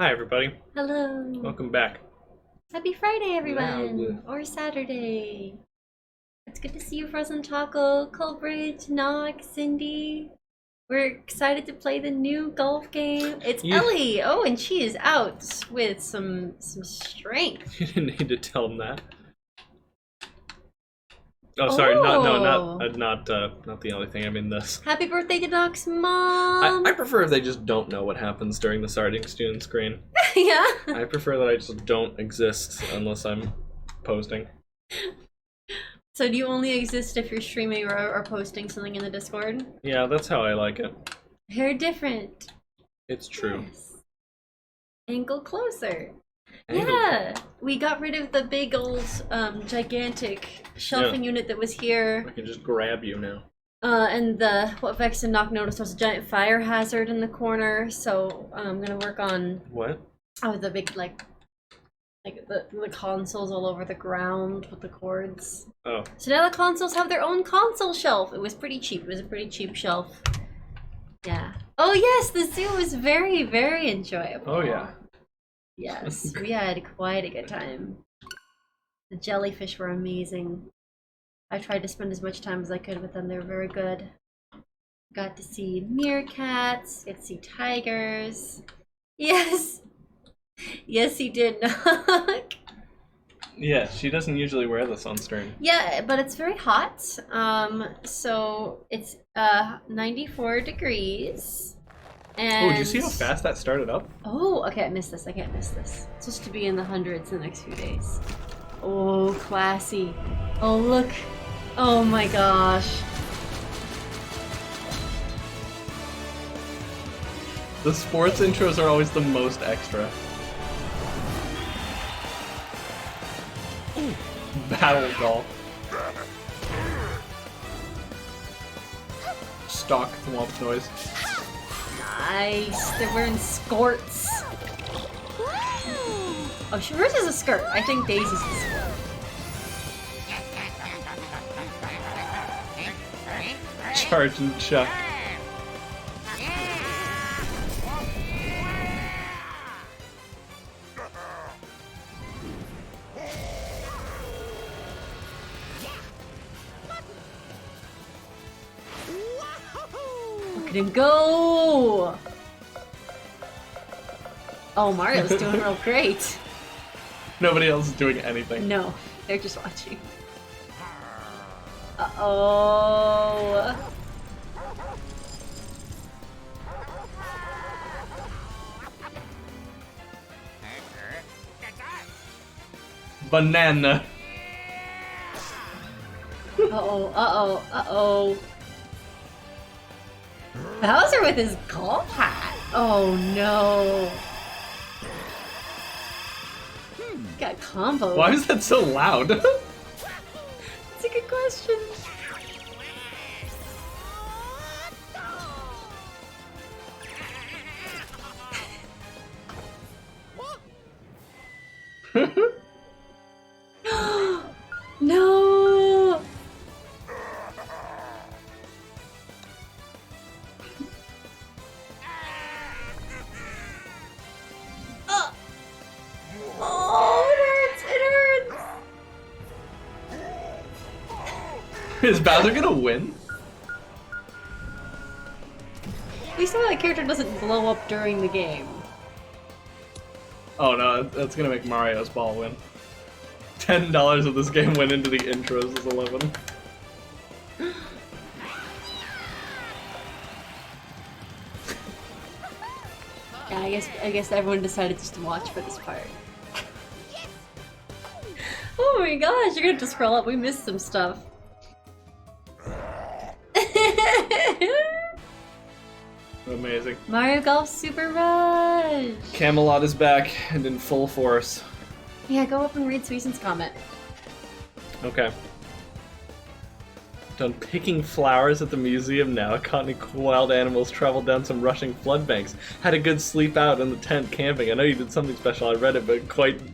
Hi, everybody. Hello. Welcome back. Happy Friday, everyone. Loud. Or Saturday. It's good to see you, Frozen Taco, Culbridge, Nog, Cindy. We're excited to play the new golf game. It's You- Ellie. Oh, and she is out with some strength. You didn't need to tell them that. Oh, sorry. Not the only thing. I mean this. Happy birthday to Nog's mom. I prefer if they just don't know what happens during the starting student screen. Yeah. I prefer that I just don't exist unless I'm posting. So do you only exist if you're streaming or posting something in the Discord? Yeah, that's how I like it. They're different. It's true. Yes. Angle closer. Angle. Yeah, we got rid of the big old gigantic shelving unit that was here. I can just grab you now. And what Vex and Knock noticed was a giant fire hazard in the corner, so I'm gonna work on What? the big like the consoles all over the ground with the cords. Oh. So now the consoles have their own console shelf. It was pretty cheap. It was a pretty cheap shelf. Yeah. Oh yes, the zoo was very, very enjoyable. Oh yeah. Yes, we had quite a good time. The jellyfish were amazing. I tried to spend as much time as I could with them. They were very good. Got to see meerkats, got to see tigers. Yes! Yes, he did knock. Yeah, she doesn't usually wear this on stream. Yeah, but it's very hot. So it's 94 degrees. And... Oh, did you see how fast that started up? Oh, okay, I missed this. I can't miss this. It's supposed to be in the hundreds in the next few days. Oh, classy. Oh, look. Oh my gosh. The sports intros are always the most extra. Ooh. Battle golf. Stock thwomp noise. Nice. They're wearing skirts. Oh, hers is a skirt. I think Daisy's the skirt. Charge and chuck. Look at him go! Oh, Mario's doing real great. Nobody else is doing anything. No, they're just watching. Uh-oh. Banana. Uh-oh, uh-oh, uh-oh. Bowser with his golf hat. Oh no. Got combo. Why is that so loud? That's a good question. No. Oh, it hurts! It hurts! Is Bowser gonna win? At least that character doesn't blow up during the game. Oh no, that's gonna make Mario's ball win. $10 of this game went into the intros as 11. Yeah, I guess everyone decided just to watch for this part. Oh my gosh, you're gonna have to scroll up. We missed some stuff. Amazing. Mario Golf Super Rush! Camelot is back and in full force. Yeah, go up and read Sweesen's comment. Okay. Done picking flowers at the museum now. Caught any cool wild animals, traveled down some rushing flood banks. Had a good sleep out in the tent camping. I know you did something special, I read it, but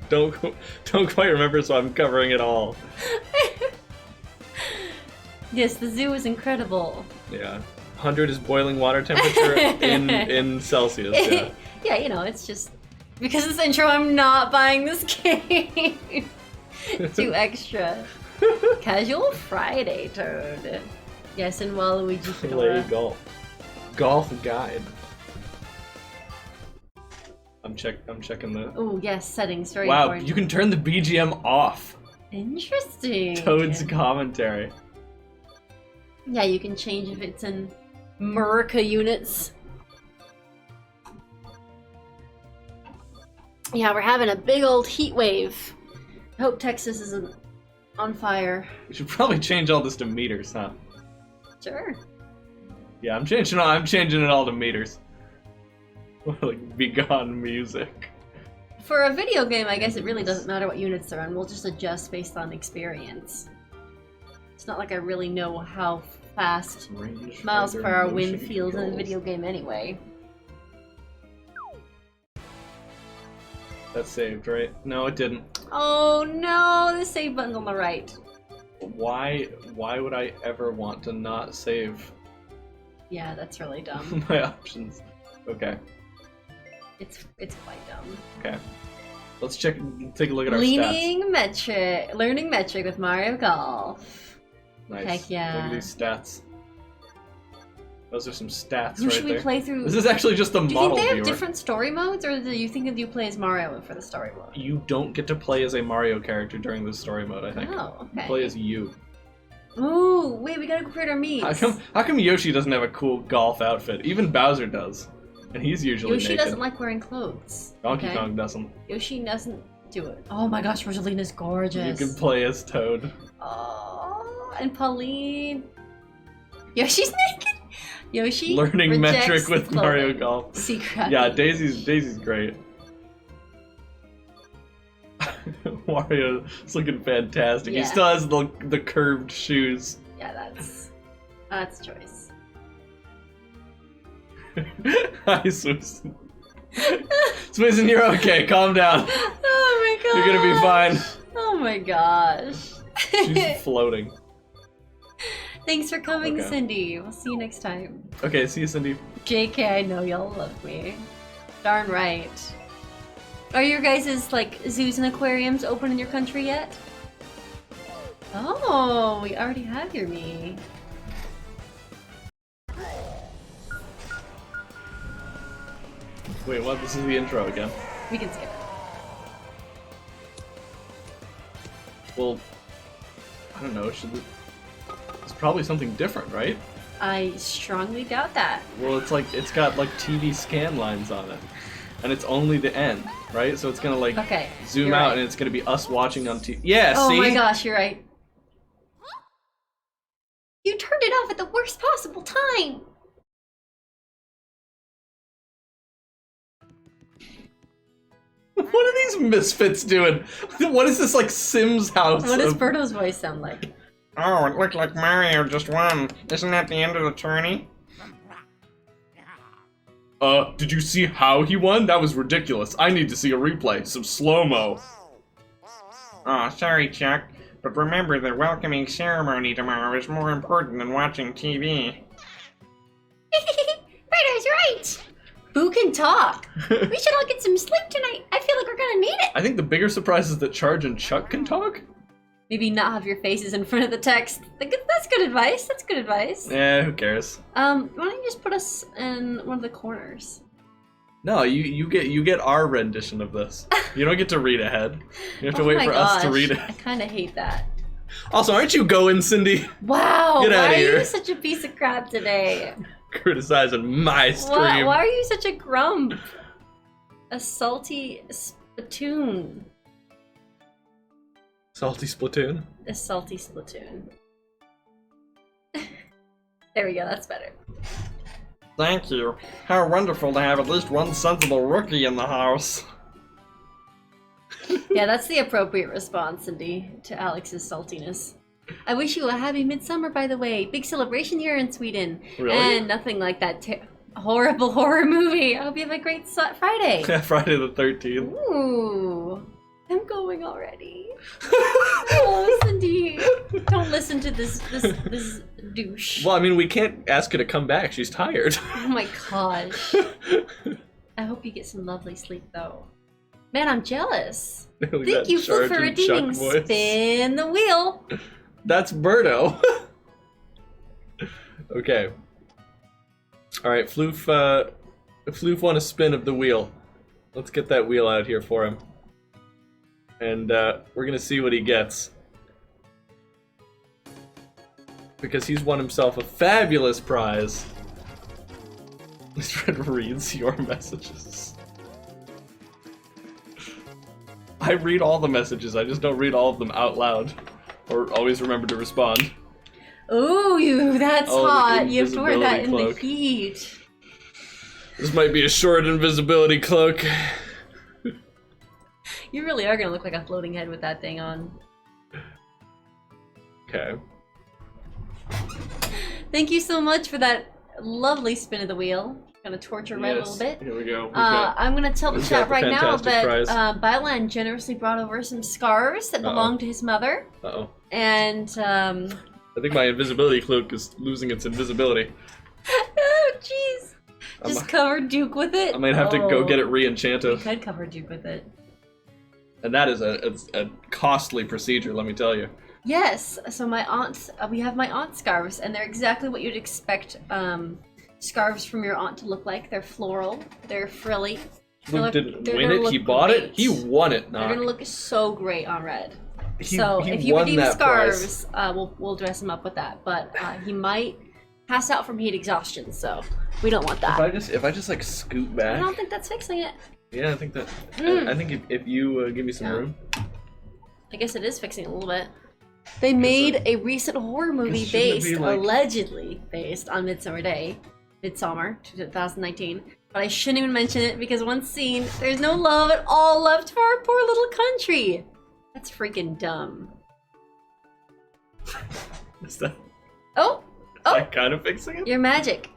don't quite remember, so I'm covering it all. Yes, the zoo is incredible. Yeah. 100 is boiling water temperature in Celsius, yeah. Yeah, you know, it's just Because of this intro, I'm not buying this game. Too extra. Casual Friday, Toad. Yes, and Waluigi Play Fedora. golf. Golf guide. I'm checking the. Oh yes, settings. Very Wow, important. you can turn the BGM off. Interesting. Toad's commentary. Yeah, you can change if it's in Murica units. Yeah, we're having a big old heat wave. I hope Texas isn't on fire. We should probably change all this to meters, huh? Sure. Yeah, I'm changing it all to meters. Like Begone music. For a video game, I guess it really doesn't matter what units they're on. We'll just adjust based on experience. It's not like I really know how fast Range miles per hour wind motion feels in a controls. video game anyway. That saved, right? No, it didn't. Oh no, the save button's on the right. Why would I ever want to not save Yeah, that's really dumb. my options? Okay. It's quite dumb. Okay. Let's take a look at our stats. Learning metric with Mario Golf. Nice. Heck yeah. Look at these stats. Those are some stats Who right should we there. play through? This is actually just the Do you model think they have viewer. different story modes, or do you think that you play as Mario for the story mode? You don't get to play as a Mario character during the story mode, I think. Oh, You okay. play as you. Ooh, wait, we gotta go create our meets. How come Yoshi doesn't have a cool golf outfit? Even Bowser does. And he's usually Yoshi naked. doesn't like wearing clothes. Donkey okay? Kong doesn't. Yoshi doesn't do it. Oh my gosh, Rosalina's gorgeous. You can play as Toad. Oh, and Pauline. Yoshi's naked. Yoshi Learning rejects metric with clothing. Mario Golf. Secret. Yeah, Daisy's great. Mario's looking fantastic. Yeah. He still has the curved shoes. Yeah, that's choice. Hi, Swizzen. Swizzen, you're okay. Calm down. Oh my gosh. You're gonna be fine. Oh my gosh. She's floating. Thanks for coming, Okay. Cindy. We'll see you next time. Okay, see you, Cindy. JK, I know y'all love me. Darn right. Are your guys' like zoos and aquariums open in your country yet? Oh, we already have your me. Wait, what? This is the intro again. We can skip it. Well, I don't know. It's probably something different, right? I strongly doubt that. Well, it's got like TV scan lines on it, and it's only the end, right? So it's gonna like Okay. zoom you're out, right. and it's gonna be us watching on TV. Yeah, Oh see? my gosh, you're right. You turned it off at the worst possible time. What are these misfits doing? What is this like Sims house? What does of- Birdo's voice sound like? Oh, it looked like Mario just won. Isn't that the end of the tourney? Did you see how he won? That was ridiculous. I need to see a replay. Some slow-mo. Oh, sorry, Chuck. But remember, the welcoming ceremony tomorrow is more important than watching TV. Birdo's right. Who can talk? We should all get some sleep tonight. I feel like we're gonna need it. I think the bigger surprise is that Charge and Chuck can talk? Maybe not have your faces in front of the text. That's good advice. That's good advice. Eh, who cares? Why don't you just put us in one of the corners? No, you get our rendition of this. You don't get to read ahead. You have to Oh wait my for us to gosh, read it. I kind of hate that. Also, aren't you going, Cindy? Wow, Get why outta are here. you such a piece of crap today? Criticizing my stream. Why are you such a grump? A salty spittoon. Salty Splatoon. A salty spittoon. There we go, that's better. Thank you. How wonderful to have at least one sensible rookie in the house. Yeah, that's the appropriate response, Cindy, to Alex's saltiness. I wish you a happy midsummer, by the way. Big celebration here in Sweden. Really? And nothing like that horrible horror movie. I hope you have a great Friday. Friday the 13th. Ooh, I'm going already. Oh, Cindy, don't listen to this douche. Well, I mean, we can't ask her to come back. She's tired. Oh my gosh. I hope you get some lovely sleep, though. Man, I'm jealous. Look at Thank that you, Floof, for charging redeeming Chuck voice. Spin the Wheel. That's Birdo. Okay. Alright, Floof won a spin of the wheel. Let's get that wheel out here for him. And we're gonna see what he gets. Because he's won himself a fabulous prize. This friend reads your messages. I read all the messages, I just don't read all of them out loud. Or always remember to respond. Ooh, that's Oh, the hot. You have to wear that in invisibility the cloak. heat. This might be a short invisibility cloak. You really are gonna look like a floating head with that thing on. Okay. Thank you so much for that lovely spin of the wheel. Gonna torture Red a little bit. Here we go. I'm gonna tell the we've chat got the right now fantastic that prize. Bylan generously brought over some scarves that belong to his mother. Uh-oh. And, I think my invisibility cloak is losing its invisibility. oh, jeez. Just cover Duke with it. I might have to go get it re-enchanted. You could cover Duke with it. And that is a costly procedure, let me tell you. Yes, so my aunt's, we have my aunt's scarves, and they're exactly what you'd expect scarves from your aunt to look like. They're floral, they're frilly. Luke didn't they're win gonna it, he look bought it, great. he won it, They're Knock. gonna look so great on Red. He If you won redeem that scarves, prize. we'll dress him up with that. But he might pass out from heat exhaustion, so we don't want that. If I just like scoot back. I don't think that's fixing it. Yeah, I think that. I think if you give me some room. I guess it is fixing it a little bit. They made a recent horror movie allegedly based on Midsummer 2019. But I shouldn't even mention it because one scene, there's no love at all left for our poor little country. That's freaking dumb. Is that kind of fixing it? Your magic.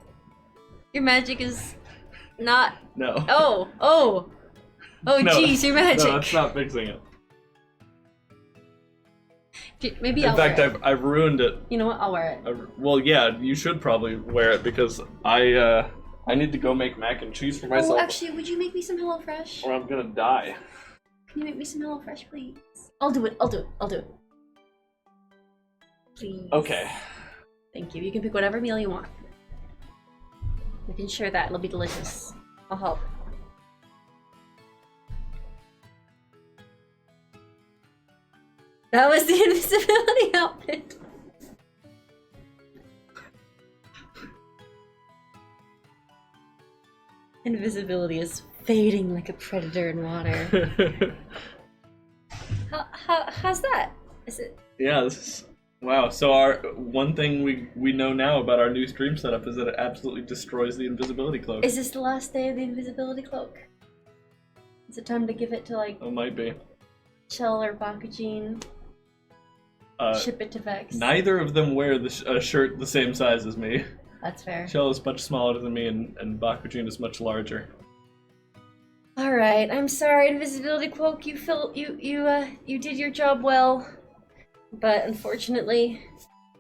Your magic is not. No. Oh, No, jeez, your magic. No, that's not fixing it. Maybe In I'll fact, wear it. I've ruined it. You know what? I'll wear it. Well, yeah, you should probably wear it because I need to go make mac and cheese for myself. Oh, actually, would you make me some HelloFresh? Or I'm gonna die. Can you make me some HelloFresh, please? I'll do it. Please. Okay. Thank you. You can pick whatever meal you want. We can share that. It'll be delicious. I'll help. That was the invisibility outfit. Invisibility is fading like a predator in water. How's that? Is it? Yeah, this is wow. So our one thing we know now about our new stream setup is that it absolutely destroys the invisibility cloak. Is this the last day of the invisibility cloak? Is it time to give it to like Oh, might be. Chell or Bakujin? Ship it to Vex. Neither of them wear the shirt the same size as me. That's fair. Shell is much smaller than me, and Bakujin is much larger. All right, I'm sorry, invisibility cloak. You did your job well, but unfortunately,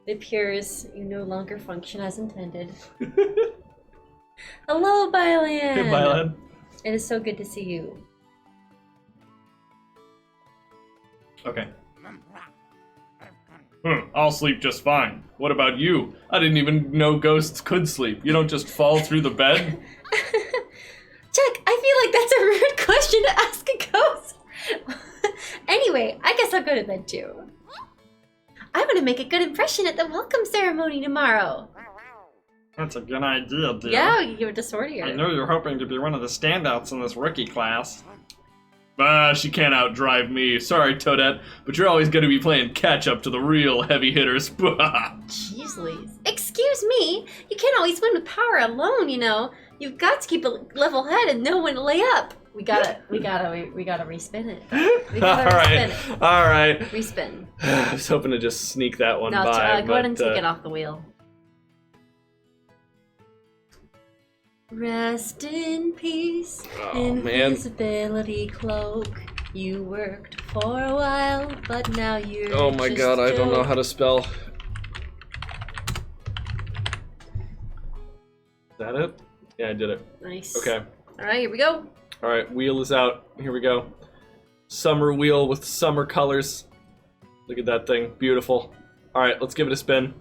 it appears you no longer function as intended. Hello, Bylan. Hey, Bylan. It is so good to see you. Okay. I'll sleep just fine. What about you? I didn't even know ghosts could sleep. You don't just fall through the bed? Chuck, I feel like that's a rude question to ask a ghost. Anyway, I guess I'll go to bed too. I'm gonna make a good impression at the welcome ceremony tomorrow. That's a good idea, dear. Yeah, you give it to Sortier. I know you're hoping to be one of the standouts in this rookie class. She can't outdrive me. Sorry, Toadette, but you're always going to be playing catch-up to the real heavy hitters. Jeez Louise. Excuse me, you can't always win with power alone, you know. You've got to keep a level head and know when to lay up. We gotta respin it. All right. Respin. I was hoping to just sneak that one No, by. go ahead and take it off the wheel. Rest in peace, invisibility cloak. You worked for a while, but now you're Oh my god, I don't know how to spell. Is that it? Yeah, I did it. Nice. Okay. Alright, here we go. Alright, wheel is out. Here we go. Summer wheel with summer colors. Look at that thing. Beautiful. Alright, let's give it a spin.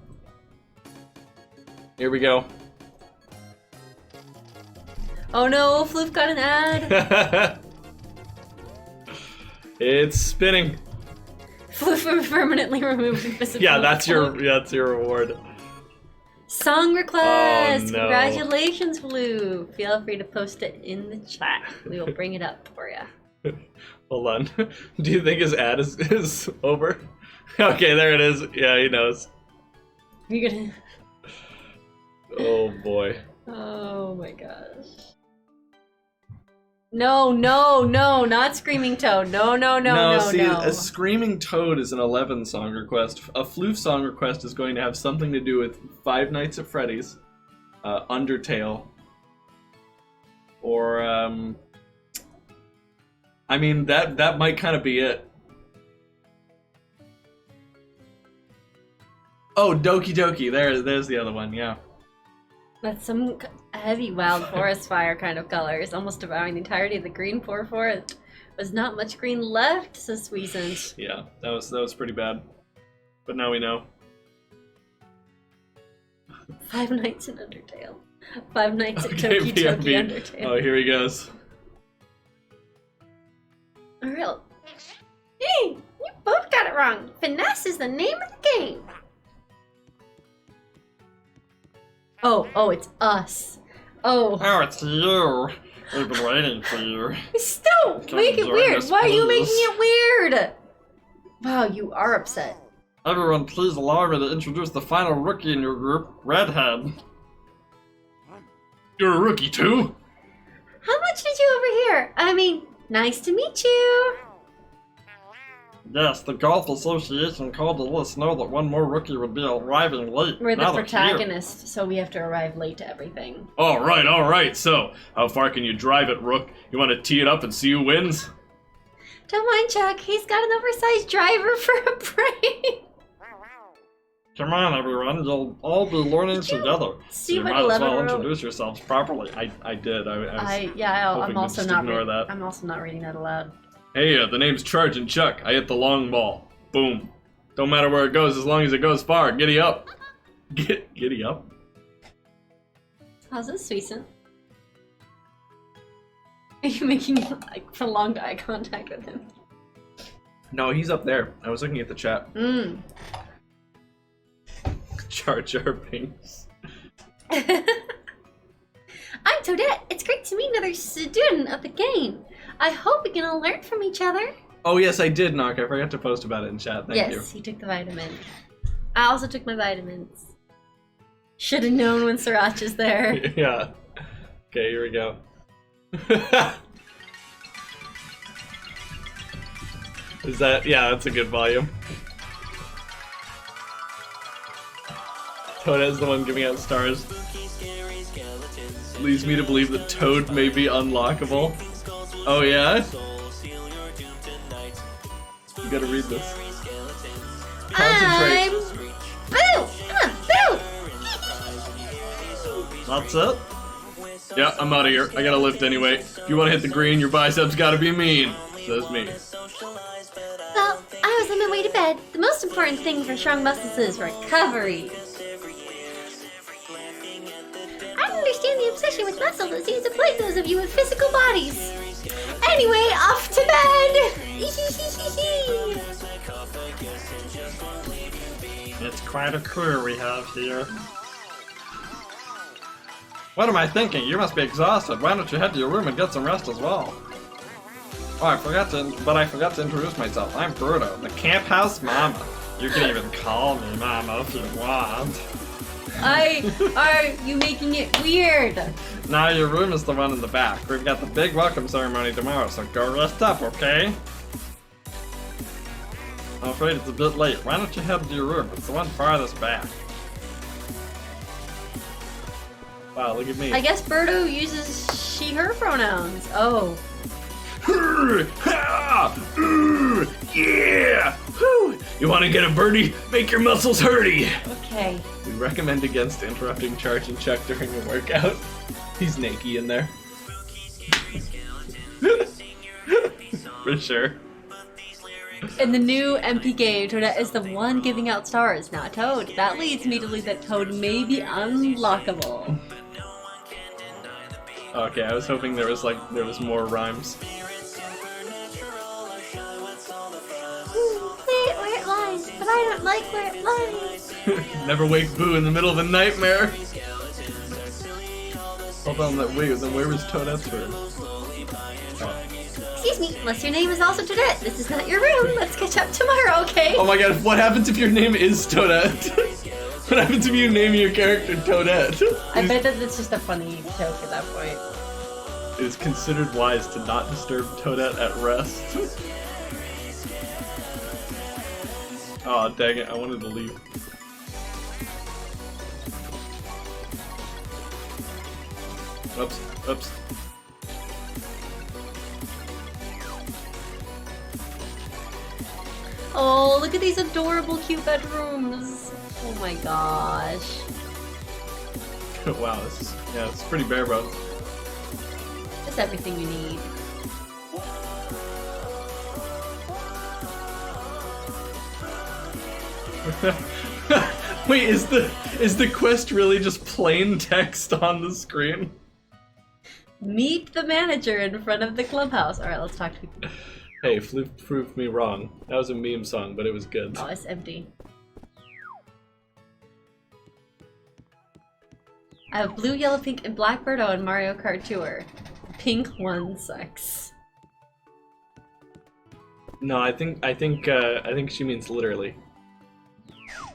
Here we go. Oh no, Floof got an ad. It's spinning. Floof permanently removed invisibility. Yeah, that's your reward. Song request! Oh, no. Congratulations, Floof. Feel free to post it in the chat. We will bring it up for you. Hold on. Do you think his ad is over? Okay, there it is. Yeah, he knows. You're gonna... Oh boy. Oh my gosh. No, not Screaming Toad. No, See, a Screaming Toad is an 11 song request. A Floof song request is going to have something to do with Five Nights at Freddy's, Undertale, or I mean that might kind of be it. Oh, Doki Doki. There's the other one. Yeah. That's some heavy wild forest fire kind of colors, almost devouring the entirety of the green poor forest. Was not much green left, says Sweescent. Yeah, that was pretty bad. But now we know. Five Nights in Undertale. Five Nights at Okay, Toki BRB. Toki Undertale. Oh, here he goes. A real... Hey, you both got it wrong. Finesse is the name of the game. Oh, it's us. Oh. Oh, it's you. We've been waiting for you. Stop! Come Make it join weird. us, Why are you please. making it weird? Wow, you are upset. Everyone, please allow me to introduce the final rookie in your group, Redhead. You're a rookie too? How much did you overhear? I mean, nice to meet you. Yes, the Golf Association called to let us know that one more rookie would be arriving late. We're the Now they're here. protagonist, so we have to arrive late to everything. All right. So, how far can you drive it, Rook? You want to tee it up and see who wins? Don't mind Chuck, he's got an oversized driver for a brain. Come on, everyone, you'll all be learning Did you together. see you what might as well 11-year-old introduce yourselves properly. I did. I was I'm hoping to also just not ignore that. I'm also not reading that aloud. Hey, the name's Charging Chuck. I hit the long ball. Boom. Don't matter where it goes as long as it goes far. Giddy up. Giddy up. How's this, Sweescent? Are you making like prolonged eye contact with him? No, he's up there. I was looking at the chat. Jar Jar Binks. I'm Toadette. It's great to meet another student of the game. I hope we can all learn from each other. Oh yes, I did, Knock. I forgot to post about it in chat. Thank you. Yes, he took the vitamin. I also took my vitamins. Should have known when Sriracha's there. Yeah. Okay, here we go. Is that... Yeah, that's a good volume. Toadette's the one giving out stars. Leads me to believe that Toad may be unlockable. Oh yeah? You gotta read this. Concentrate. Boo! Boo! That's it? Yeah, I'm out of here. I gotta lift anyway. If you wanna hit the green, your biceps gotta be mean. Says me. Well, I was on my way to bed. The most important thing for strong muscles is recovery. I don't understand the obsession with muscle that seems to plague those of you with physical bodies. Anyway, off to bed! It's quite a crew we have here. What am I thinking? You must be exhausted. Why don't you head to your room and get some rest as well? Oh, I forgot to introduce myself. I'm Birdo, the camp house mama. You can even call me mama if you want. Are you making it weird? Now your room is the one in the back. We've got the big welcome ceremony tomorrow, so go rest up, okay? I'm afraid it's a bit late. Why don't you head to your room? It's the one farthest back. Wow, look at me. I guess Birdo uses she/her pronouns. Oh. Yeah! Woo! You want to get a birdie? Make your muscles hurty! Okay. We recommend against interrupting Charge and Chuck during a workout. He's naked in there. For sure. In the new MP game, Toadette is the one giving out stars, not Toad. That leads me to believe that Toad may be unlockable. Okay, I was hoping there was more rhymes. Wait, where it lies, but I don't like where it lies. Never wake Boo in the middle of a nightmare. Hold on, then where was Toadette's room? Oh. Excuse me, unless your name is also Toadette, this is not your room. Let's catch up tomorrow, okay? Oh my god, what happens if your name is Toadette? What happens if you name your character Toadette? I bet that it's just a funny joke at that point. It is considered wise to not disturb Toadette at rest. Aw, oh, dang it, I wanted to leave. Oops, oops. Oh, look at these adorable, cute bedrooms. Oh my gosh. Wow, it's pretty bare bones. It's everything you need. Wait, is the quest really just plain text on the screen? Meet the manager in front of the clubhouse. Alright, let's talk to people. Hey, Floof proved me wrong. That was a meme song, but it was good. Oh, it's empty. I have blue, yellow, pink, and black Birdo in Mario Kart Tour. Pink one sucks. No, I think she means literally.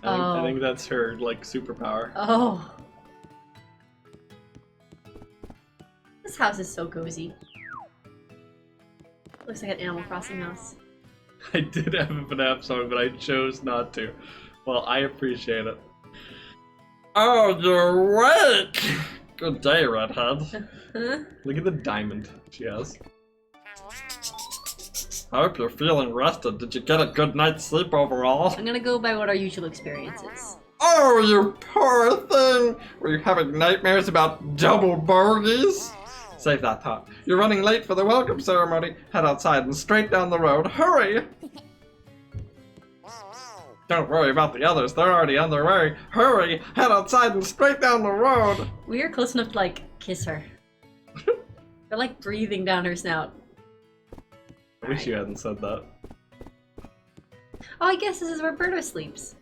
I think that's her like superpower. Oh. This house is so cozy. Looks like an Animal Crossing house. I did have a FNAF song, but I chose not to. Well, I appreciate it. Oh, you're awake! Good day, Redhead. Look at the diamond she has. I hope you're feeling rested. Did you get a good night's sleep overall? I'm gonna go by what our usual experience is. Oh, you poor thing! Were you having nightmares about double bogeys? Save that thought. You're running late for the welcome ceremony. Head outside and straight down the road. Hurry! Don't worry about the others. They're already on their way. Hurry! Head outside and straight down the road. We are close enough to, like, kiss her. They're, like, breathing down her snout. I wish you hadn't said that. Oh, I guess this is where Birdo sleeps.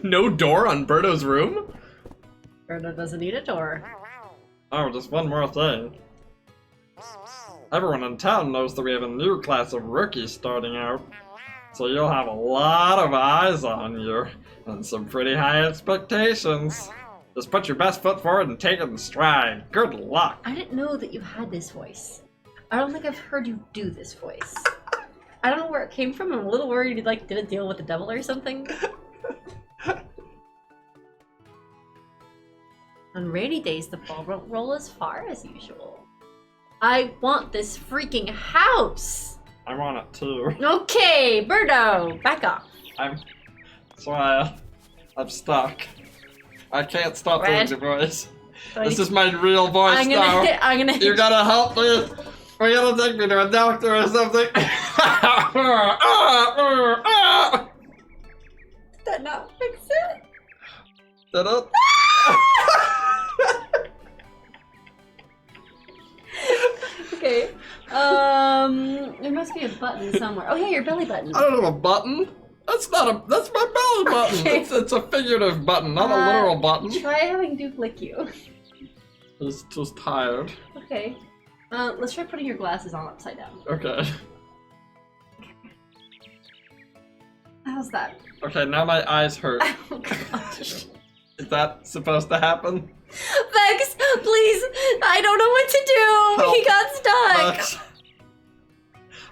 No door on Birdo's room? Birdo doesn't need a door. Oh, just one more thing. Everyone in town knows that we have a new class of rookies starting out. So you'll have a lot of eyes on you, and some pretty high expectations. Just put your best foot forward and take it in stride. Good luck! I didn't know that you had this voice. I don't think I've heard you do this voice. I don't know where it came from. I'm a little worried you, like, did it deal with the devil or something. On rainy days, the ball won't roll as far as usual. I want this freaking house! I want it too. Okay, Birdo, back off. I'm stuck. I can't stop Red. doing the voice. This is my real voice now. I'm gonna hit You gotta help me. Or you gotta take me to a doctor or something. Did that not fix it? Did it? Okay. There must be a button somewhere. Oh yeah, your belly button. I don't have a button. That's my belly button. Okay. It's a figurative button, not a literal button. Try having Duke lick you. It's just tired. Okay. Let's try putting your glasses on upside down. Okay. How's that? Okay, now my eyes hurt. Oh gosh. Is that supposed to happen? Vex, please! I don't know what to do! Help. He got stuck! Max.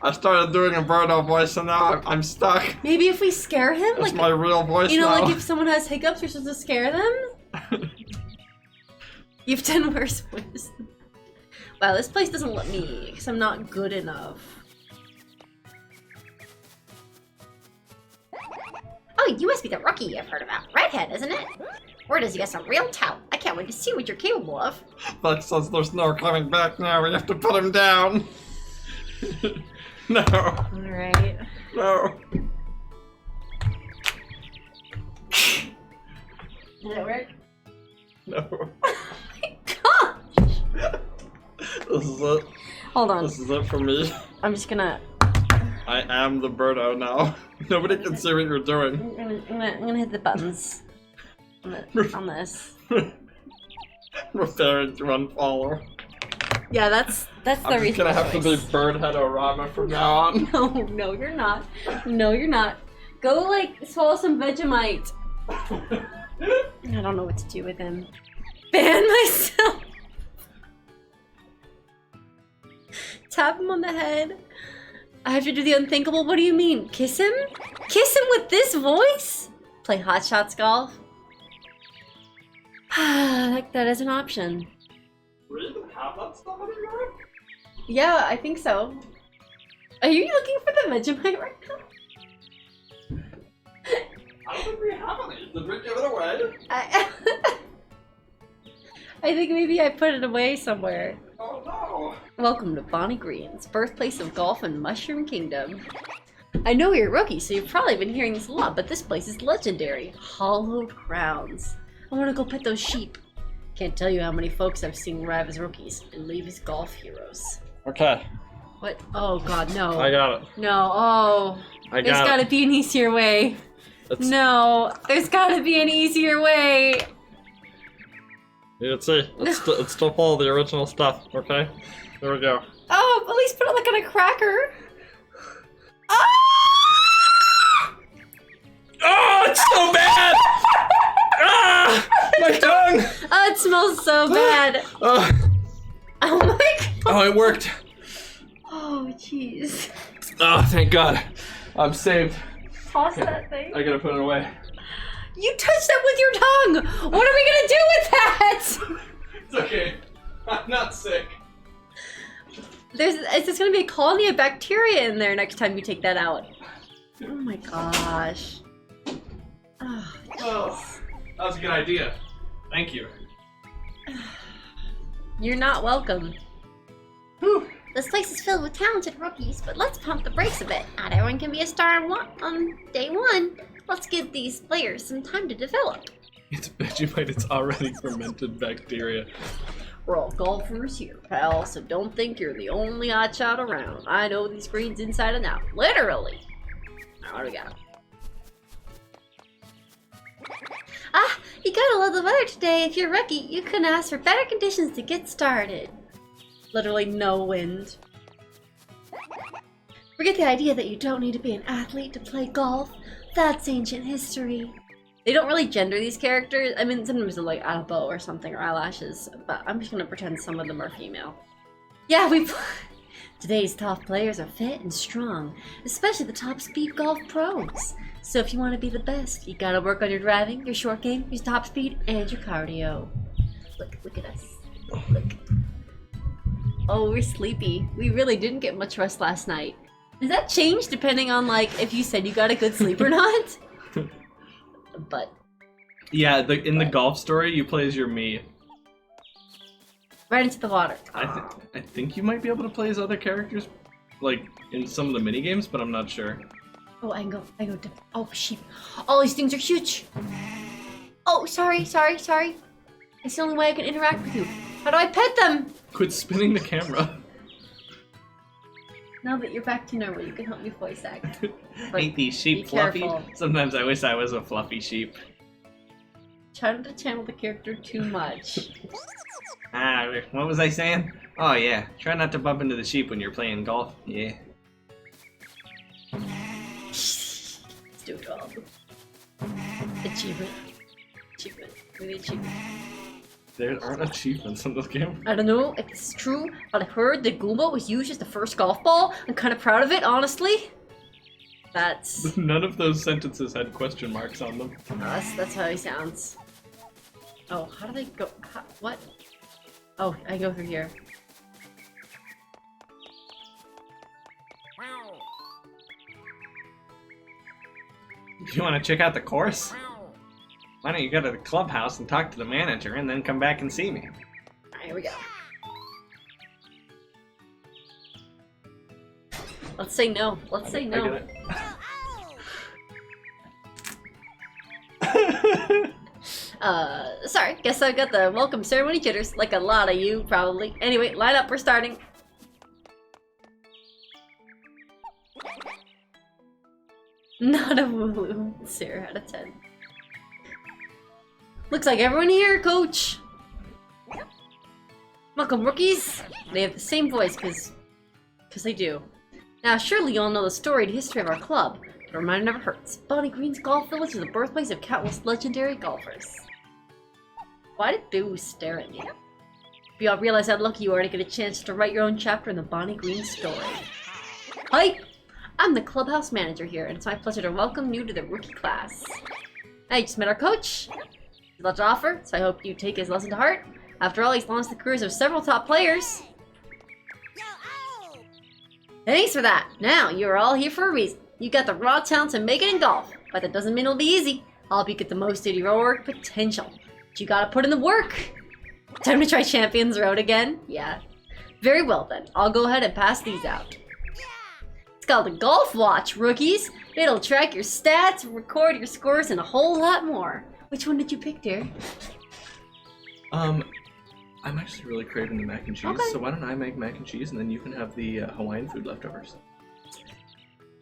I started doing a Birdo voice and now I'm stuck. Maybe if we scare him? It's Like, my real voice you know, now. like if someone has hiccups, you're supposed to scare them? You've done worse voices. Wow, this place doesn't let me, because I'm not good enough. Oh, you must be the rookie I've heard about. Redhead, isn't it? Word is you got some real talent. I can't wait to see what you're capable of. That says there's no coming back now. We have to put him down. No. Alright. No. Did it work? No. Gosh! This is it. Hold on. This is it for me. I'm just gonna. I am the Birdo now. Nobody can see what you're doing. I'm gonna hit the buttons. On this. Preparing to unfollow. Yeah, that's the I'm just reason. gonna have to be Redhead-O-Rama from now on. No, you're not. No, you're not. Go like swallow some Vegemite. I don't know what to do with him. Ban myself. Tap him on the head. I have to do the unthinkable. What do you mean? Kiss him? Kiss him with this voice? Play Hot Shots golf? That is an option. We even have that stuff anymore? Yeah, I think so. Are you looking for the Vegemite right now? I don't think we have any. Did we give it away? I think maybe I put it away somewhere. Oh no. Welcome to Bonnie Green's, birthplace of golf and Mushroom Kingdom. I know you're a rookie, so you've probably been hearing this a lot, but this place is legendary. Hallowed Grounds. I want to go pet those sheep. Can't tell you how many folks I've seen arrive as rookies and leave as golf heroes. Okay. What? Oh god, no. I got it. No, oh. I There's got gotta it. be an easier way. It's, No, there's gotta be an easier way. You can see. It's still full of the original stuff, okay? There we go. Oh, at least put it like on a cracker. Ah! Oh, it's so bad! Ah! My tongue! Oh, it smells so bad. Oh, Oh my god. oh, it worked. Oh, jeez. Oh, thank God. I'm saved. Toss that thing. I gotta put it away. You touched that with your tongue! What are we gonna do with that? It's okay. I'm not sick. It's gonna be a colony of bacteria in there next time you take that out. Oh my gosh. Oh, Oh, that was a good idea. Thank you. you're not welcome. Whew. This place is filled with talented rookies, but let's pump the brakes a bit. Not everyone can be a star on day one. Let's give these players some time to develop. It's Vegemite, it's already fermented bacteria. We're all golfers here, pal, so don't think you're the only hotshot around. I know these greens inside and out. Literally. Alright, what do we got? Ah, you gotta love the weather today. If you're rookie, you couldn't ask for better conditions to get started. Literally no wind. Forget the idea that you don't need to be an athlete to play golf. That's ancient history. They don't really gender these characters. I mean, sometimes they're like a bow or something, or eyelashes, but I'm just gonna pretend some of them are female. Yeah, today's top players are fit and strong, especially the top speed golf pros. So if you want to be the best, you gotta work on your driving, your short game, your top speed, and your cardio. Look at us. Look. Oh, we're sleepy. We really didn't get much rest last night. Does that change depending on, like, if you said you got a good sleep or not? But Yeah, in the golf story, you play as your me. right into the water. I think you might be able to play as other characters, like in some of the mini games, but I'm not sure. Oh, I can go. Oh, sheep. All these things are huge. Oh, sorry. It's the only way I can interact with you. How do I pet them? Quit spinning the camera. Now that you're back to normal, you can help me voice act. But Ain't these sheep be fluffy? careful. Sometimes I wish I was a fluffy sheep. Try not to channel the character too much. Ah, what was I saying? Oh yeah, try not to bump into the sheep when you're playing golf. Yeah. Let's do it all. Achievement. We need achievement. There aren't achievements in this game. I don't know if this is true, but I heard that Goomba was used as the first golf ball. I'm kind of proud of it, honestly. That's None of those sentences had question marks on them. that's how he sounds. Oh, how do they go? What? Oh, I go through here. You want to check out the course? Why don't you go to the clubhouse and talk to the manager and then come back and see me? Alright, here we go. Let's say no. Let's say no. I get it. Sorry, guess I got the welcome ceremony jitters, like a lot of you, probably. Anyway, line up, we're starting. Not a Wooloo. 0 out of 10. Looks like everyone here, coach! Welcome, rookies! They have the same voice, cause they do. Now, surely you all know the storied history of our club, but a reminder never hurts. Bonnie Green's Golf Village is the birthplace of countless legendary golfers. Why did Boo stare at me? You all realize how lucky you are to get a chance to write your own chapter in the Bonnie Green story. Hi! I'm the clubhouse manager here, and it's my pleasure to welcome you to the rookie class. Now, you just met our coach. He's a lot to offer, so I hope you take his lesson to heart. After all, he's launched the careers of several top players. Thanks for that. Now, you're all here for a reason. You got the raw talent to make it in golf, but that doesn't mean it'll be easy. I'll help you get the most out of your potential. But you gotta put in the work. Time to try Champions Road again? Yeah. Very well then. I'll go ahead and pass these out. It's called the Golf Watch, rookies. It'll track your stats, record your scores, and a whole lot more. Which one did you pick, dear? I'm actually really craving the mac and cheese, Okay. so why don't I make mac and cheese and then you can have the Hawaiian food leftovers.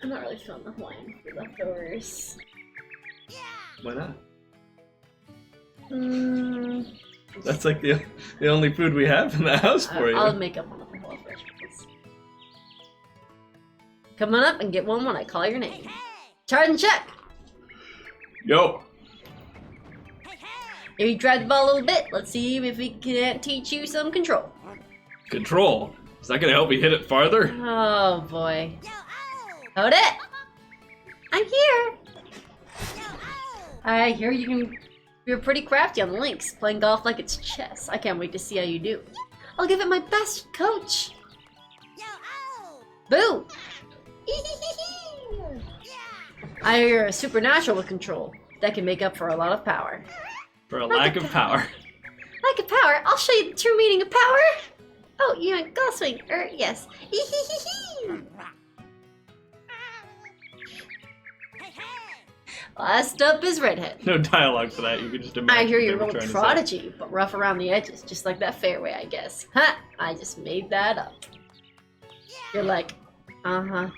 I'm not really feeling the Hawaiian food leftovers. Why not? Mm, That's like the only food we have in the house for you. I'll make up one of the whole vegetables. Come on up and get one when I call your name. Charge and check! Yo! Here you drive the ball a little bit. Let's see if we can teach you some control. Control? Is that gonna help me hit it farther? Oh boy. Hold it! I'm here! I hear you're pretty crafty on the links, playing golf like it's chess. I can't wait to see how you do. I'll give it my best, coach! Boo! I hear you're supernatural with control. That can make up for a lot of power. For a lack of power. Lack of power? I'll show you the true meaning of power! Oh, you meant golf swing. Yes. Last up is Redhead. No dialogue for that, you can just imagine. I hear you're what a they were little trying to say. prodigy, but rough around the edges, just like that fairway, I guess. Ha! I just made that up. You're like, uh-huh.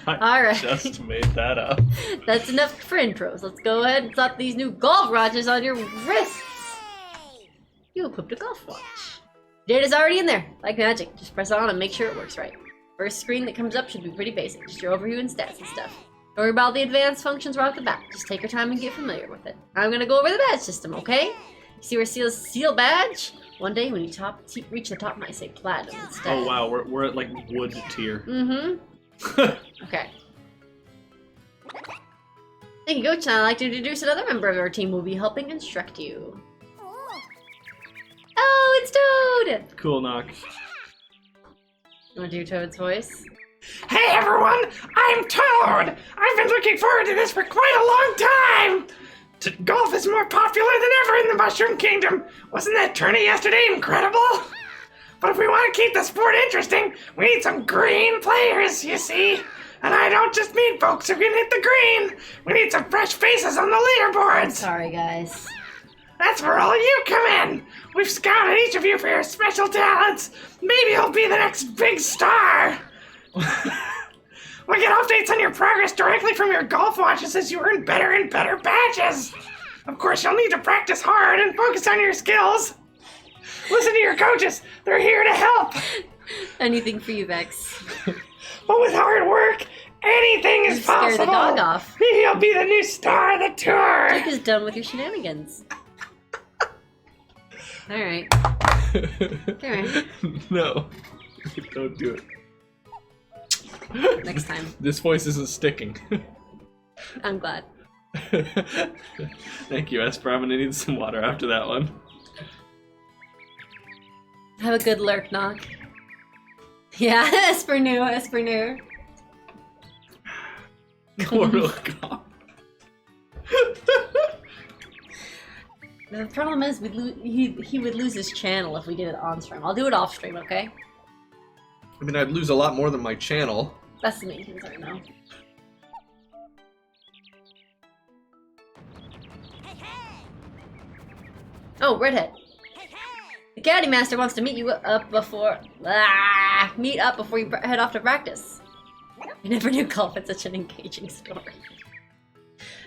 I Alright. just made that up. That's enough for intros. Let's go ahead and slap these new golf watches on your wrists. You equipped a golf watch. Data's already in there, like magic. Just press on and make sure it works right. First screen that comes up should be pretty basic, just your overview and stats and stuff. Don't worry about the advanced functions right off the bat. Just take your time and get familiar with it. I'm gonna go over the badge system, okay? You see where it says seal badge? One day when you reach the top, it might say platinum instead. Oh wow, we're at like wood tier. Mm-hmm. Okay. Thank you, Coach. I'd like to introduce another member of our team who will be helping instruct you. Oh, it's Toad! Cool knock. You want to do Toad's voice? Hey everyone, I'm Toad! I've been looking forward to this for quite a long time! Golf is more popular than ever in the Mushroom Kingdom! Wasn't that tourney yesterday incredible? But if we want to keep the sport interesting, we need some green players, you see? And I don't just mean folks who can hit the green! We need some fresh faces on the leaderboards! Sorry, guys. That's where all you come in! We've scouted each of you for your special talents! Maybe you'll be the next big star! We get updates on your progress directly from your golf watches as you earn better and better badges! Of course, you'll need to practice hard and focus on your skills! Listen to your coaches! They're here to help! Anything for you, Vex. But with hard work, anything is Scare possible! the dog off. Maybe you'll be the new star of the tour! Jake is done with your shenanigans. Alright. Alright. No. Don't do it. Next time. This voice isn't sticking. I'm glad. Thank you, Esper. I'm gonna need some water after that one. Have a good lurk, Knock. Yeah, Esper knew, Esper knew. Mortal God. The problem is, he would lose his channel if we did it on stream. I'll do it off stream, okay? I mean, I'd lose a lot more than my channel. That's the main concern now. Oh, Redhead. The Caddy Master wants to meet you up before... meet up before you head off to practice. I never knew golf had such an engaging story.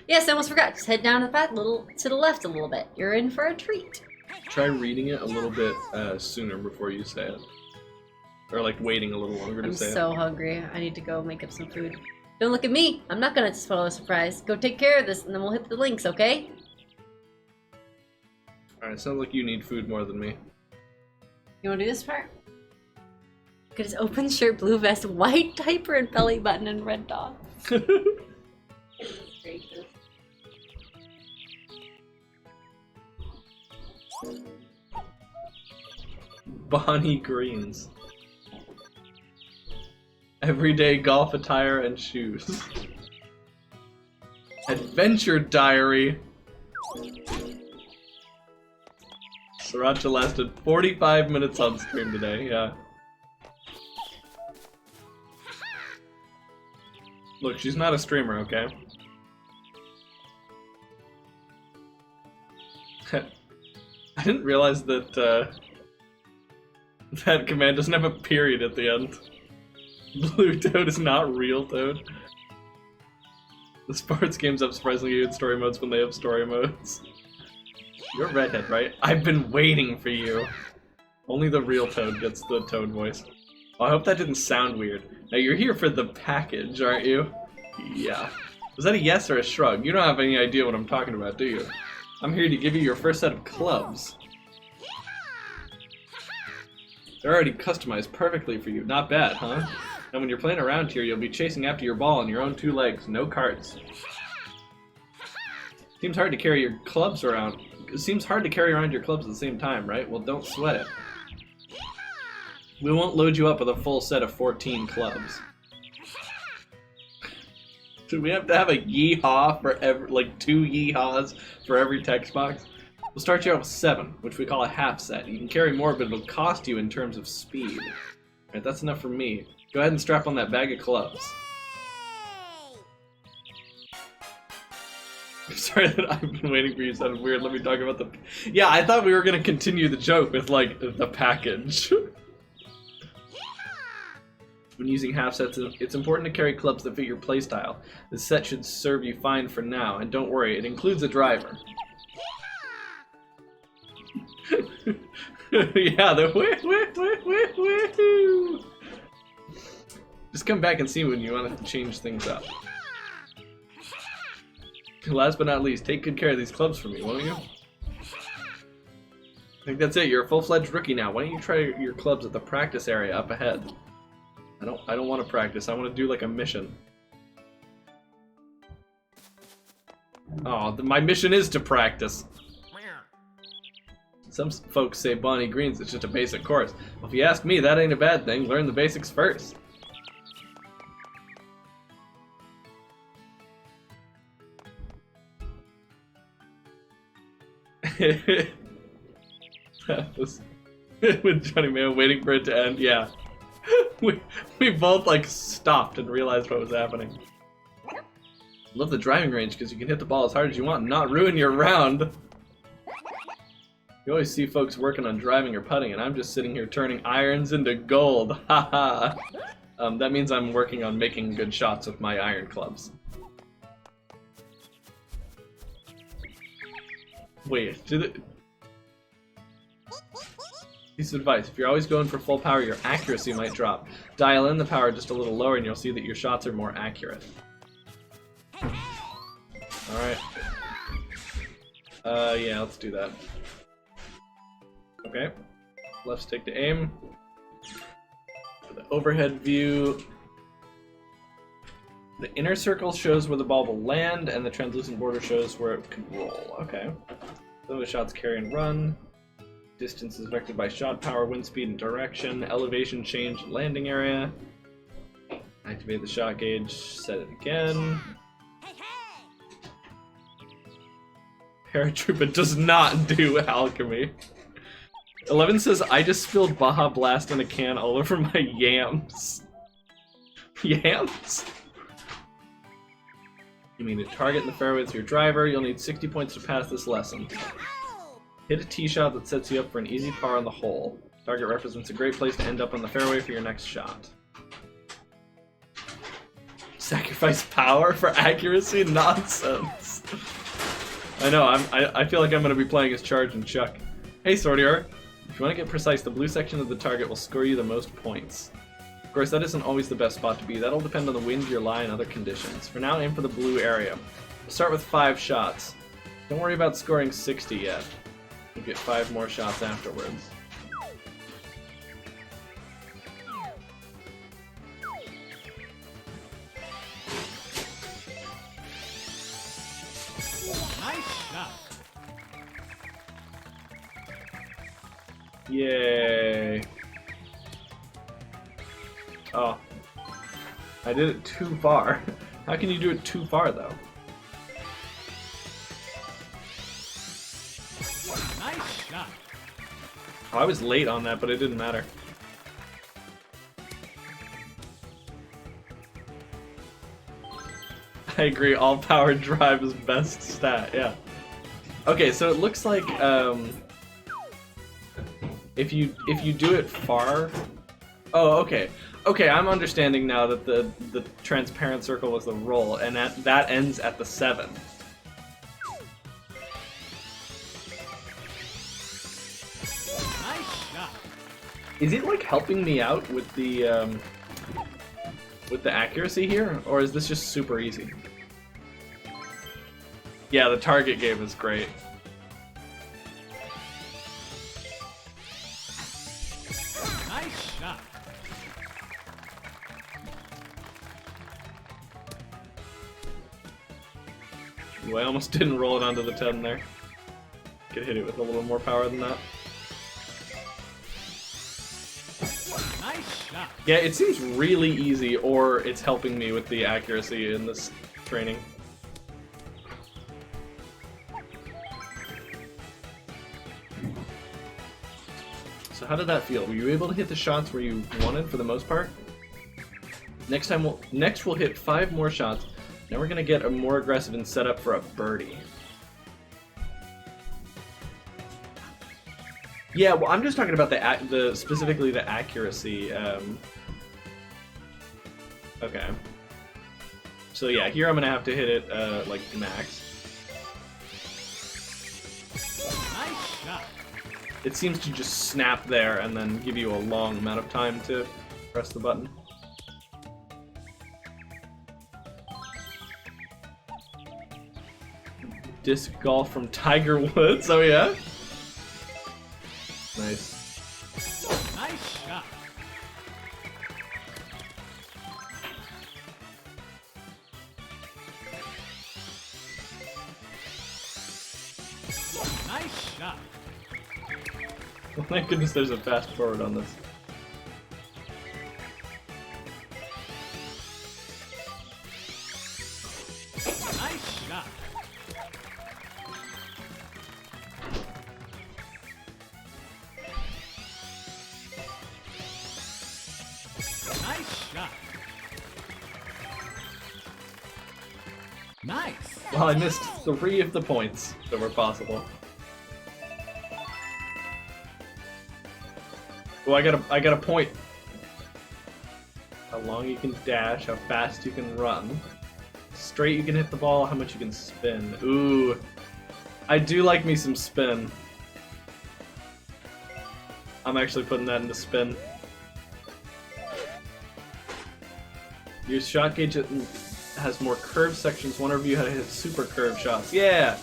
Yes, I almost forgot. Just head down the path to the left a little bit. You're in for a treat. Try reading it a little bit sooner before you say it. Or like waiting a little longer to say it. I'm so hungry. I need to go make up some food. Don't look at me. I'm not gonna spoil a surprise. Go take care of this and then we'll hit the links, okay? Alright, sounds like you need food more than me. You wanna do this part? Look at his open shirt, blue vest, white diaper and belly button and red dot. Bonnie Greens. Everyday golf attire and shoes. Adventure diary. Sriracha lasted 45 minutes on stream today, yeah. Look, she's not a streamer, okay? I didn't realize that, that command doesn't have a period at the end. Blue Toad is not real Toad. The sports games have surprisingly good story modes when they have story modes. You're Redhead, right? I've been waiting for you. Only the real Toad gets the Toad voice. Well, I hope that didn't sound weird. Now you're here for the package, aren't you? Yeah. Was that a yes or a shrug? You don't have any idea what I'm talking about, do you? I'm here to give you your first set of clubs. They're already customized perfectly for you. Not bad, huh? And when you're playing around here, you'll be chasing after your ball on your own two legs, no carts. Seems hard to carry your clubs around. It seems hard to carry around your clubs at the same time, right? Well, don't sweat it. We won't load you up with a full set of 14 clubs. Do we have to have a yeehaw for every, like 2 yeehaws for every text box? We'll start you out with 7, which we call a half set. You can carry more, but it'll cost you in terms of speed. Alright, that's enough for me. Go ahead and strap on that bag of clubs. I'm sorry that I've been waiting for you. Sounded weird. Let me talk about the... Yeah, I thought we were gonna continue the joke with, like, the package. When using half sets, it's important to carry clubs that fit your playstyle. This set should serve you fine for now, and don't worry, it includes a driver. Yeah, the woo. Just come back and see when you want to change things up. Last but not least, take good care of these clubs for me, won't you? I think that's it. You're a full-fledged rookie now. Why don't you try your clubs at the practice area up ahead? I don't want to practice. I want to do like a mission. Oh, my mission is to practice. Some folks say Bonnie Greens is just a basic course. Well, if you ask me, that ain't a bad thing. Learn the basics first. That was with Johnny Mayo waiting for it to end. Yeah. We both like stopped and realized what was happening. Love the driving range because you can hit the ball as hard as you want and not ruin your round. You always see folks working on driving or putting, and I'm just sitting here turning irons into gold. Haha. That means I'm working on making good shots with my iron clubs. Wait, piece of advice, if you're always going for full power, your accuracy might drop. Dial in the power just a little lower and you'll see that your shots are more accurate. Alright. Yeah, let's do that. Okay. Left stick to aim. For the overhead view. The inner circle shows where the ball will land, and the translucent border shows where it can roll. Okay. Some of the shots carry and run. Distance is vectored by shot power, wind speed, and direction. Elevation change, landing area. Activate the shot gauge, set it again. Paratrooper does not do alchemy. 11 says, I just spilled Baja Blast in a can all over my yams. Yams? You mean to target in the fairway with your driver. You'll need 60 points to pass this lesson. Hit a tee shot that sets you up for an easy par on the hole. Target represents a great place to end up on the fairway for your next shot. Sacrifice power for accuracy? Nonsense. I know, I feel like I'm going to be playing as Charge and Chuck. Hey, Sortier. If you want to get precise, the blue section of the target will score you the most points. Of course, that isn't always the best spot to be. That'll depend on the wind, your lie, and other conditions. For now, aim for the blue area. We'll start with 5 shots. Don't worry about scoring 60 yet. You'll get 5 more shots afterwards. Yay. Oh. I did it too far. How can you do it too far, though? Nice shot. Oh, I was late on that, but it didn't matter. I agree, all-power drive is best stat, yeah. Okay, so it looks like, if you do it far... Oh, okay. Okay, I'm understanding now that the transparent circle was the roll, and that ends at the 7. Nice shot. Is it like helping me out with the accuracy here, or is this just super easy? Yeah, the target game is great. Nice shot. Ooh, I almost didn't roll it onto the 10 there. Could hit it with a little more power than that. Nice shot. Yeah, it seems really easy, or it's helping me with the accuracy in this training. So how did that feel? Were you able to hit the shots where you wanted for the most part? Next we'll hit 5 more shots. Now we're gonna get a more aggressive and set up for a birdie. Yeah, well, I'm just talking about the specifically the accuracy. Okay. So yeah, here I'm gonna have to hit it like max. Nice shot. It seems to just snap there and then give you a long amount of time to press the button. Disc golf from Tiger Woods, oh yeah? Nice. Nice shot. Nice shot. Well, thank goodness there's a fast forward on this. Nice shot. Nice shot. Nice. Well, I missed 3 of the points that were possible. Oh, I got a point. How long you can dash, how fast you can run. Straight you can hit the ball, how much you can spin. Ooh. I do like me some spin. I'm actually putting that into spin. Your shot gauge has more curved sections. One review how to hit super curved shots. Yeah!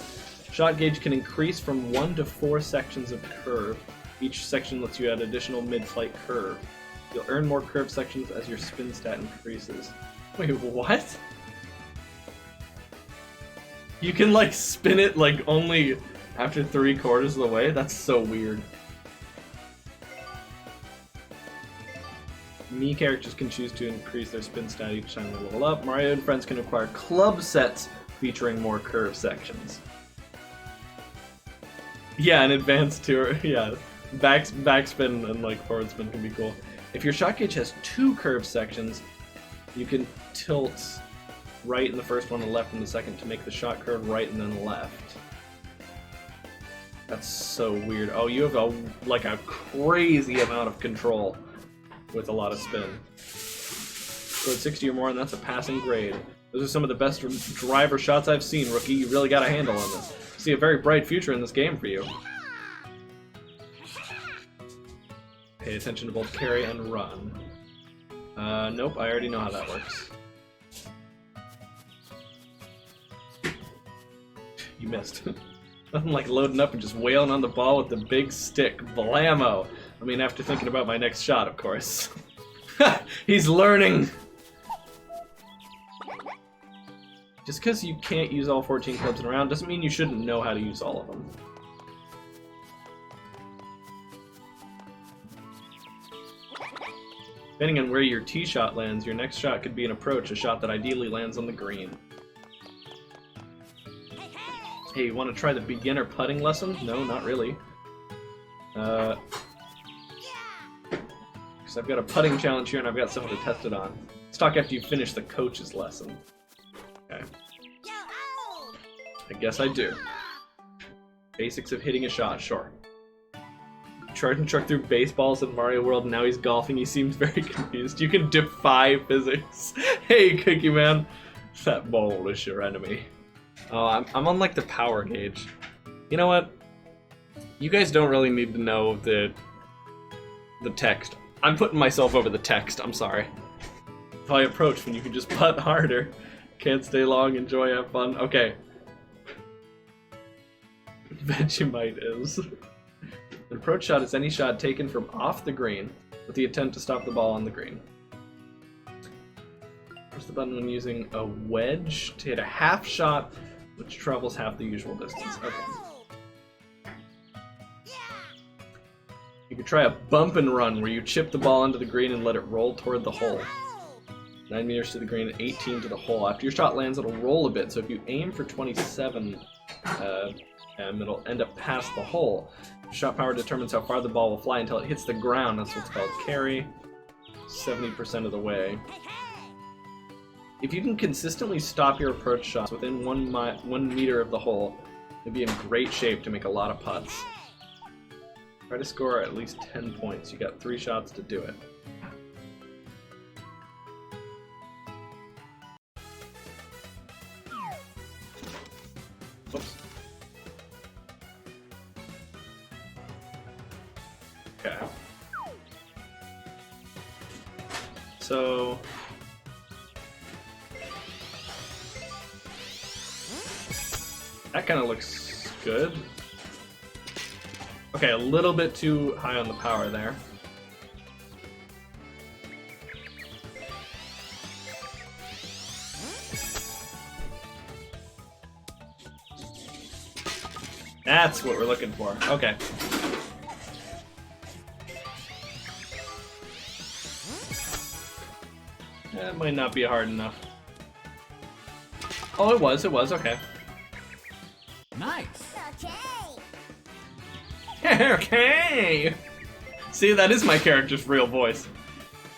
Shot gauge can increase from 1 to 4 sections of curve. Each section lets you add additional mid-flight curve. You'll earn more curved sections as your spin stat increases. Wait, what? You can, like, spin it, like, only after 3/4 of the way? That's so weird. Me characters can choose to increase their spin stat each time they level up. Mario and friends can acquire club sets featuring more curved sections. Yeah, an advanced tour, yeah. Backspin and like forward spin can be cool. If your shot gauge has 2 curved sections, You can tilt right in the first one and left in the second to make the shot curve right and then left. That's so weird. Oh, you have a crazy amount of control with a lot of spin. Scored 60 or more, and that's a passing grade. Those are some of the best driver shots I've seen, rookie. You really got a handle on this. I see a very bright future in this game for you. Pay attention to both carry and run. Nope, I already know how that works. You missed. Nothing like loading up and just wailing on the ball with the big stick. Blammo! I mean, after thinking about my next shot, of course. He's learning! Just because you can't use all 14 clubs in a round doesn't mean you shouldn't know how to use all of them. Depending on where your tee shot lands, your next shot could be an approach, a shot that ideally lands on the green. Hey, you want to try the beginner putting lesson? No, not really. Because I've got a putting challenge here and I've got someone to test it on. Let's talk after you finish the coach's lesson. Okay. I guess I do. Basics of hitting a shot, sure. Charging truck through baseballs in Mario World, and now he's golfing. He seems very confused. You can defy physics. Hey, Cookie Man. That ball is your enemy. Oh, I'm on like the power gauge. You know what? You guys don't really need to know the text. I'm putting myself over the text, I'm sorry. If I approach when you can just putt harder. Can't stay long, enjoy, have fun. Okay. Vegemite is. An approach shot is any shot taken from off the green with the intent to stop the ball on the green. Press the button when using a wedge to hit a half shot which travels half the usual distance. Okay. You could try a bump and run where you chip the ball into the green and let it roll toward the hole. 9 meters to the green and 18 to the hole. After your shot lands, it'll roll a bit, so if you aim for 27, it'll end up past the hole. Shot power determines how far the ball will fly until it hits the ground. That's what's called carry. 70% of the way. If you can consistently stop your approach shots within 1 meter of the hole, you'll be in great shape to make a lot of putts. Try to score at least 10 points. You got 3 shots to do it. Oops. Okay. So that kind of looks good. Okay, a little bit too high on the power there. That's what we're looking for. Okay. That might not be hard enough. Oh, it was, okay. Nice. Okay! See, that is my character's real voice.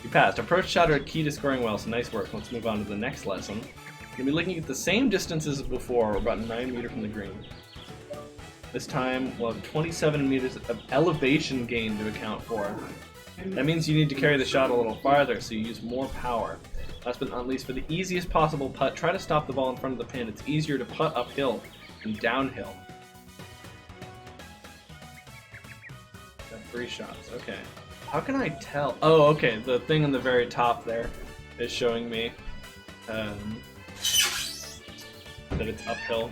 You passed. Approach shot are a key to scoring well, so nice work. Let's move on to the next lesson. You're going to be looking at the same distances as before, about 9 meters from the green. This time, we'll have 27 meters of elevation gain to account for. That means you need to carry the shot a little farther, so you use more power. Last but not least, for the easiest possible putt, try to stop the ball in front of the pin. It's easier to putt uphill than downhill. Got 3 shots, okay. How can I tell? Oh, okay, the thing on the very top there is showing me that it's uphill.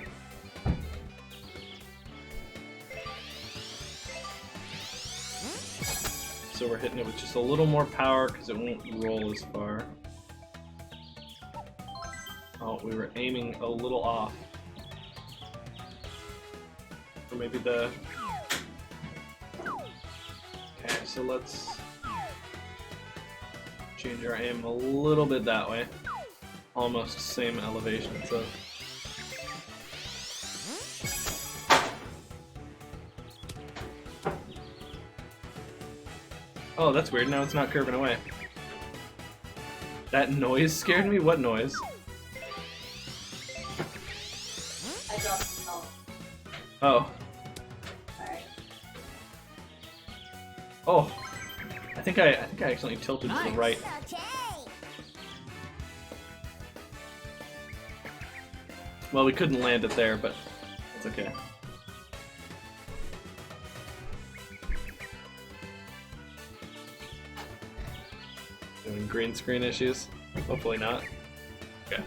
So we're hitting it with just a little more power because it won't roll as far. Oh, we were aiming a little off. Or maybe the... Okay, so let's change our aim a little bit that way. Almost same elevation, so... Oh, that's weird. Now it's not curving away. That noise scared me? What noise? I dropped some salt. Oh. Alright. Oh. I think I accidentally tilted to the right. Well, we couldn't land it there, but it's okay. Doing green screen issues? Hopefully not. Okay.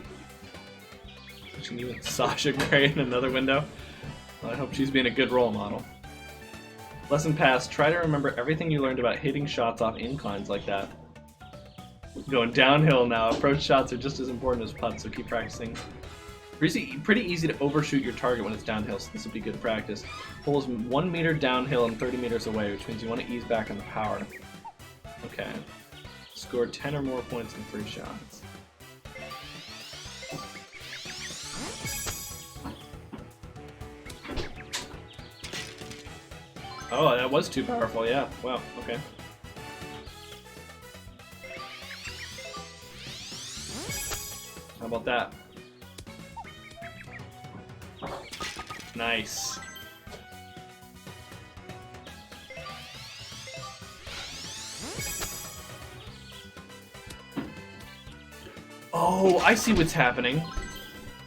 Switching you with Sasha Grey in another window. Well, I hope she's being a good role model. Lesson passed. Try to remember everything you learned about hitting shots off inclines like that. Going downhill now. Approach shots are just as important as putts, so keep practicing. Pretty easy to overshoot your target when it's downhill, so this will be good practice. Hole is 1 meter downhill and 30 meters away, which means you want to ease back on the power. Okay. Score 10 or more points in 3 shots. Oh, that was too powerful, yeah. Wow, okay. How about that? Nice. Oh, I see what's happening.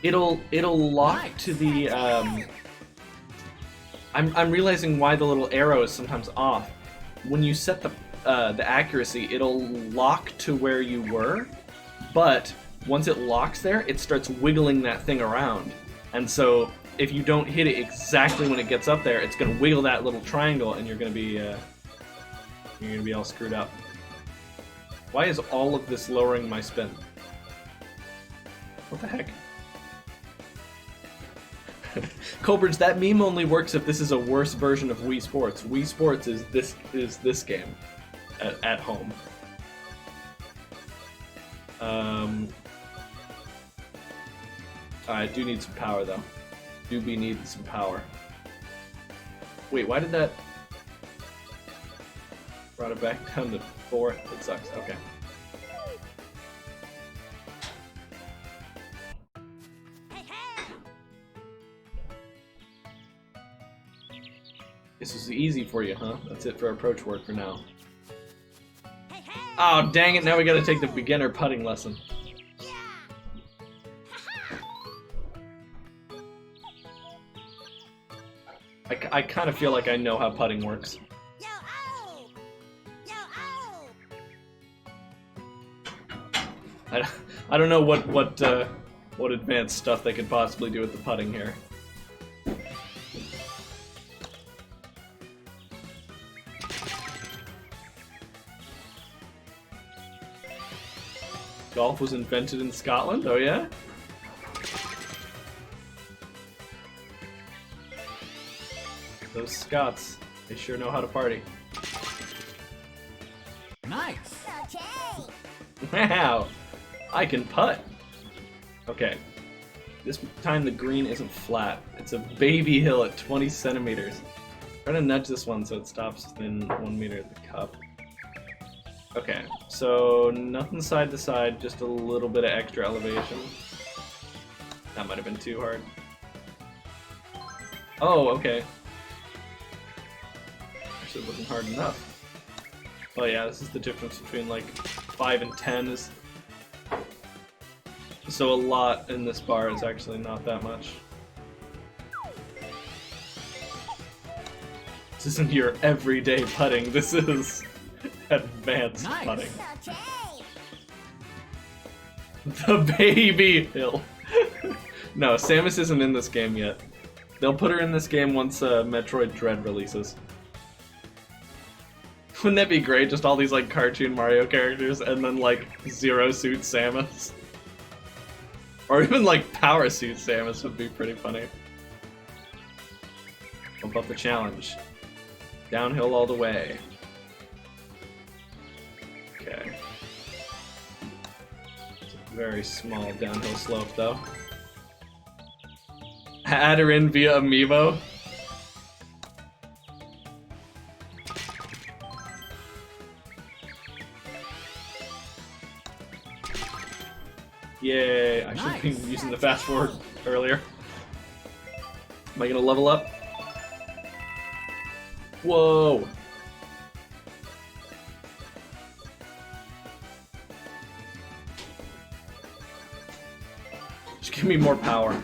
It'll lock to the I'm realizing why the little arrow is sometimes off. When you set the accuracy, it'll lock to where you were, but once it locks there, it starts wiggling that thing around. And so if you don't hit it exactly when it gets up there, it's gonna wiggle that little triangle, and you're gonna be all screwed up. Why is all of this lowering my spin? What the heck? Colbridge, that meme only works if this is a worse version of Wii Sports. Wii Sports is this game at home. I do need some power though. Do be needing some power. Wait, why did that brought it back down to 4? It sucks. Okay. This is easy for you, huh? That's it for approach work for now. Oh, dang it, now we gotta take the beginner putting lesson. I kind of feel like I know how putting works. I don't know what advanced stuff they could possibly do with the putting here. Golf was invented in Scotland? Oh yeah? Those Scots, they sure know how to party. Nice. Wow! I can putt! Okay. This time the green isn't flat. It's a baby hill at 20 centimeters. Try to nudge this one so it stops within 1 meter of the cup. Okay, so nothing side to side, just a little bit of extra elevation. That might have been too hard. Oh, okay. Actually, it wasn't hard enough. Oh yeah, this is the difference between like 5 and 10 is... So a lot in this bar is actually not that much. This isn't your everyday putting, this is advanced putting. The baby hill. No, Samus isn't in this game yet. They'll put her in this game once Metroid Dread releases. Wouldn't that be great? Just all these like cartoon Mario characters and then like Zero Suit Samus. Or even like Power Suit Samus would be pretty funny. Bump up the challenge. Downhill all the way. Okay. It's a very small downhill slope though. Add her in via amiibo. Yay! I should have Nice. been using the fast forward earlier. Am I gonna level up? Whoa! Just give me more power.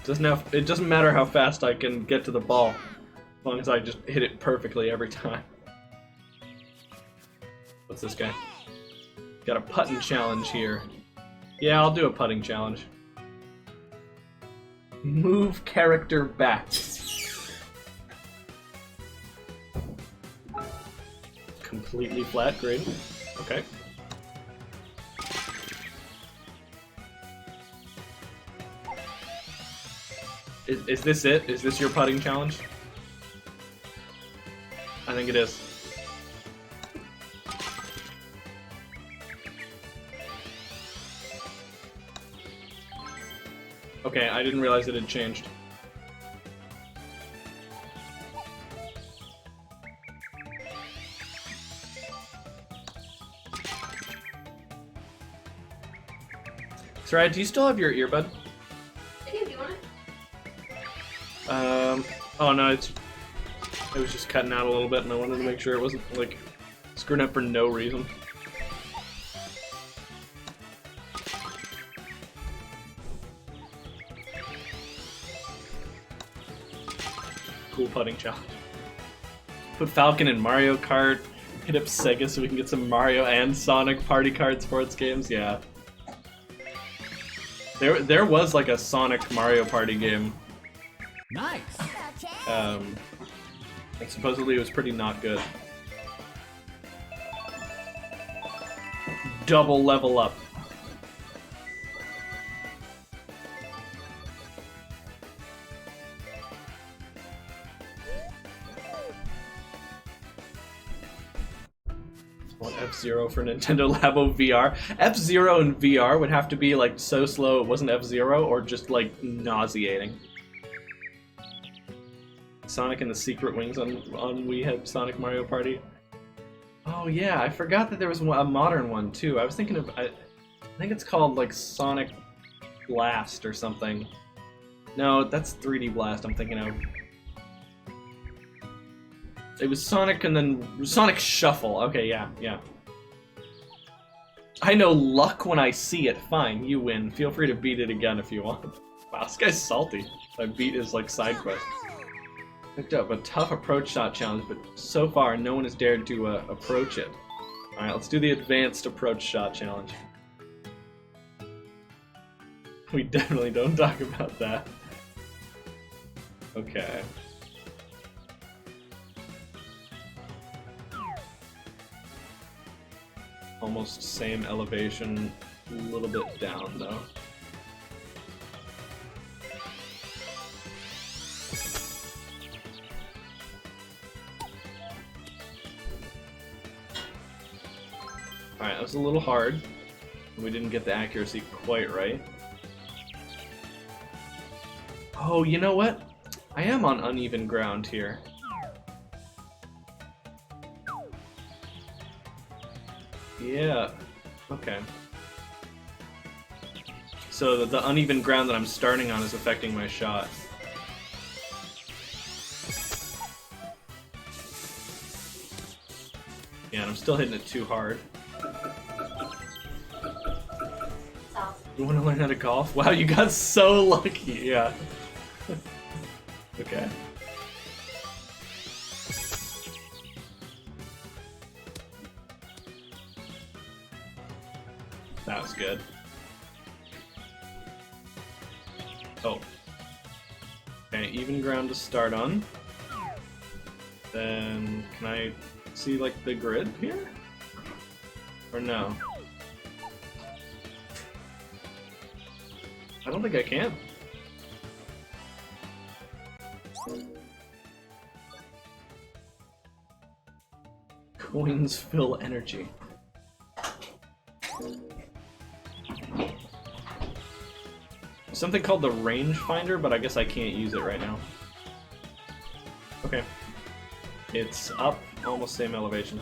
It doesn't matter how fast I can get to the ball, as long as I just hit it perfectly every time. What's this guy? Got a putting challenge here. Yeah, I'll do a putting challenge. Move character back. Completely flat, great. Okay. Is this it? Is this your putting challenge? I think it is. Okay, I didn't realize it had changed. Sorry, do you still have your earbud? I do, do you want it? Oh no, it was just cutting out a little bit and I wanted to make sure it wasn't, like, screwing up for no reason. Cool putting challenge. Put Falcon in Mario Kart, hit up Sega so we can get some Mario and Sonic Party Kart sports games, yeah. There was like a Sonic Mario Party game. Nice. And supposedly it was pretty not good. Double level up. Want F-Zero for Nintendo Labo VR. F-Zero in VR would have to be like so slow it wasn't F-Zero or just like nauseating. Sonic and the Secret Wings on Wii had Sonic Mario Party. Oh yeah, I forgot that there was a modern one too. I was thinking of, I think it's called like Sonic Blast or something. No, that's 3D Blast I'm thinking of. It was Sonic and then Sonic Shuffle. Okay, yeah. I know luck when I see it. Fine, you win. Feel free to beat it again if you want. Wow, this guy's salty. I beat his like side quest. Picked up a tough approach shot challenge, but so far no one has dared to approach it. Alright, let's do the advanced approach shot challenge. We definitely don't talk about that. Okay. Almost same elevation, a little bit down though. Alright, that was a little hard. We didn't get the accuracy quite right. Oh, you know what? I am on uneven ground here. Yeah, okay. So the uneven ground that I'm starting on is affecting my shot. Yeah, and I'm still hitting it too hard. You want to learn how to golf? Wow, you got so lucky, yeah. Okay. That was good. Oh. Okay, even ground to start on. Then, can I see, like, the grid here? Or no? I don't think I can. Coins fill energy. Something called the rangefinder, but I guess I can't use it right now. Okay. It's up, almost same elevation.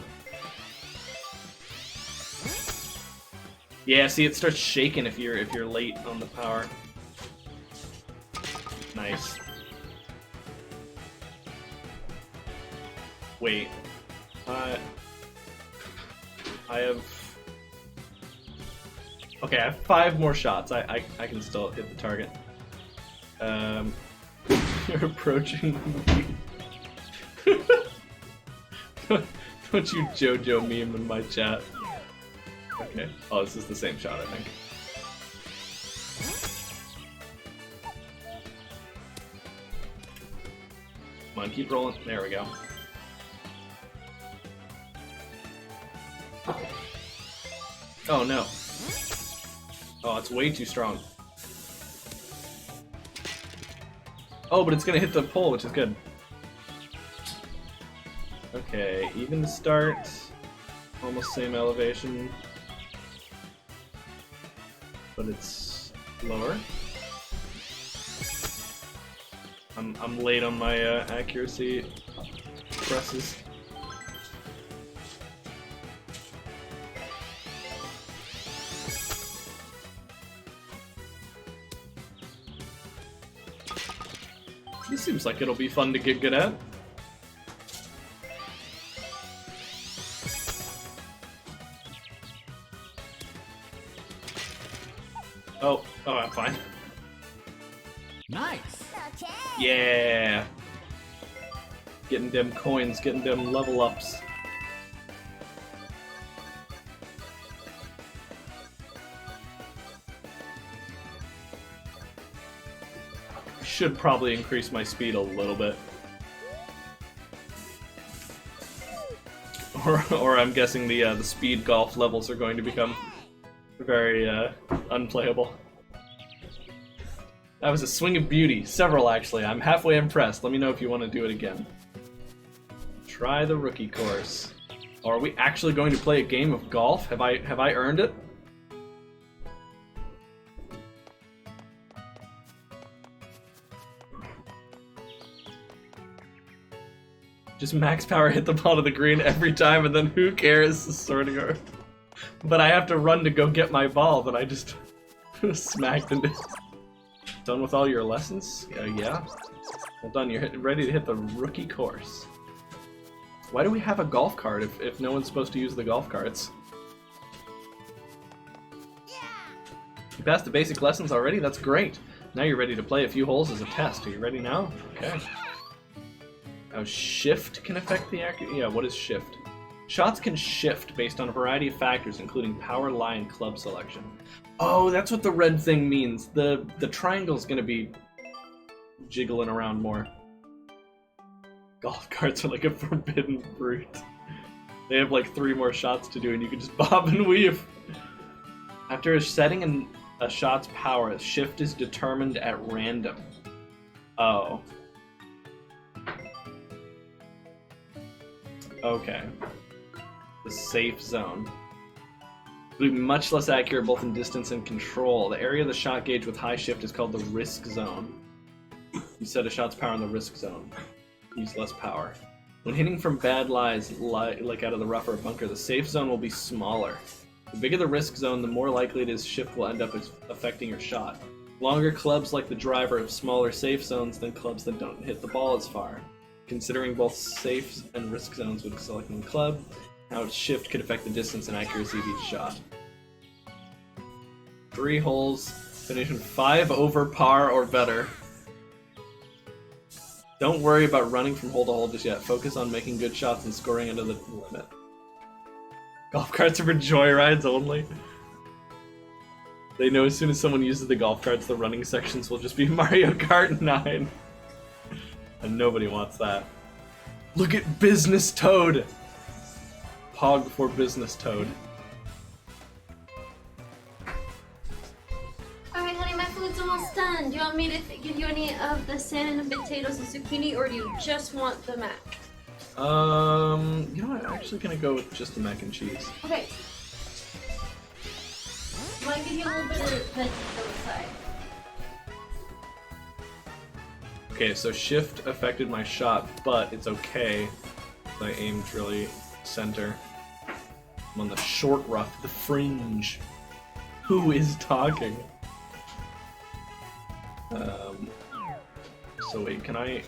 Yeah, see, it starts shaking if you're late on the power. Nice. Wait. I have... Okay, I have 5 more shots. I can still hit the target. You're approaching me. Don't you JoJo meme in my chat. Okay. Oh, this is the same shot, I think. Come on, keep rolling. There we go. Oh no. Oh, it's way too strong. Oh, but it's gonna hit the pole, which is good. Okay, even start. Almost same elevation. But it's lower. I'm late on my accuracy presses. This seems like it'll be fun to get good at. Oh, I'm fine. Nice. Yeah. Getting them coins, getting them level ups. Should probably increase my speed a little bit. Or I'm guessing the speed golf levels are going to become very unplayable. That was a swing of beauty. Several, actually. I'm halfway impressed. Let me know if you want to do it again. Try the rookie course. Or are we actually going to play a game of golf? Have I earned it? Just max power hit the ball of the green every time, and then who cares? Sort of. But I have to run to go get my ball, but I just smacked into. Done with all your lessons? Yeah. Well done. You're ready to hit the rookie course. Why do we have a golf cart if no one's supposed to use the golf carts? You passed the basic lessons already? That's great. Now you're ready to play a few holes as a test. Are you ready now? Okay. Now shift can affect the accuracy. Yeah, what is shift? Shots can shift based on a variety of factors, including power, lie, and club selection. Oh, that's what the red thing means. The triangle's gonna be jiggling around more. Golf carts are like a forbidden fruit. They have like 3 more shots to do, and you can just bob and weave. After setting a shot's power, a shift is determined at random. Oh. Okay. The safe zone. It'll be much less accurate both in distance and control. The area of the shot gauge with high shift is called the risk zone. You set a shot's power in the risk zone. Use less power. When hitting from bad lies, like out of the rough or a bunker, the safe zone will be smaller. The bigger the risk zone, the more likely it is shift will end up affecting your shot. Longer clubs like the driver have smaller safe zones than clubs that don't hit the ball as far. Considering both safe and risk zones when selecting the club, how shift could affect the distance and accuracy of each shot. 3 holes, finish in 5 over par or better. Don't worry about running from hole to hole just yet. Focus on making good shots and scoring under the limit. Golf carts are for joyrides only. They know as soon as someone uses the golf carts, the running sections will just be Mario Kart 9. And nobody wants that. Look at Business Toad! Pog before Business Toad. Alright, honey, my food's almost done. Do you want me to give you any of the salmon and potatoes and zucchini, or do you just want the mac? You know what? I'm actually gonna go with just the mac and cheese. Okay. Might give you a little bit of veggies on the side. Okay, so shift affected my shot, but it's okay. I aimed really center. I'm on the short rough, the fringe. Who is talking? So wait, can I...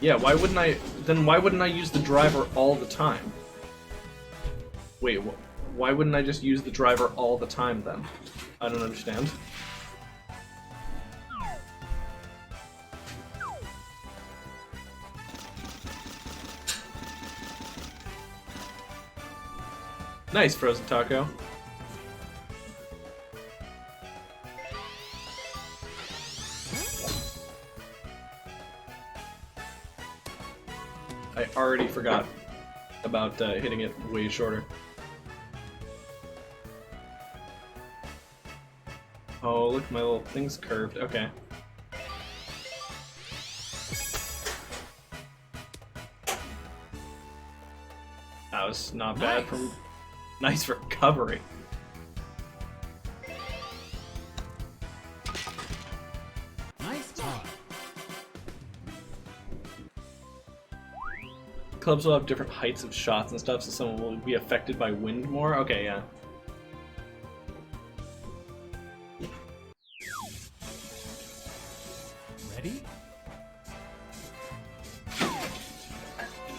Yeah, why wouldn't I... Then why wouldn't I use the driver all the time? Wait, why wouldn't I just use the driver all the time then? I don't understand. Nice, Frozen Taco. I already forgot about hitting it way shorter. Oh, look, my little thing's curved. Okay. That was not bad from... Nice recovery. Nice talk. Clubs will have different heights of shots and stuff, so someone will be affected by wind more? Okay, yeah. Ready?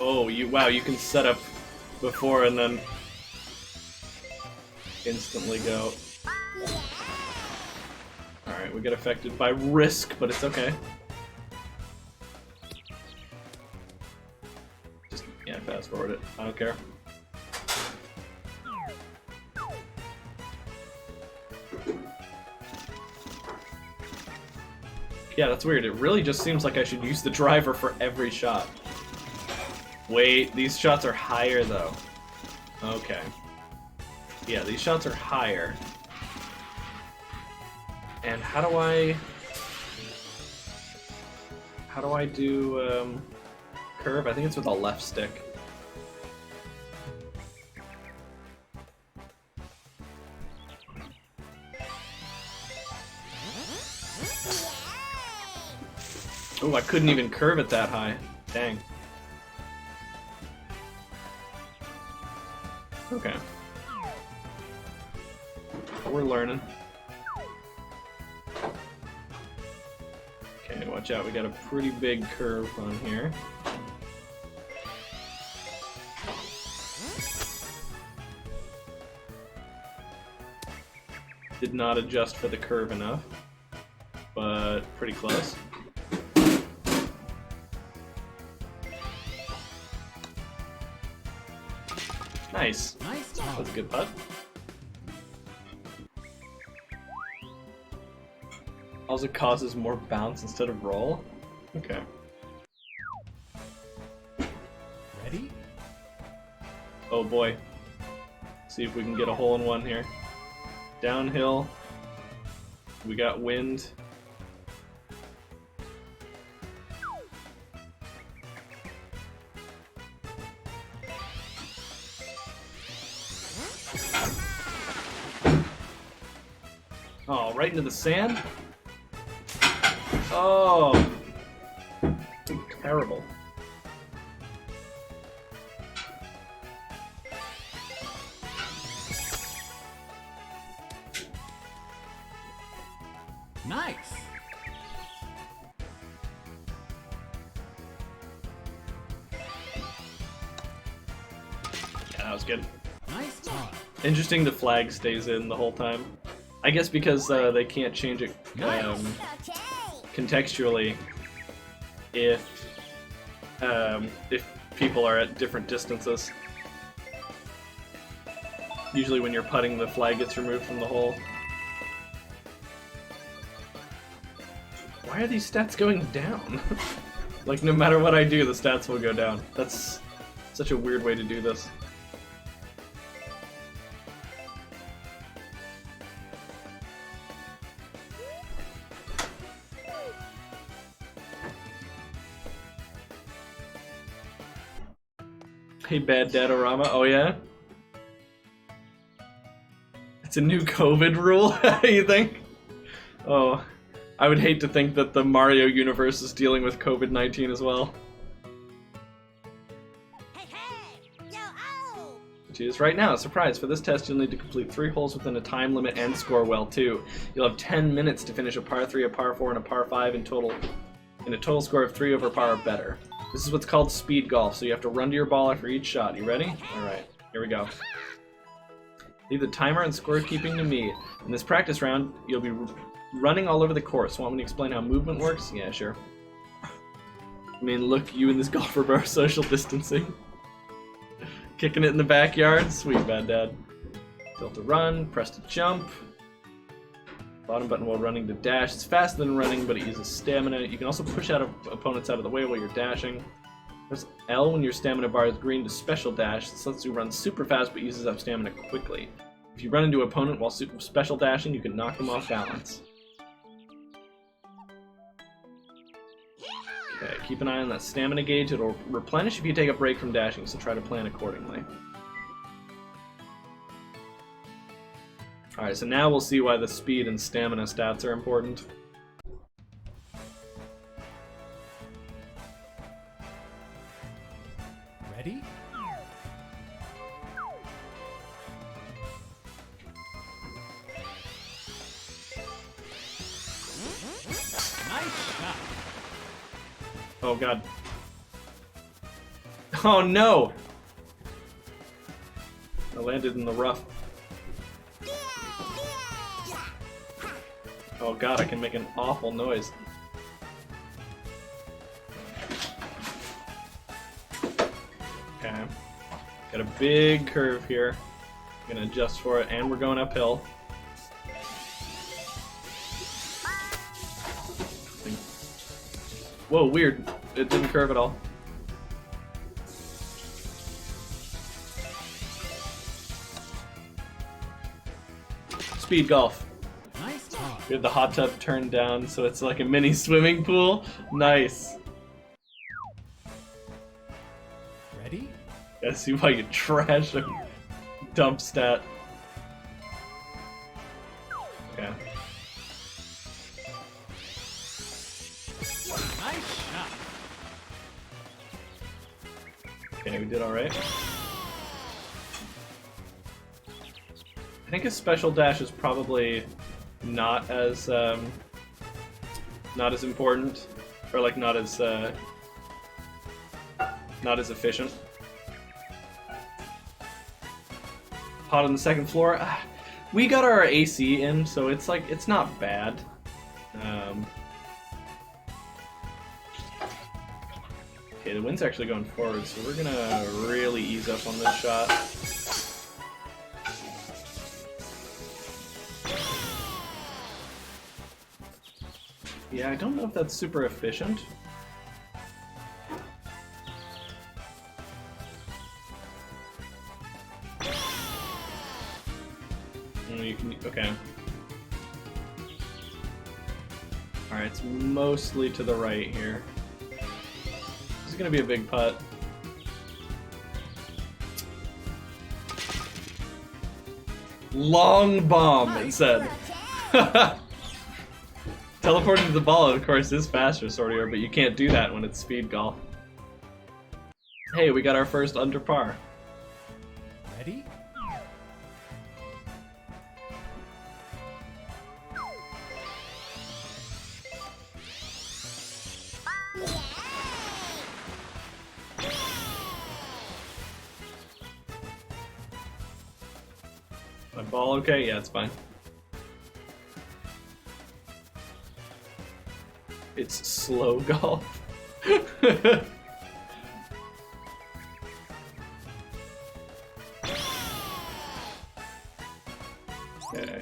Oh, wow, you can set up before and then instantly go. Alright, we get affected by risk, but it's okay. Just, yeah, fast forward it. I don't care. Yeah, that's weird. It really just seems like I should use the driver for every shot. Wait, these shots are higher though. Okay. Yeah, these shots are higher. And how do I do curve? I think it's with the left stick. Oh, I couldn't even curve it that high. Dang. Okay. We're learning. Okay, watch out, we got a pretty big curve on here. Did not adjust for the curve enough, but pretty close. Nice. Nice That talk. was a good putt. Also causes more bounce instead of roll? Okay. Ready? Oh boy. See if we can get a hole in one here. Downhill. We got wind. Oh, right into the sand? Oh. Terrible. Nice. Yeah, that was good. Nice talk. Interesting the flag stays in the whole time. I guess because they can't change it contextually if people are at different distances. Usually when you're putting, the flag gets removed from the hole. Why are these stats going down? Like, no matter what I do, the stats will go down. That's such a weird way to do this. Hey, bad Redhead-O-Rama. Oh, yeah? It's a new COVID rule, you think? Oh, I would hate to think that the Mario universe is dealing with COVID-19 as well. Hey, hey! Yo, oh! Choose right now. Surprise! For this test, you'll need to complete 3 holes within a time limit and score well too. You'll have 10 minutes to finish a par 3, a par 4, and a par 5 in a total score of 3 over par or better. This is what's called speed golf, so you have to run to your ball after each shot. You ready? Alright, here we go. Leave the timer and scorekeeping to me. In this practice round, you'll be running all over the course. Want me to explain how movement works? Yeah, sure. I mean, look, you and this golfer are social distancing. Kicking it in the backyard. Sweet, bad dad. Tilt to run, press to jump. Bottom button while running to dash. It's faster than running, but it uses stamina. You can also push out opponents out of the way while you're dashing. Press L when your stamina bar is green to special dash. This lets you run super fast, but uses up stamina quickly. If you run into an opponent while special dashing, you can knock them off balance. Okay, keep an eye on that stamina gauge. It'll replenish if you take a break from dashing, so try to plan accordingly. Alright, so now we'll see why the speed and stamina stats are important. Ready? Nice shot. Oh god. Oh no! I landed in the rough. Oh god, I can make an awful noise. Okay. Got a big curve here. I'm gonna adjust for it, and we're going uphill. Whoa, weird. It didn't curve at all. Speed golf. Nice talk. We have the hot tub turned down so it's like a mini swimming pool. Nice. Ready? Gotta see why you trash a dump stat. Okay. Nice shot. Okay, we did alright. I think a special dash is probably not as important, or like not as efficient. Pot on the second floor. We got our AC in, so it's like it's not bad. Okay, the wind's actually going forward, so we're gonna really ease up on this shot. Yeah, I don't know if that's super efficient. You can, okay. Alright, it's mostly to the right here. This is gonna be a big putt. Long bomb, it said. Teleporting to the ball, of course, is faster, Sortier, but you can't do that when it's speed golf. Hey, we got our first under par. Ready? My ball okay? Yeah, it's fine. It's slow golf. Okay,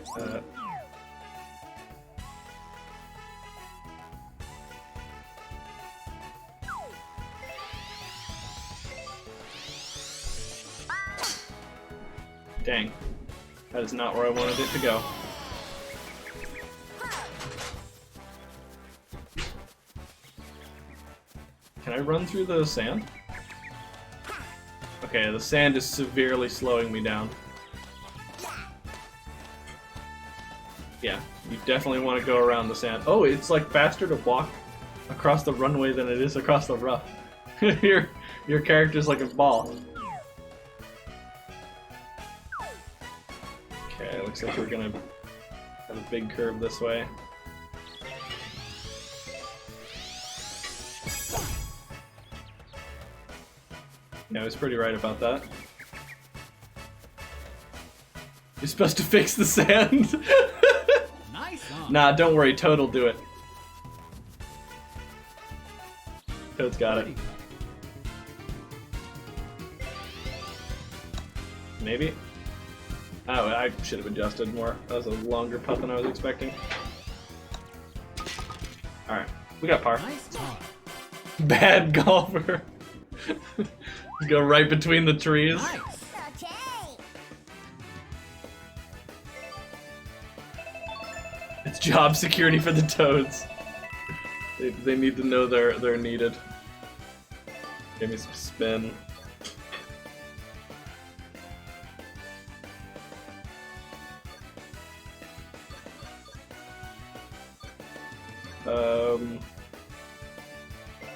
dang. That is not where I wanted it to go. Can I run through the sand? Okay, the sand is severely slowing me down. Yeah, you definitely want to go around the sand. Oh, it's like faster to walk across the runway than it is across the rough. your character's like a ball. Okay, looks like we're gonna have a big curve this way. Yeah, I was pretty right about that. You're supposed to fix the sand? Nice on. Nah, don't worry, Toad will do it. Toad's got it. Birdie. Maybe? Oh, I should have adjusted more. That was a longer putt than I was expecting. Alright, we got par. Nice on. Bad golfer. Go right between the trees. Nice. It's job security for the Toads. They need to know they're needed. Give me some spin.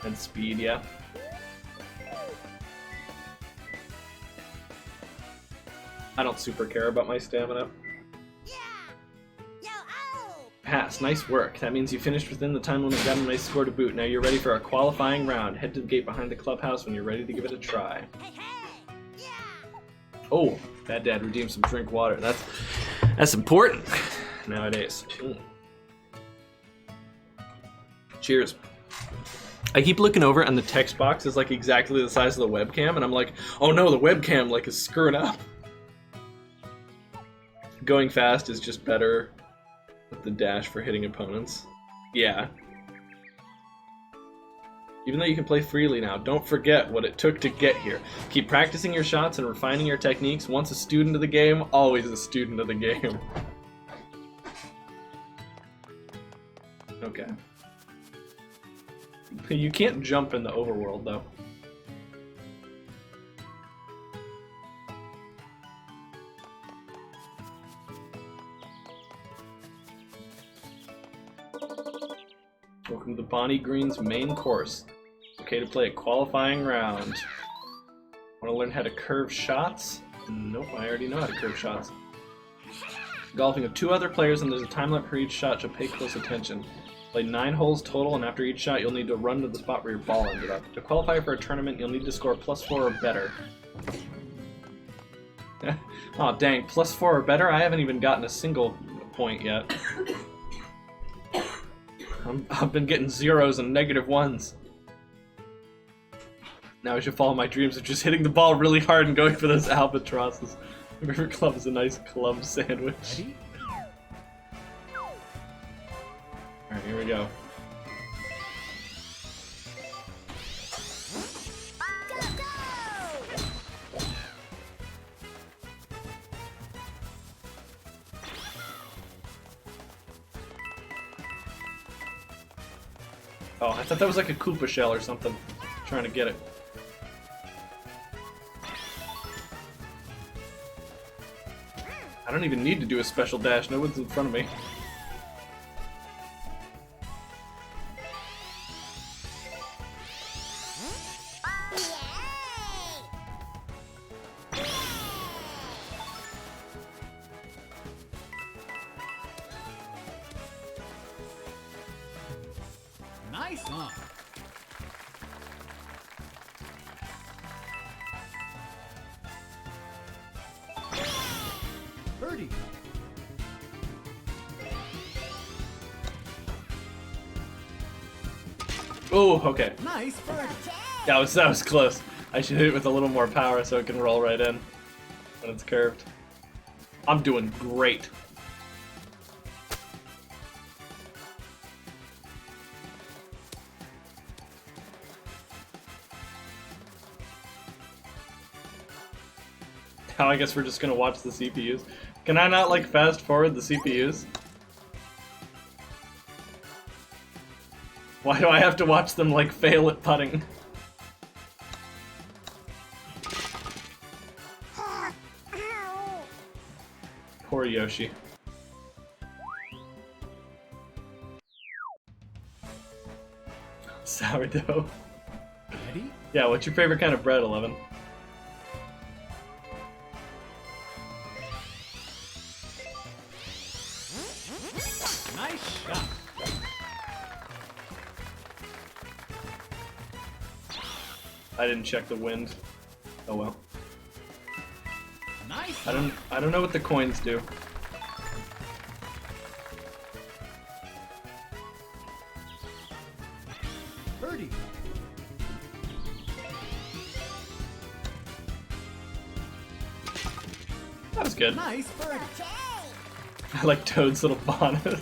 And speed, yeah. I don't super care about my stamina. Pass, nice work. That means you finished within the time limit, got a nice score to boot. Now you're ready for our qualifying round. Head to the gate behind the clubhouse when you're ready to give it a try. Oh, Bad Dad redeemed some drink water. That's important nowadays. Cheers. I keep looking over and the text box is like exactly the size of the webcam, and I'm like, oh no, the webcam like is screwing up. Going fast is just better with the dash for hitting opponents. Yeah. Even though you can play freely now, don't forget what it took to get here. Keep practicing your shots and refining your techniques. Once a student of the game, always a student of the game. Okay. You can't jump in the overworld, though. Welcome to Bonnie Green's main course. Okay to play a qualifying round. Want to learn how to curve shots? Nope, I already know how to curve shots. Golfing with 2 other players and there's a time limit for each shot, so pay close attention. Play 9 holes total, and after each shot you'll need to run to the spot where your ball ended up. To qualify for a tournament, you'll need to score +4 or better. Oh dang, +4 or better? I haven't even gotten a single point yet. I've been getting 0s and -1s. Now I should follow my dreams of just hitting the ball really hard and going for those albatrosses. My favorite club is a nice club sandwich. Ready? Alright, here we go. Oh, I thought that was like a Koopa shell or something. Trying to get it. I don't even need to do a special dash. No one's in front of me. Nice on. Birdie. Oh, okay. Nice birdie. That was close. I should hit it with a little more power so it can roll right in when it's curved. I'm doing great. Now I guess we're just gonna watch the CPUs. Can I not like fast forward the CPUs? Why do I have to watch them like fail at putting? Poor Yoshi. Sourdough. Ready? Yeah, what's your favorite kind of bread, 11? Nice shot. I didn't check the wind. Oh well. Nice. I don't know what the coins do. Birdie. That was good. Nice birdie. I like Toad's little bonnet.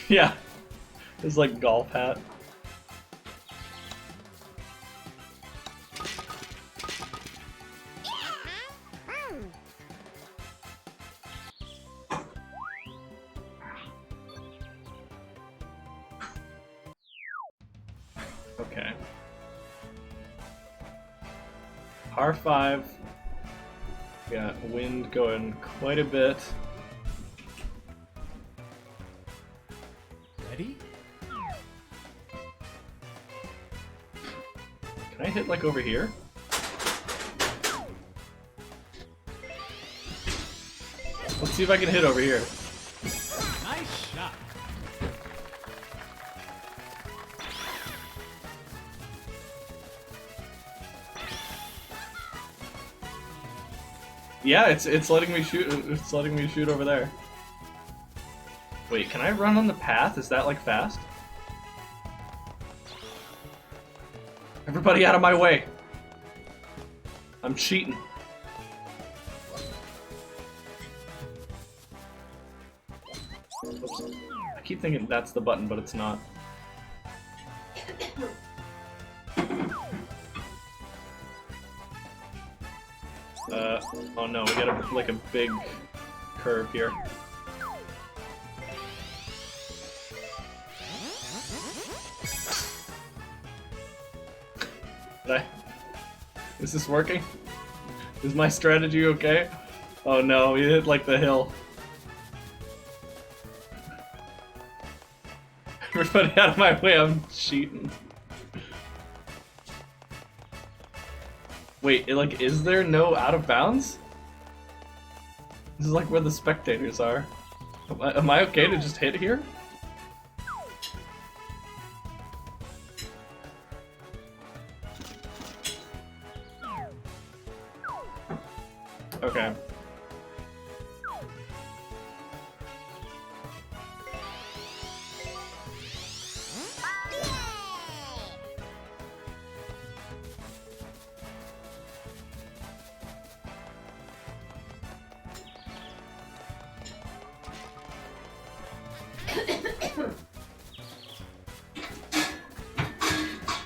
Yeah. His like golf hat. Okay. Par 5. Got wind going quite a bit. Ready? Can I hit like over here? Let's see if I can hit over here. Nice shot. Yeah, it's letting me shoot. It's letting me shoot over there. Wait, can I run on the path? Is that like fast? Everybody out of my way! I'm cheating. Oops. I keep thinking that's the button, but it's not. Oh no, we got like a big curve here. Is this working? Is my strategy okay? Oh no, we hit like the hill. Everybody out of my way, I'm cheating. Wait, like, is there no out of bounds? This is like where the spectators are. Am I okay to just hit here? Okay.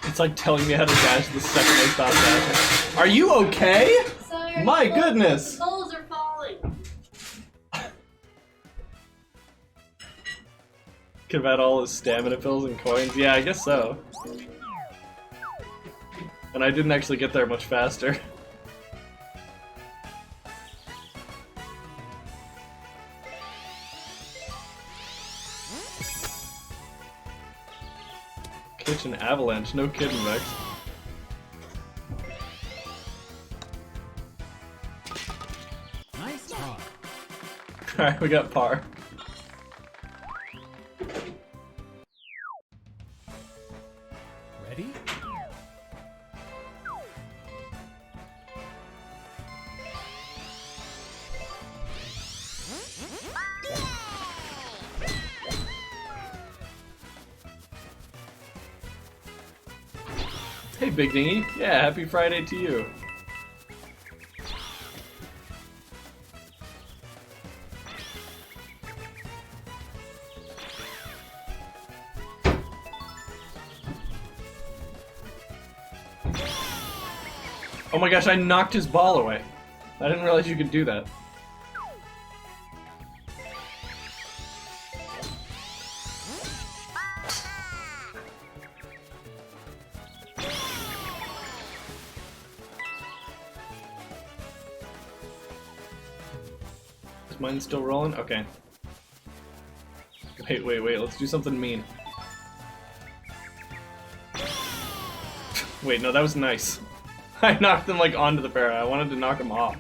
It's like telling me how to dash the second I stop dashing. Are you okay? Sorry, My the goodness! Bowls are falling. Could have had all his stamina pills and coins. Yeah, I guess so. And I didn't actually get there much faster. Kitchen avalanche, no kidding, Rex. Nice par. Alright, we got par. Ready? Hey, Big Dingy. Yeah, happy Friday to you. Oh my gosh, I knocked his ball away. I didn't realize you could do that. Is mine still rolling? Okay. Wait, let's do something mean. Wait, no, that was nice. I knocked him like onto the barrel. I wanted to knock him off.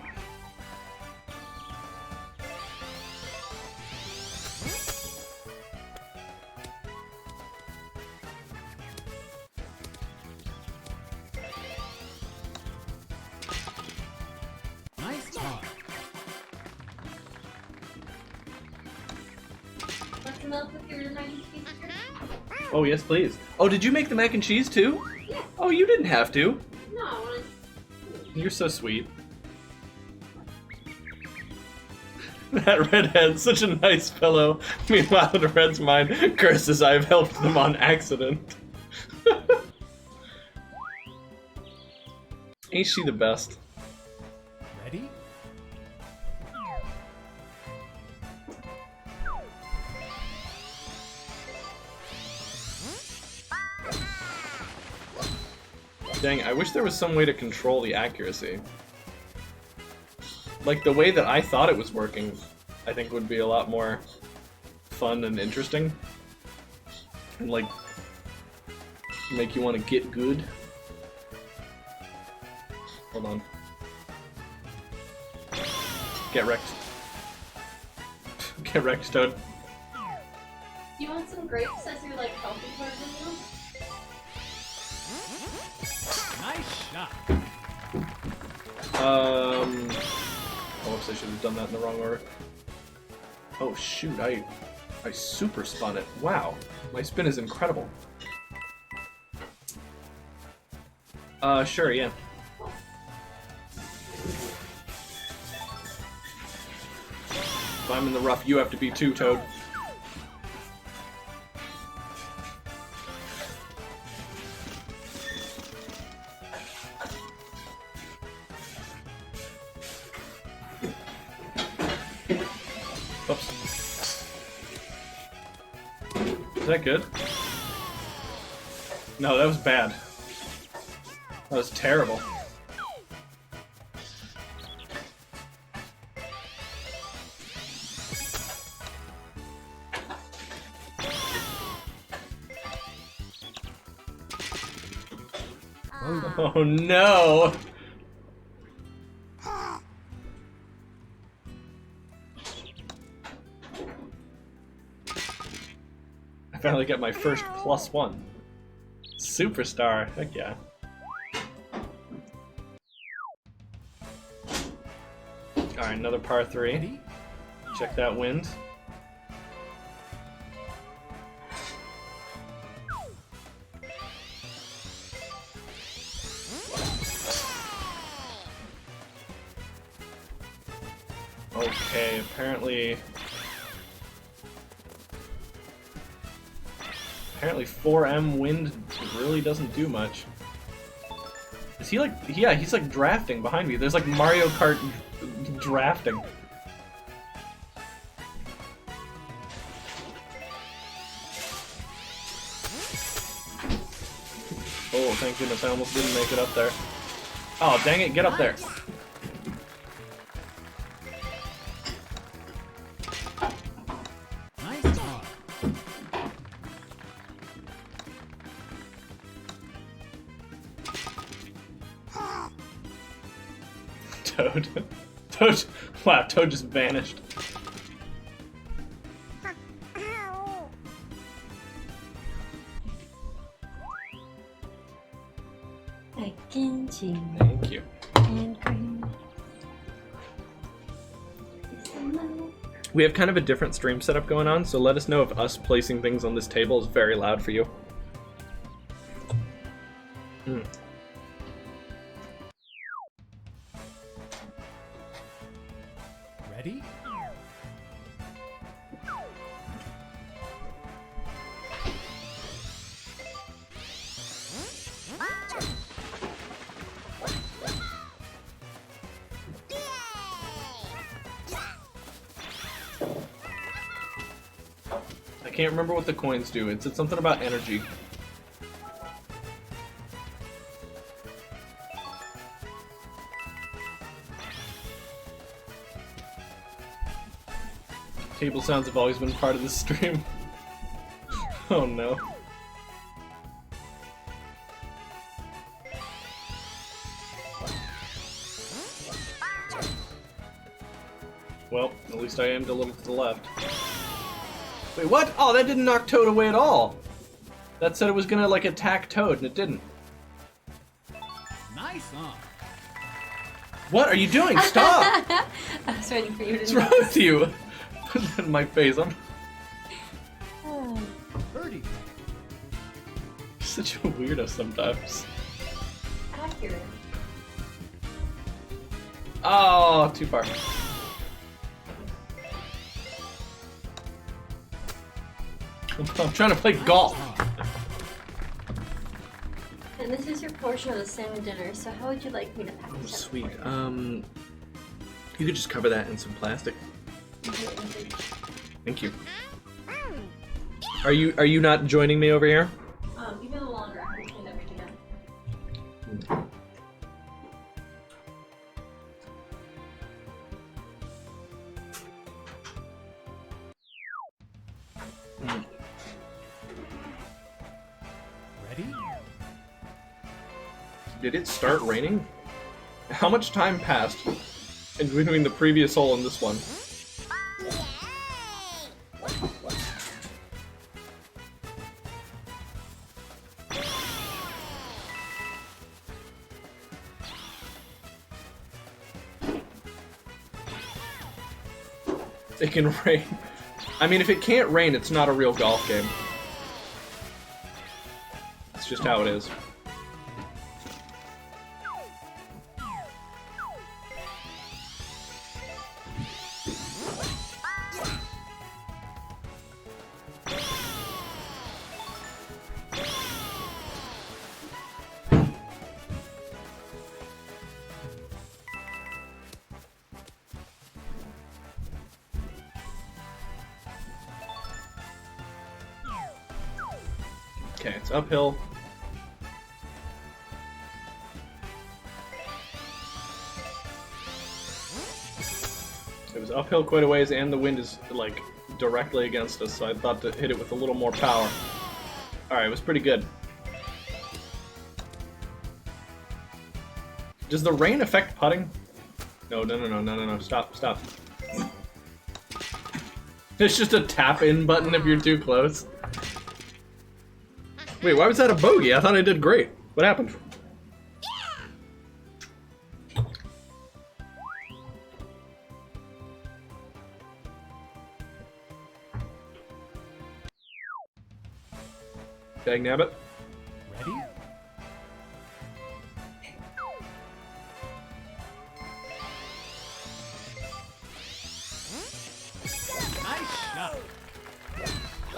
some milk with your mac and cheese? Oh, yes, please. Oh, did you make the mac and cheese too? Yeah. Oh, you didn't have to. No, I wanted... You're so sweet. That redhead's such a nice fellow. Meanwhile, in Red's mind, curses I've helped them on accident. Ain't she the best? Ready? Dang, I wish there was some way to control the accuracy. Like, the way that I thought it was working, I think would be a lot more fun and interesting. And, like, make you want to get good. Hold on. Get wrecked. Get wrecked, Toad. You want some grapes as your, like, healthy part of the meal? Nice shot. Oh, whoops, I should have done that in the wrong order. Oh shoot, I super spun it. Wow, my spin is incredible. Sure, yeah. If I'm in the rough, you have to be too, Toad. Oops. Is that good? No, that was bad. That was terrible. Oh no! I finally get my first +1. Superstar, heck yeah. Alright, another par 3. Ready? Check that wind. Okay, apparently 4M wind really doesn't do much. Is he like, yeah, he's like drafting behind me. There's like Mario Kart drafting. Oh, thank goodness I almost didn't make it up there. Oh, dang it, get up there. Nice par. Toad. Toad. Wow, Toad just vanished. Thank you. And cream. We have kind of a different stream setup going on, so let us know if us placing things on this table is very loud for you. Ready? I can't remember what the coins do. It said something about energy. Table sounds have always been part of this stream. Oh no. Well, at least I aimed a little to the left. Wait, what? Oh, that didn't knock Toad away at all! That said it was gonna, like, attack Toad, and it didn't. Nice on. What are you doing? Stop! I was waiting for you to What's wrong with you? Put that in my face. such a weirdo sometimes. Accurate. Oh, too far. I'm trying to play golf. And this is your portion of the salmon dinner, so how would you like me to pack Oh, this up sweet. for you? You could just cover that in some plastic. Thank you. Are you not joining me over here? Give me a little longer. I can clean everything up. Ready? Did it start raining? How much time passed in between the previous hole and this one? It can rain. I mean, if it can't rain, it's not a real golf game. It's just how it is. Okay, it's uphill. It was uphill quite a ways, and the wind is, like, directly against us, so I thought to hit it with a little more power. Alright, it was pretty good. Does the rain affect putting? No, stop. It's just a tap-in button if you're too close. Wait, why was that a bogey? I thought I did great. What happened? Dag nabbit. Ready? Nice shot.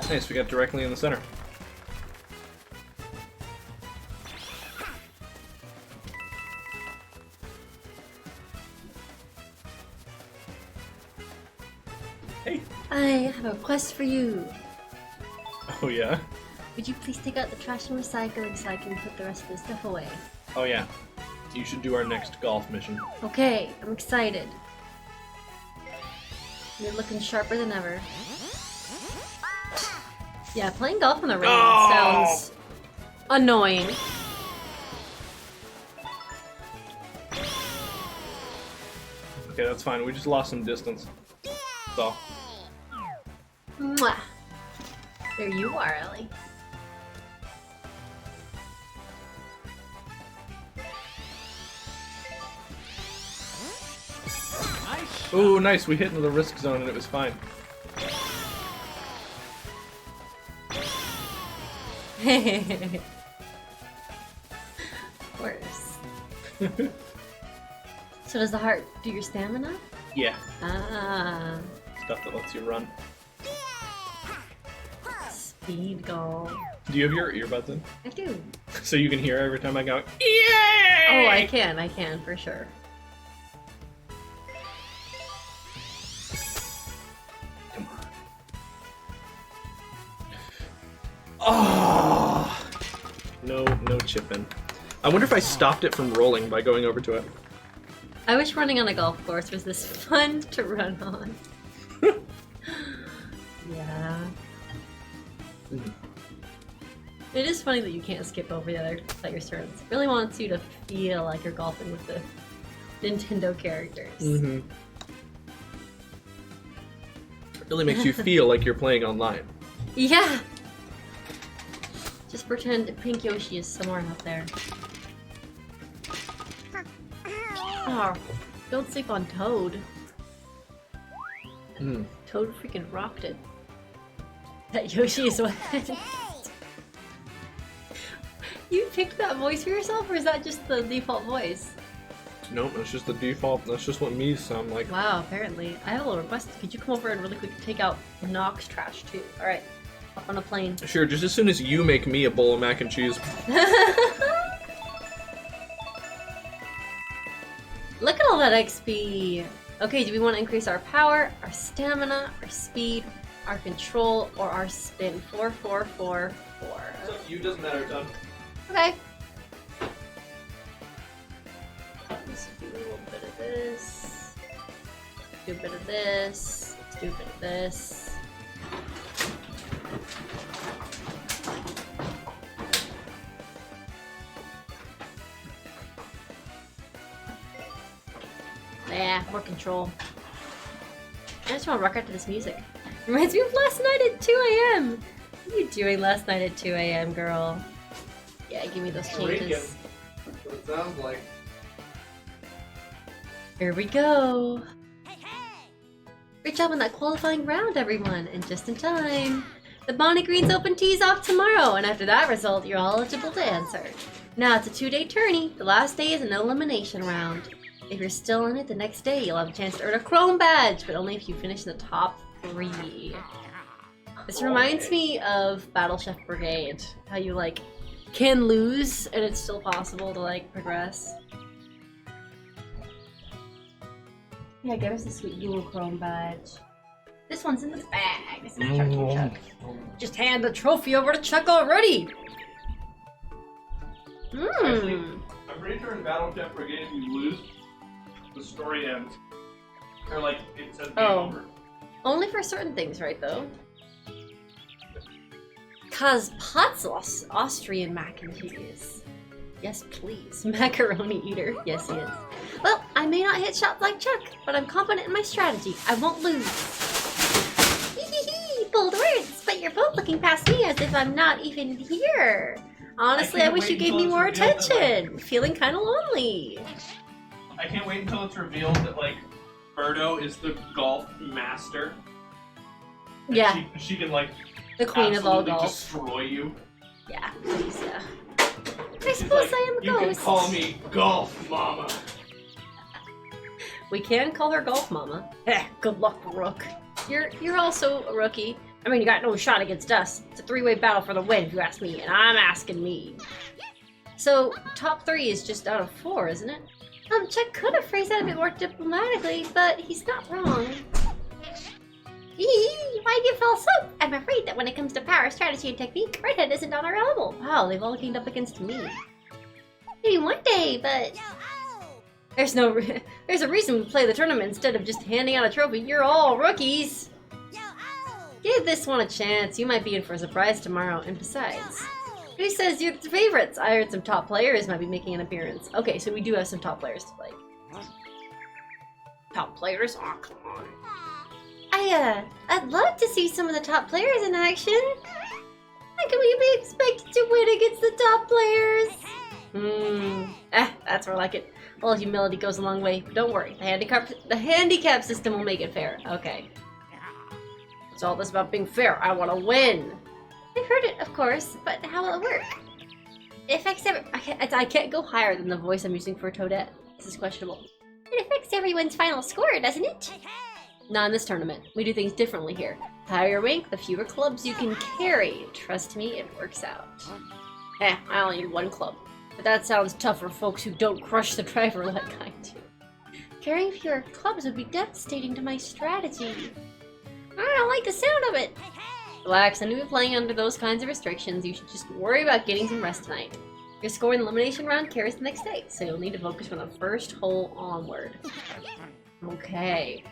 Nice, we got directly in the center. Hey. I have a request for you. Oh yeah? Would you please take out the trash and recycling so I can put the rest of the stuff away? Oh yeah. You should do our next golf mission. Okay, I'm excited. You're looking sharper than ever. Yeah, playing golf in the rain sounds annoying. Okay, that's fine. We just lost some distance. That's all. Mwah. There you are, Ellie. Nice shot. Ooh, nice. We hit into the risk zone and it was fine. Worse. So does the heart do your stamina? Yeah. Ah, Stuff that lets you run. speed goal. Do you have your earbuds in? I do. So you can hear every time I go, Oh, I can for sure. come on. Oh! No chipping. I wonder if I stopped it from rolling by going over to it. I wish running on a golf course was this fun to run on. Yeah. It is funny that you can't skip over the other players' turns. It really wants you to feel like you're golfing with the Nintendo characters. Mm-hmm. It really makes you feel like you're playing online. Yeah! Just pretend Pink Yoshi is somewhere out there. Oh, don't sleep on Toad. Mm. Toad freaking rocked it. That Yoshi is wet. You picked that voice for yourself, or is that just the default voice? Nope, that's just the default. That's just what me sound like. Wow, apparently. I have a little request. Could you come over and really quick take out Nox trash too? Alright. Up on a plane. Sure, just as soon as you make me a bowl of mac and cheese. Look at all that XP! Okay, do we want to increase our power, our stamina, our speed, our control, or our spin? 4, 4, 4, 4. So you doesn't matter, Tom. Okay. Let's do a little bit of this. Do a bit of this. Let's do a bit of this. Yeah, more control. I just want to rock out to this music. Reminds me of last night at 2 a.m. What are you doing last night at 2 a.m., girl? Yeah, give me those changes. That's what it sounds like. Here we go. Great job on that qualifying round, everyone, and just in time. The Bonnie Green's Open Tea's off tomorrow, and after that result, you're all eligible to answer. Now, it's a 2-day tourney. The last day is an elimination round. If you're still in it the next day, you'll have a chance to earn a Chrome badge, but only if you finish in the top 3. This reminds me of Battle Chef Brigade. How you, like, can lose, and it's still possible to, like, progress. Yeah, give us a sweet dual Chrome badge. This one's in the bag. This is Chuck. Just hand the trophy over to Chuck already! Actually, Mmm. I'm pretty sure in Battle Chef Brigade, if you lose, the story ends. Or, like, it says game over. Only for certain things, right, though? Cause Potzlos, Austrian mac and cheese. Yes, please. Macaroni eater. Yes, he is. Well, I may not hit shots like Chuck, but I'm confident in my strategy. I won't lose. Hee, bold words, but you're both looking past me as if I'm not even here. Honestly, I wish you gave me more attention. Feeling kind of lonely. I can't wait until it's revealed that, like, Birdo is the golf master. And Yeah, She can, like, the queen of all absolutely golf. destroy you. Yeah, please, yeah. I She's suppose like, I am a you ghost. can call me Golf Mama. We can call her Golf Mama. Eh, good luck, Rook. You're also a rookie. I mean, you got no shot against us. It's a 3-way battle for the win, if you ask me, and I'm asking me. So, top 3 is just out of 4, isn't it? Chuck could have phrased that a bit more diplomatically, but he's not wrong. Why do you feel so? I'm afraid that when it comes to power, strategy, and technique, Redhead isn't on our level. Wow, they've all gained up against me. Maybe one day, but... There's a reason we play the tournament instead of just handing out a trophy. You're all rookies! Give this one a chance. You might be in for a surprise tomorrow, and besides... Who says you're the favorites? I heard some top players might be making an appearance. Okay, so we do have some top players to play. Top players? Oh, come on. I'd love to see some of the top players in action. How can we be expected to win against the top players? That's more like it. Well, humility goes a long way. But don't worry, the handicap system will make it fair. Okay. It's all this about being fair. I want to win. I've heard it, of course, but how will it work? It affects I can't go higher than the voice I'm using for Toadette. This is questionable. It affects everyone's final score, doesn't it? Not in this tournament. We do things differently here. The higher your rank, the fewer clubs you can carry. Trust me, it works out. I only need 1 club. But that sounds tough for folks who don't crush the driver like I do. Carrying fewer clubs would be devastating to my strategy. I don't like the sound of it. Relax, I knew you're playing under those kinds of restrictions. You should just worry about getting some rest tonight. Your score in the elimination round carries the next day, so you'll need to focus from the first hole onward. Okay.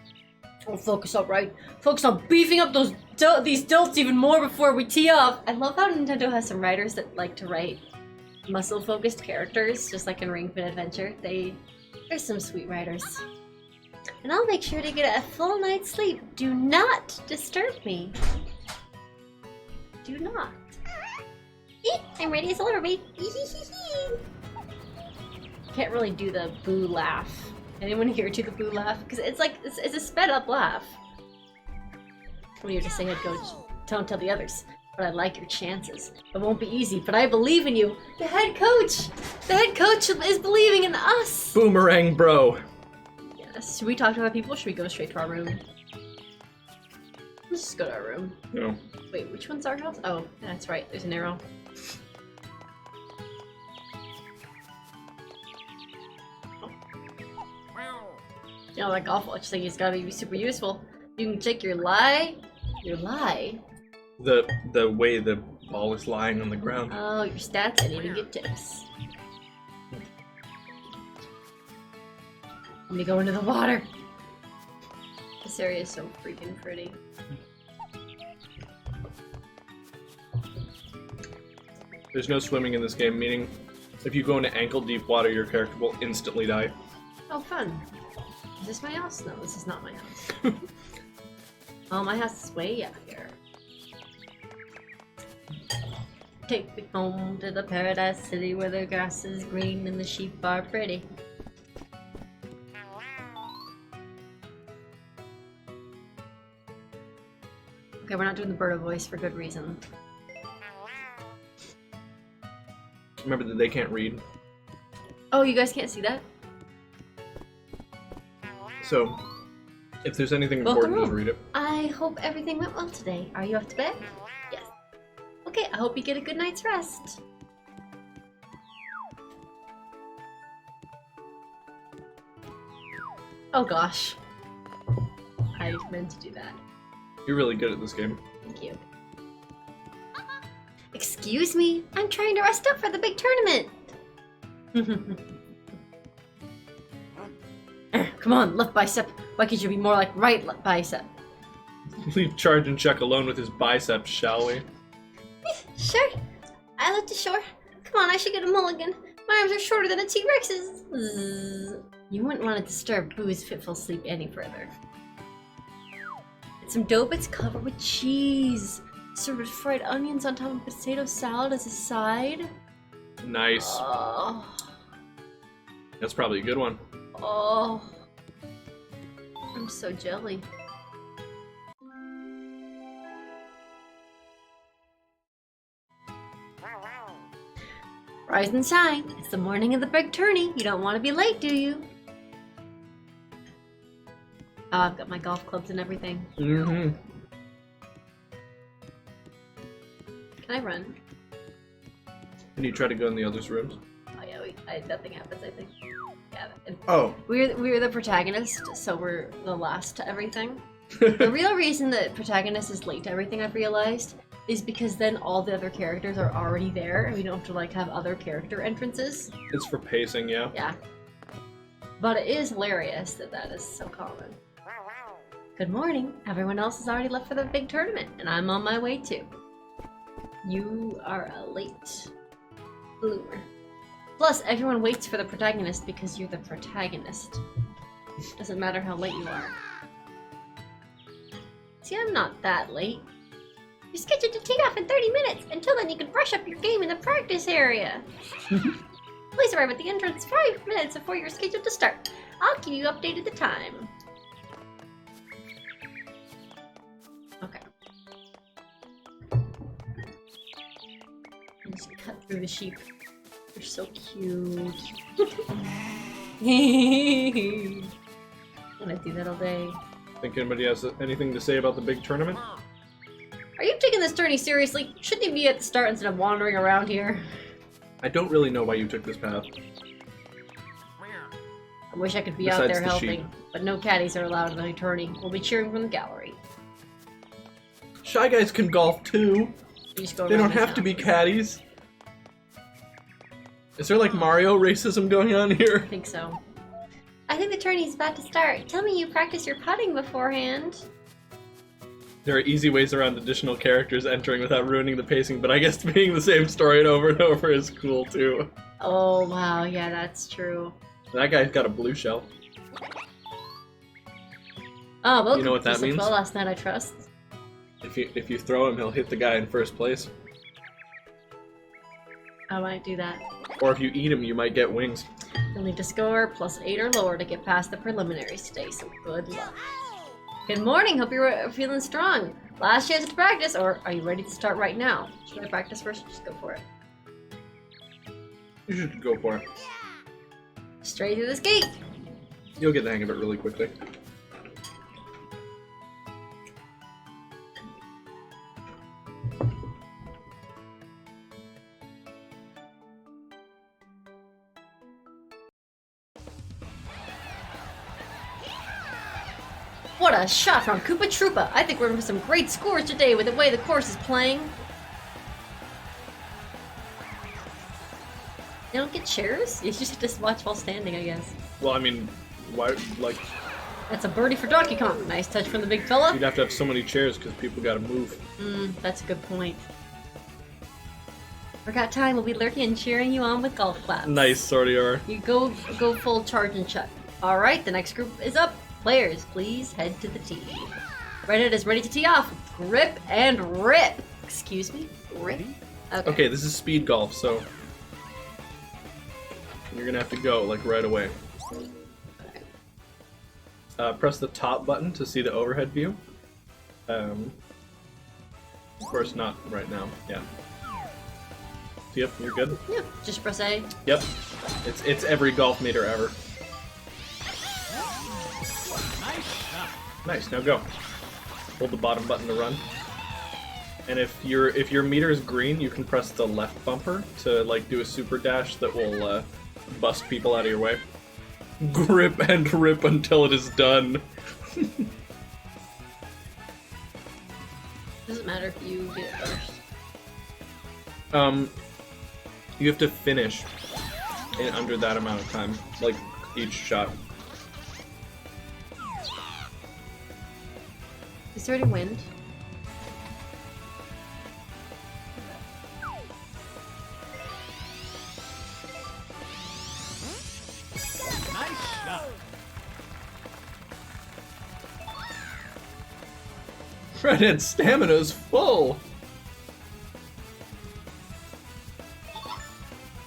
We'll focus up, right? Focus on beefing up these delts even more before we tee off. I love how Nintendo has some writers that like to write muscle-focused characters, just like in Ring Fit Adventure. There's some sweet writers. And I'll make sure to get a full night's sleep. Do not disturb me. Do not. I'm ready as a little baby. Can't really do the boo laugh. Anyone here do the boo laugh? Because it's like, it's a sped up laugh. When you just say head coach, don't tell the others. but I like your chances. It won't be easy, but I believe in you. The head coach! The head coach is believing in us! Boomerang bro. Yes. Should we talk to other people or should we go straight to our room? Let's just go to our room. No. Wait, which one's our house? Oh, that's right. There's an arrow. You know, that golf watch thing has gotta be super useful. You can check your lie. Your lie? The way the ball is lying on the ground. Oh, your stats and even get tips. Let me go into the water. This area is so freaking pretty. There's no swimming in this game, meaning if you go into ankle-deep water, your character will instantly die. Oh, fun. Is this my house? No, this is not my house. Oh, my house is way out here. Take me home to the paradise city where the grass is green and the sheep are pretty. Okay, we're not doing the birdo voice for good reason. Remember that they can't read. Oh, you guys can't see that? So, if there's anything Welcome important, just home. read it. I hope everything went well today. Are you off to bed? Yes. Okay, I hope you get a good night's rest. Oh gosh. I meant to do that. You're really good at this game. Thank you. Excuse me? I'm trying to rest up for the big tournament! Come on, left bicep. Why could you be more like right left bicep? Leave Charge and Chuck alone with his biceps, shall we? Sure. I like to shore. Come on, I should get a mulligan. My arms are shorter than a T-Rex's. Zzz. You wouldn't want to disturb Boo's fitful sleep any further. It's some dough bits covered with cheese. Served with fried onions on top of potato salad as a side. Nice. Oh. That's probably a good one. Oh. I'm so jelly. Rise and shine. It's the morning of the big tourney. You don't want to be late, do you? Oh, I've got my golf clubs and everything. Mm-hmm. Can I run? Can you try to go in the others' rooms? Oh yeah, nothing happens, I think. Yeah, Oh. we're the protagonist, so we're the last to everything. The real reason that protagonist is late to everything, I've realized, is because then all the other characters are already there, and we don't have to like have other character entrances. It's for pacing, yeah. Yeah. But it is hilarious that that is so common. Good morning. Everyone else has already left for the big tournament, and I'm on my way too. You are a late bloomer. Plus, everyone waits for the protagonist because you're the protagonist. Doesn't matter how late you are. See, I'm not that late. You're scheduled to take off in 30 minutes. Until then, you can brush up your game in the practice area. Please arrive at the entrance 5 minutes before you're scheduled to start. I'll keep you updated the time. Okay. Just cut through the sheep. They're so cute. I'm gonna do that all day. Think anybody has anything to say about the big tournament? Are you taking this journey seriously? Shouldn't you be at the start instead of wandering around here? I don't really know why you took this path. I wish I could be out Besides there the helping, sheep. but no caddies are allowed in the tourney. We'll be cheering from the gallery. Shy Guys can golf too. You just go They around don't have to be town. caddies. Is there like Mario racism going on here? I think so. I think the tourney's about to start. Tell me you practice your putting beforehand. There are easy ways around additional characters entering without ruining the pacing, but I guess being the same story over and over is cool too. Oh wow, yeah, that's true. That guy's got a blue shell. Oh, well, You know what that means? Well, last night I trust. If you throw him, he'll hit the guy in first place. I might do that. Or if you eat him, you might get wings. You'll need to score +8 or lower to get past the preliminaries today, so good luck. Good morning. Hope you're feeling strong. Last chance to practice, or are you ready to start right now? Should I practice first? Just go for it. You should go for it. Straight through this gate. You'll get the hang of it really quickly. What a shot from Koopa Troopa! I think we're in for some great scores today with the way the course is playing. They don't get chairs? You just have to watch while standing, I guess. Well, I mean, why? Like, That's a birdie for Donkey Kong. Nice touch from the big fella. you'd have to have so many chairs because people gotta move. That's a good point. Forgot time, we'll be lurking and cheering you on with golf claps. Nice, Sordior. You go full charge and shut. Alright, the next group is up. Players, please head to the tee. Redhead is ready to tee off. Grip and rip. Excuse me? Rip? Okay, this is speed golf, so you're gonna have to go like right away. Press the top button to see the overhead view. Of course, not right now. Yeah. Yep, you're good. Yeah, just press A. Yep. It's every golf meter ever. Nice. Now go. Hold the bottom button to run. And if your meter is green, you can press the left bumper to like do a super dash that will bust people out of your way. Grip and rip until it is done. Doesn't matter if you get it first. You have to finish in under that amount of time, like each shot. Is there any wind? Nice shot. Redhead's stamina's full!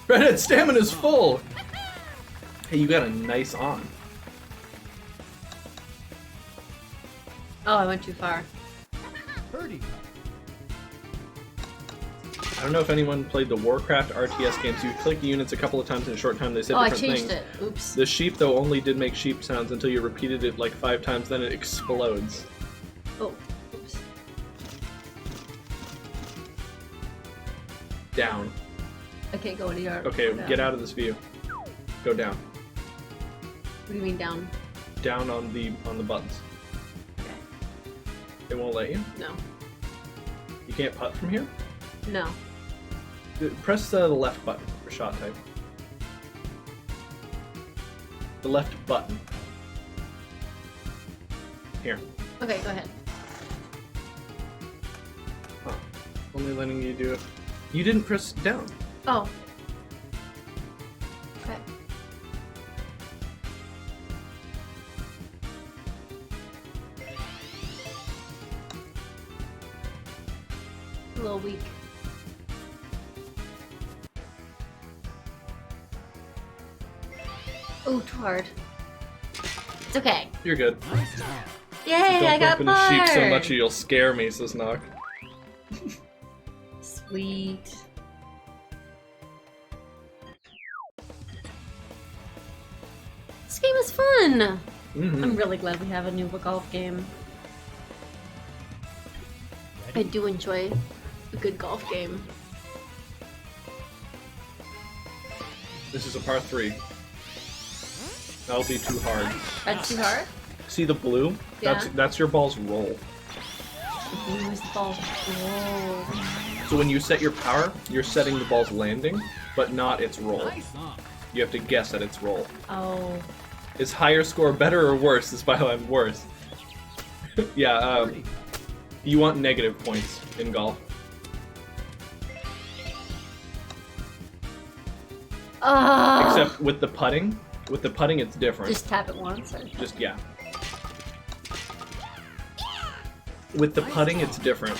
Redhead's stamina's full! Hey, you got a nice on. Oh, I went too far. Birdie. I don't know if anyone played the Warcraft RTS games. You click units a couple of times in a short time, they said Oh, I different changed things. it. Oops. The sheep, though, only did make sheep sounds until you repeated it like 5 times, then it explodes. Oh, oops. Down. I can't go any yard. Okay, down. get out of this view. Go down. What do you mean down? Down on the buttons. Okay. It won't let you? No. You can't putt from here? No. Press the left button for shot type. The left button. Here. Okay, go ahead. Huh. Only letting you do it. You didn't press down. Oh. Okay. A little weak. Oh, too hard. It's okay. You're good. Nice job. Yay, Don't I got bump into sheep so fired! much or you'll scare me, says Nock. Sweet. This game is fun! Mm-hmm. I'm really glad we have a new golf game. I do enjoy a good golf game. This is a par 3. That'll be too hard. That's too hard? See the blue? Yeah. That's your ball's roll. The blue is the ball. Whoa. So when you set your power, you're setting the ball's landing, but not its roll. Nice on. You have to guess at its roll. Oh. Is higher score better or worse? Is by how I'm worse. Yeah, Birdie. you want negative points in golf. Except with the putting. With the putting, it's different. Just tap it once. Or... Yeah. With the putting, it's different.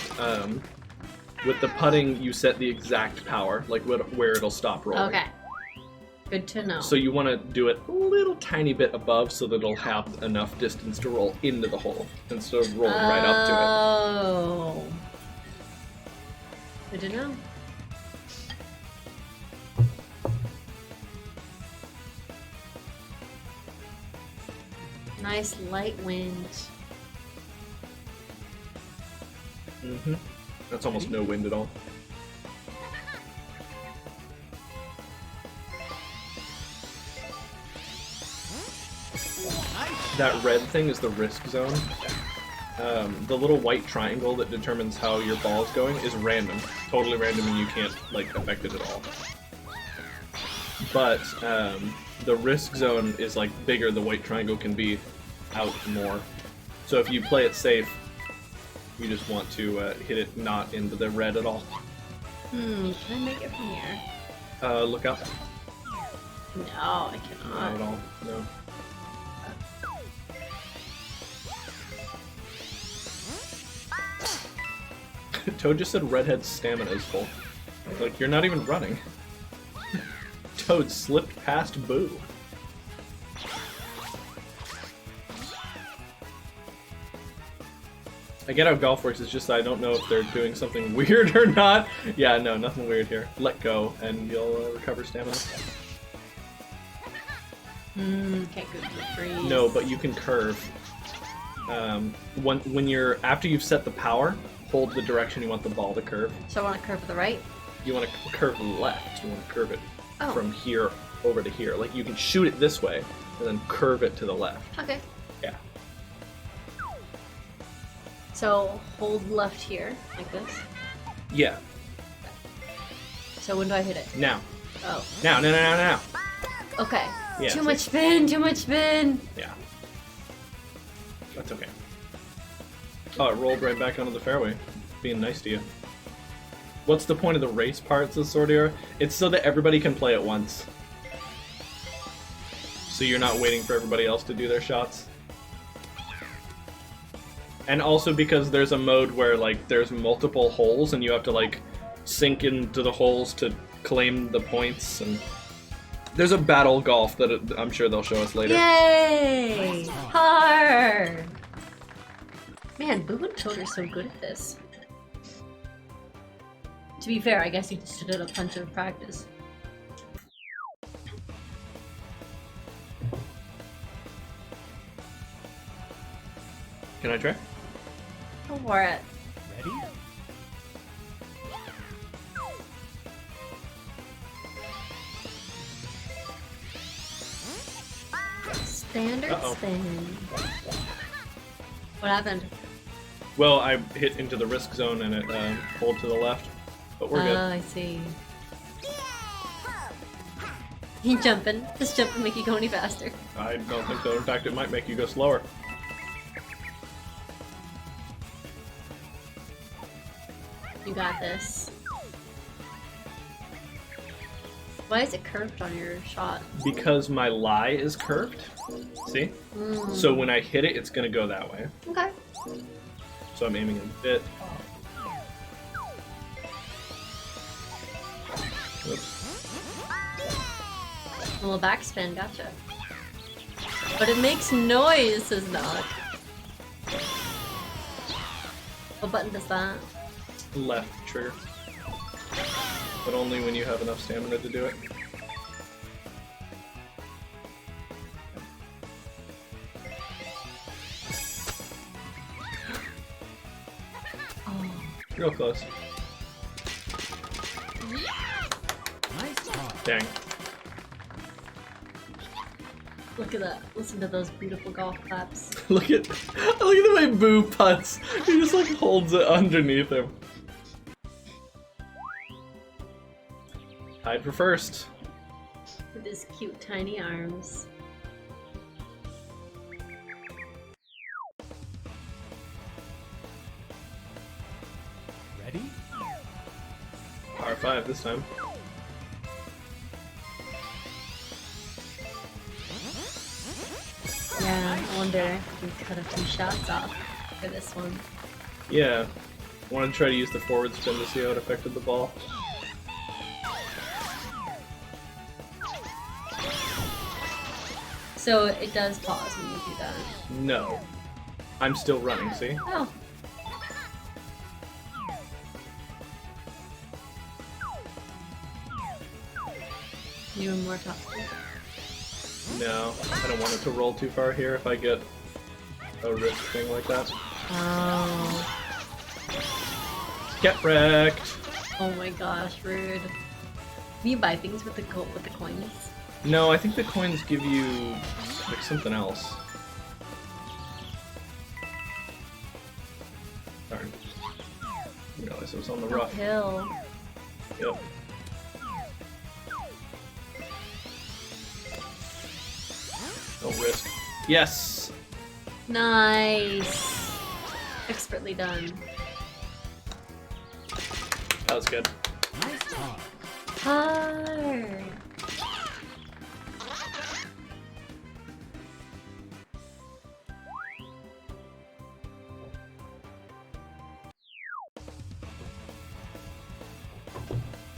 With the putting, you set the exact power, like where it'll stop rolling. Okay. Good to know. So you want to do it a little tiny bit above so that it'll have enough distance to roll into the hole instead of rolling right up to it. Oh. Good to know. Nice light wind. Mm-hmm. That's almost no wind at all. That red thing is the risk zone. The little white triangle that determines how your ball is going is random. Totally random, and you can't, like, affect it at all. But, the risk zone is, like, bigger. The white triangle can be out more. So if you play it safe, you just want to hit it not into the red at all. Can I make it from here? Look up. No, I cannot. Not at all. No. Toad just said Redhead's stamina is full. Like, you're not even running. Toad slipped past Boo. I get how golf works, it's just I don't know if they're doing something weird or not. Yeah, no, nothing weird here. Let go, and you'll recover stamina. Can't go to the freeze. No, but you can curve. When you're after you've set the power, hold the direction you want the ball to curve. So I want to curve to the right? You want to curve left. You want to curve it Oh. from here over to here. Like you can shoot it this way and then curve it to the left. Okay. Yeah. So hold left here, like this. Yeah. So when do I hit it? Now. Oh. Now. Okay. Yeah, Too see? much spin, too much spin. Yeah. That's okay. Oh, it rolled right back onto the fairway. Being nice to you. What's the point of the race parts of Sword Era? It's so that everybody can play at once. So you're not waiting for everybody else to do their shots. And also because there's a mode where, like, there's multiple holes and you have to, like, sink into the holes to claim the points. And there's a battle golf that I'm sure they'll show us later. Yay! Hard! Man, Boo and Toad are so good at this. To be fair, I guess you just did a bunch of practice. Can I try? Go for it. Ready? Standard Uh-oh. spin. What happened? Well, I hit into the risk zone and it pulled to the left, but we're Oh, good. I see. You jumping? Does jumping make you go any faster? I don't think so. In fact, it might make you go slower. You got this. Why is it curved on your shot? Because my lie is curved. See? So when I hit it, it's gonna go that way. Okay. So I'm aiming a bit. Oops. A little backspin, gotcha. But it makes noise, says Knock. What button does that? Left trigger. But only when you have enough stamina to do it. Oh. Real close. Nice try. Dang. Look at that. Listen to those beautiful golf claps. Look at the way Boo putts. He just like holds it underneath him. Tied for first. With his cute tiny arms. Ready? Par 5 this time. Yeah, I wonder if we can cut a few shots off for this one. Yeah. I wanted to try to use the forward spin to see how it affected the ball. So it does pause when you do that. No. I'm still running, see? Oh. You and more top. No, I don't want it to roll too far here if I get a risk thing like that. Oh. Get wrecked! Oh my gosh, rude. Can you buy things with the coins? No, I think the coins give you like something else. Darn. I didn't realize it was on the rough. Uphill. Yep. No risk. Yes! Nice. Expertly done. That was good. Nice talk. Hard.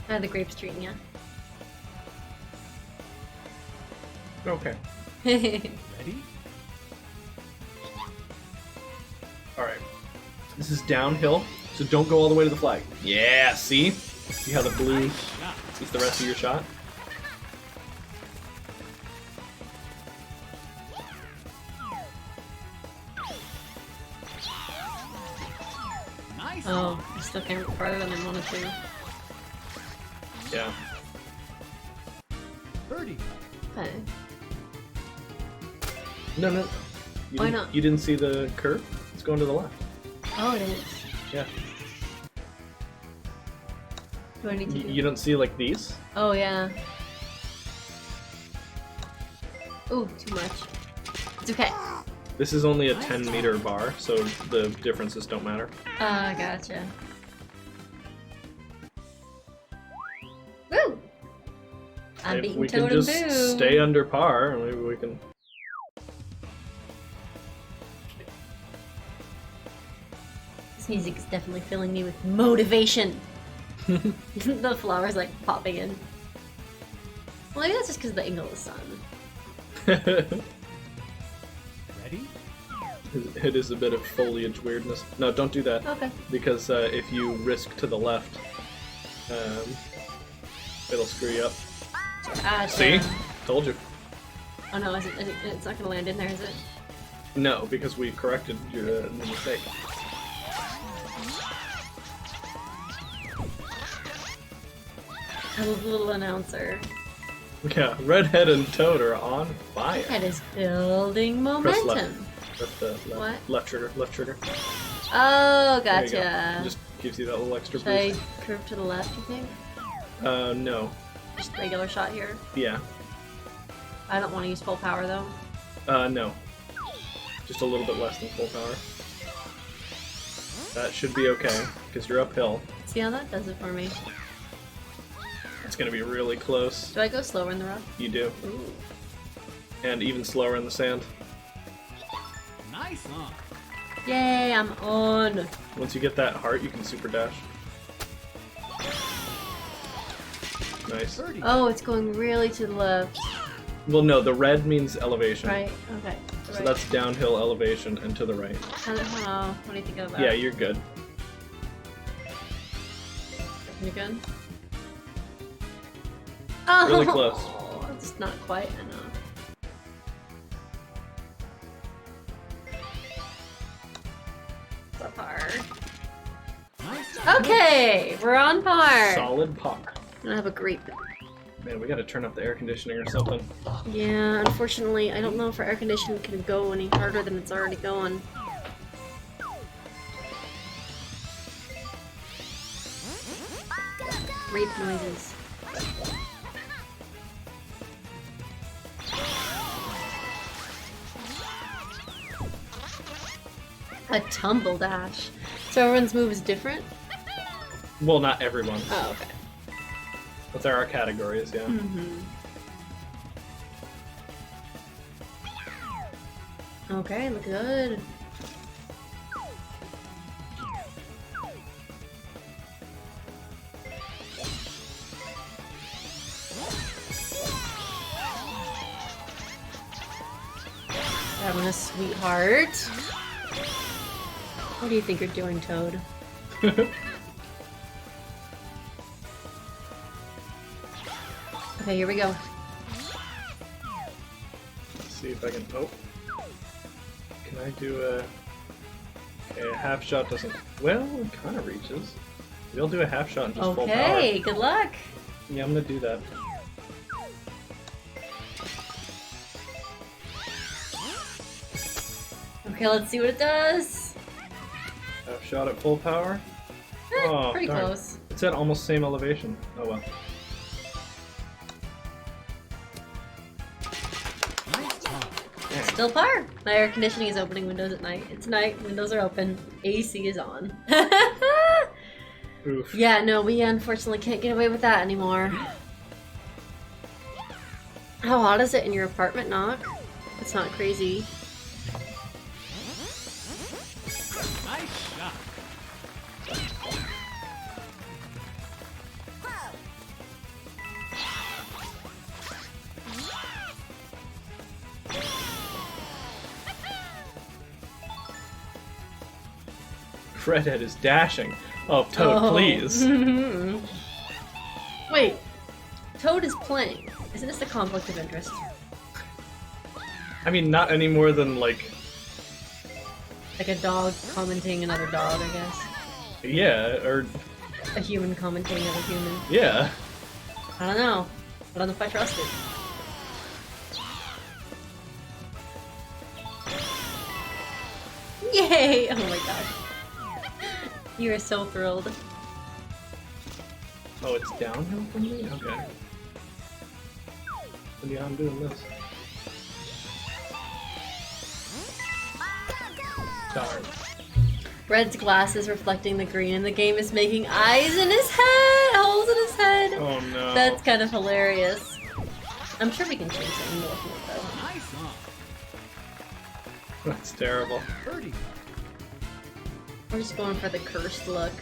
The grape's treating ya. Okay. Ready? Alright. This is downhill, so don't go all the way to the flag. Yeah, see? See how the blue Shot. is the rest of your shot? Nice. Oh, I still came farther than I wanted to. Yeah. Birdie. Okay. No, no. You Why didn't- not? You didn't see the curve? It's going to the left. Oh, it is. Yeah. Do I need to do You don't see like these? Oh, yeah. Ooh, too much. It's okay. This is only a 10-meter bar, so the differences don't matter. Gotcha. Woo! I'm If beating we can Toad and just Boo. stay under par, and maybe we can... This music is definitely filling me with motivation. The flowers like popping in. Well, maybe that's just because of the angle of the sun. Ready? It is a bit of foliage weirdness. No, don't do that. Okay. Because if you risk to the left, it'll screw you up. See? Told you. Oh no, it's not gonna land in there, is it? No, because we corrected your the mistake. A little announcer. Yeah, Redhead and Toad are on fire. That is building Press left. momentum. That's the left, What? left trigger, left trigger. Oh, There you go. gotcha. Just gives you that little extra Should I boost. curve to the left, you think? No. Just regular shot here. Yeah. I don't want to use full power though. No. Just a little bit less than full power. That should be okay, because you're uphill. See how that does it for me? It's gonna be really close. Do I go slower in the rough? You do. Ooh. And even slower in the sand. Nice on. Yay, I'm on. Once you get that heart, you can super dash. Nice. Birdie. Oh, it's going really to the left. Well, no, the red means elevation. Right, okay. So that's downhill elevation and to the right. Oh, what do you think of that? Yeah, you're good. You good? Oh, Really close. It's not quite enough. It's a par. Nice. Okay, we're on par. Solid par. I have a grape. Man, we gotta turn up the air conditioning or something. Yeah, unfortunately, I don't know if our air conditioning can go any harder than it's already going. Grape noises. A tumble dash. So everyone's move is different? Well, not everyone. Oh, okay. But there are categories, yeah. Mm-hmm. Okay, look good. sweetheart. What do you think you're doing, Toad? Okay, here we go. Let's see if I can. Oh. Can I do a. Okay, a half shot doesn't. Well, it kind of reaches. Maybe I'll do a half shot and just full power. Okay, good luck. Yeah, I'm gonna do that. Okay, let's see what it does. Half shot at full power. Oh, Pretty darn. close. It's at almost same elevation. Oh well. Nice job. Still par. My air conditioning is opening windows at night. It's night, windows are open, AC is on. Oof. Yeah, no, we unfortunately can't get away with that anymore. How hot is it in your apartment, Knock? It's not crazy. Nice shot. Redhead is dashing. Oh, Toad, please. Wait, Toad is playing. Isn't this a conflict of interest? I mean, not any more than like. Like a dog commenting another dog, I guess. Yeah, or A human commenting another human. yeah. I don't know. I don't know if I trust it. Yay! Oh my god. You are so thrilled. Oh, it's downhill from me? Okay. But yeah, I'm doing this. Darn. Red's glasses reflecting the green, and the game is making eyes in his head! Holes in his head! Oh no. That's kind of hilarious. I'm sure we can change something to look at though. Nice on. That's terrible. Birdie. We're just going for the cursed look.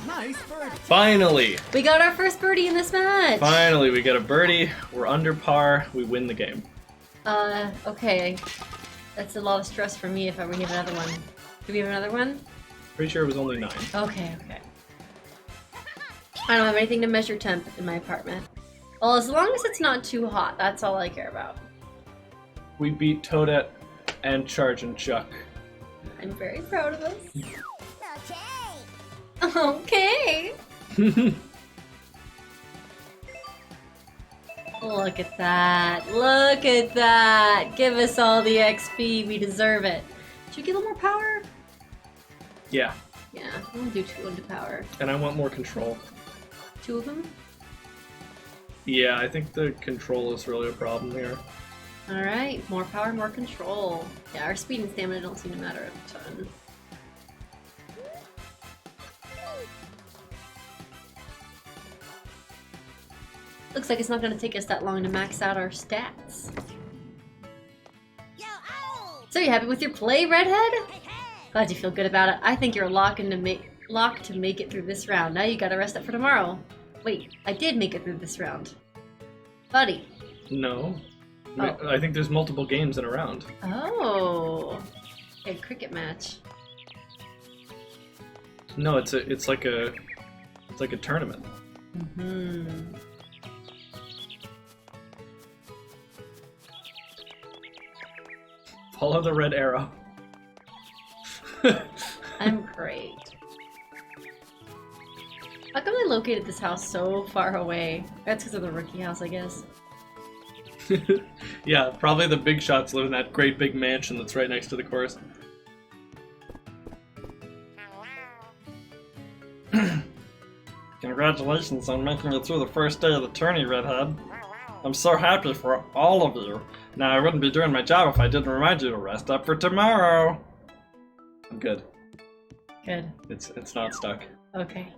Nice birdie. Finally! We got our first birdie in this match! Finally, we get a birdie. We're under par. We win the game. Okay. That's a lot of stress for me if I were to have another one. Do we have another one? Pretty sure it was only 9. Okay, okay. I don't have anything to measure temp in my apartment. Well, as long as it's not too hot, that's all I care about. We beat Toadette and Charge and Chuck. I'm very proud of us. Okay! Look at that. Look at that. Give us all the XP. We deserve it. Should we get a little more power? Yeah, Yeah, I'm gonna do 2 into power. and I want more control. 2 of them? Yeah, I think the control is really a problem here. Alright, more power, more control. Yeah, our speed and stamina don't seem to matter a ton. Looks like it's not gonna take us that long to max out our stats. So you happy with your play, Redhead? Glad you feel good about it. I think you're locked to make it through this round. Now you gotta rest up for tomorrow. Wait, I did make it through this round. Buddy. No. Oh. I think there's multiple games in a round. Oh. Okay, cricket match. No, it's like a tournament. Mm-hmm. Follow the red arrow. I'm great. How come they located this house so far away? That's because of the rookie house, I guess. Yeah, probably the big shots live in that great big mansion that's right next to the course. Congratulations on making it through the first day of the tourney, Redhead. I'm so happy for all of you. Now, I wouldn't be doing my job if I didn't remind you to rest up for tomorrow. I'm good. Good. It's not stuck. Okay.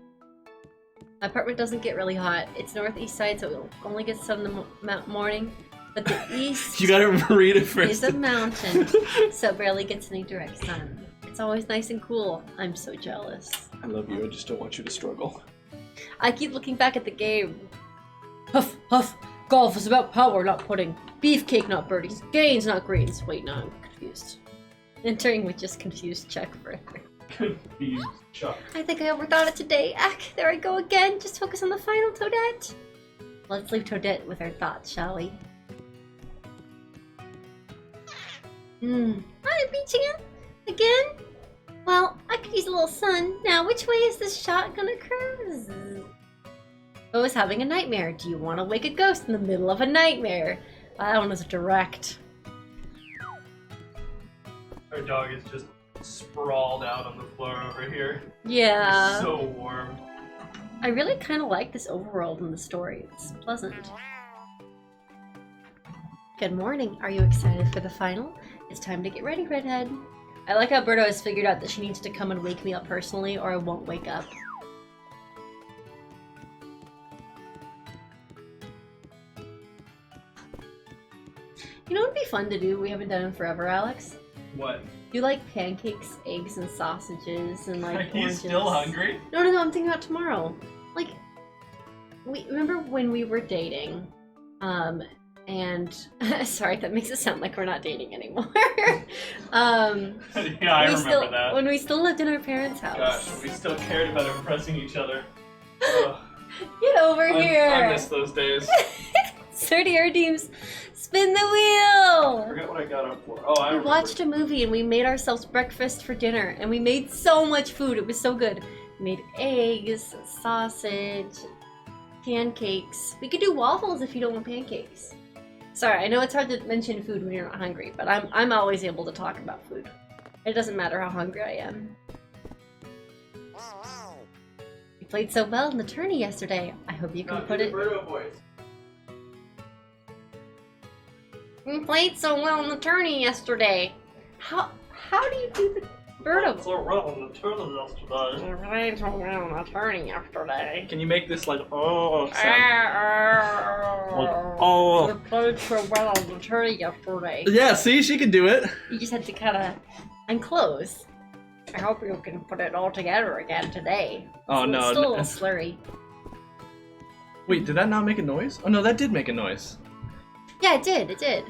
My apartment doesn't get really hot. It's northeast side, so it only gets sun in the morning. But the east You gotta read it is first. a mountain, so it barely gets any direct sun. It's always nice and cool. I'm so jealous. I love you. I just don't want you to struggle. I keep looking back at the game. Huff, huff, Golf is about power, not pudding. Beefcake, not birdies. Gains, not greens. Wait, no, I'm confused. Entering with just confused Chuck forever. Confused Chuck. I think I overthought it today. There I go again. Just focus on the final, Toadette. Let's leave Toadette with her thoughts, shall we? I'm reaching it again. Well, I could use a little sun. Now, which way is this shot gonna curve? Bo is having a nightmare. Do you want to wake a ghost in the middle of a nightmare? That one was direct. Our dog is just sprawled out on the floor over here. Yeah. It's so warm. I really kind of like this overworld in the story. It's pleasant. Good morning. Are you excited for the final? It's time to get ready, Redhead. I like how Birdo has figured out that she needs to come and wake me up personally or I won't wake up. You know what would be fun to do? We haven't done in forever, Alex. What? You like pancakes, eggs, and sausages, and like Are you oranges. still hungry? No, I'm thinking about tomorrow. Like, we remember when we were dating, and sorry, that makes it sound like we're not dating anymore. Yeah, I remember that. When we still lived in our parents' house. Gosh, we still cared about impressing each other. Get over here! I miss those days. 30 redeems. Spin the I wheel! forget what I got up for. Oh, I We remember. watched a movie and we made ourselves breakfast for dinner, and we made so much food. It was so good. We made eggs, sausage, pancakes. We could do waffles if you don't want pancakes. Sorry, I know it's hard to mention food when you're not hungry, but I'm always able to talk about food. It doesn't matter how hungry I am. You played so well in the tourney yesterday. I hope you can put it. You played so well in the tourney yesterday. How do you do the Birdo? So well in the tournament yesterday. You played so well in the tourney yesterday. Can you make this like sound? You played so well in the tourney yesterday. Yeah, see, she can do it. You just had to kind of unclose. I hope you can put it all together again today. Oh It's no. still a little slurry. Wait, did that not make a noise? Oh no, that did make a noise. Yeah, it did. It did.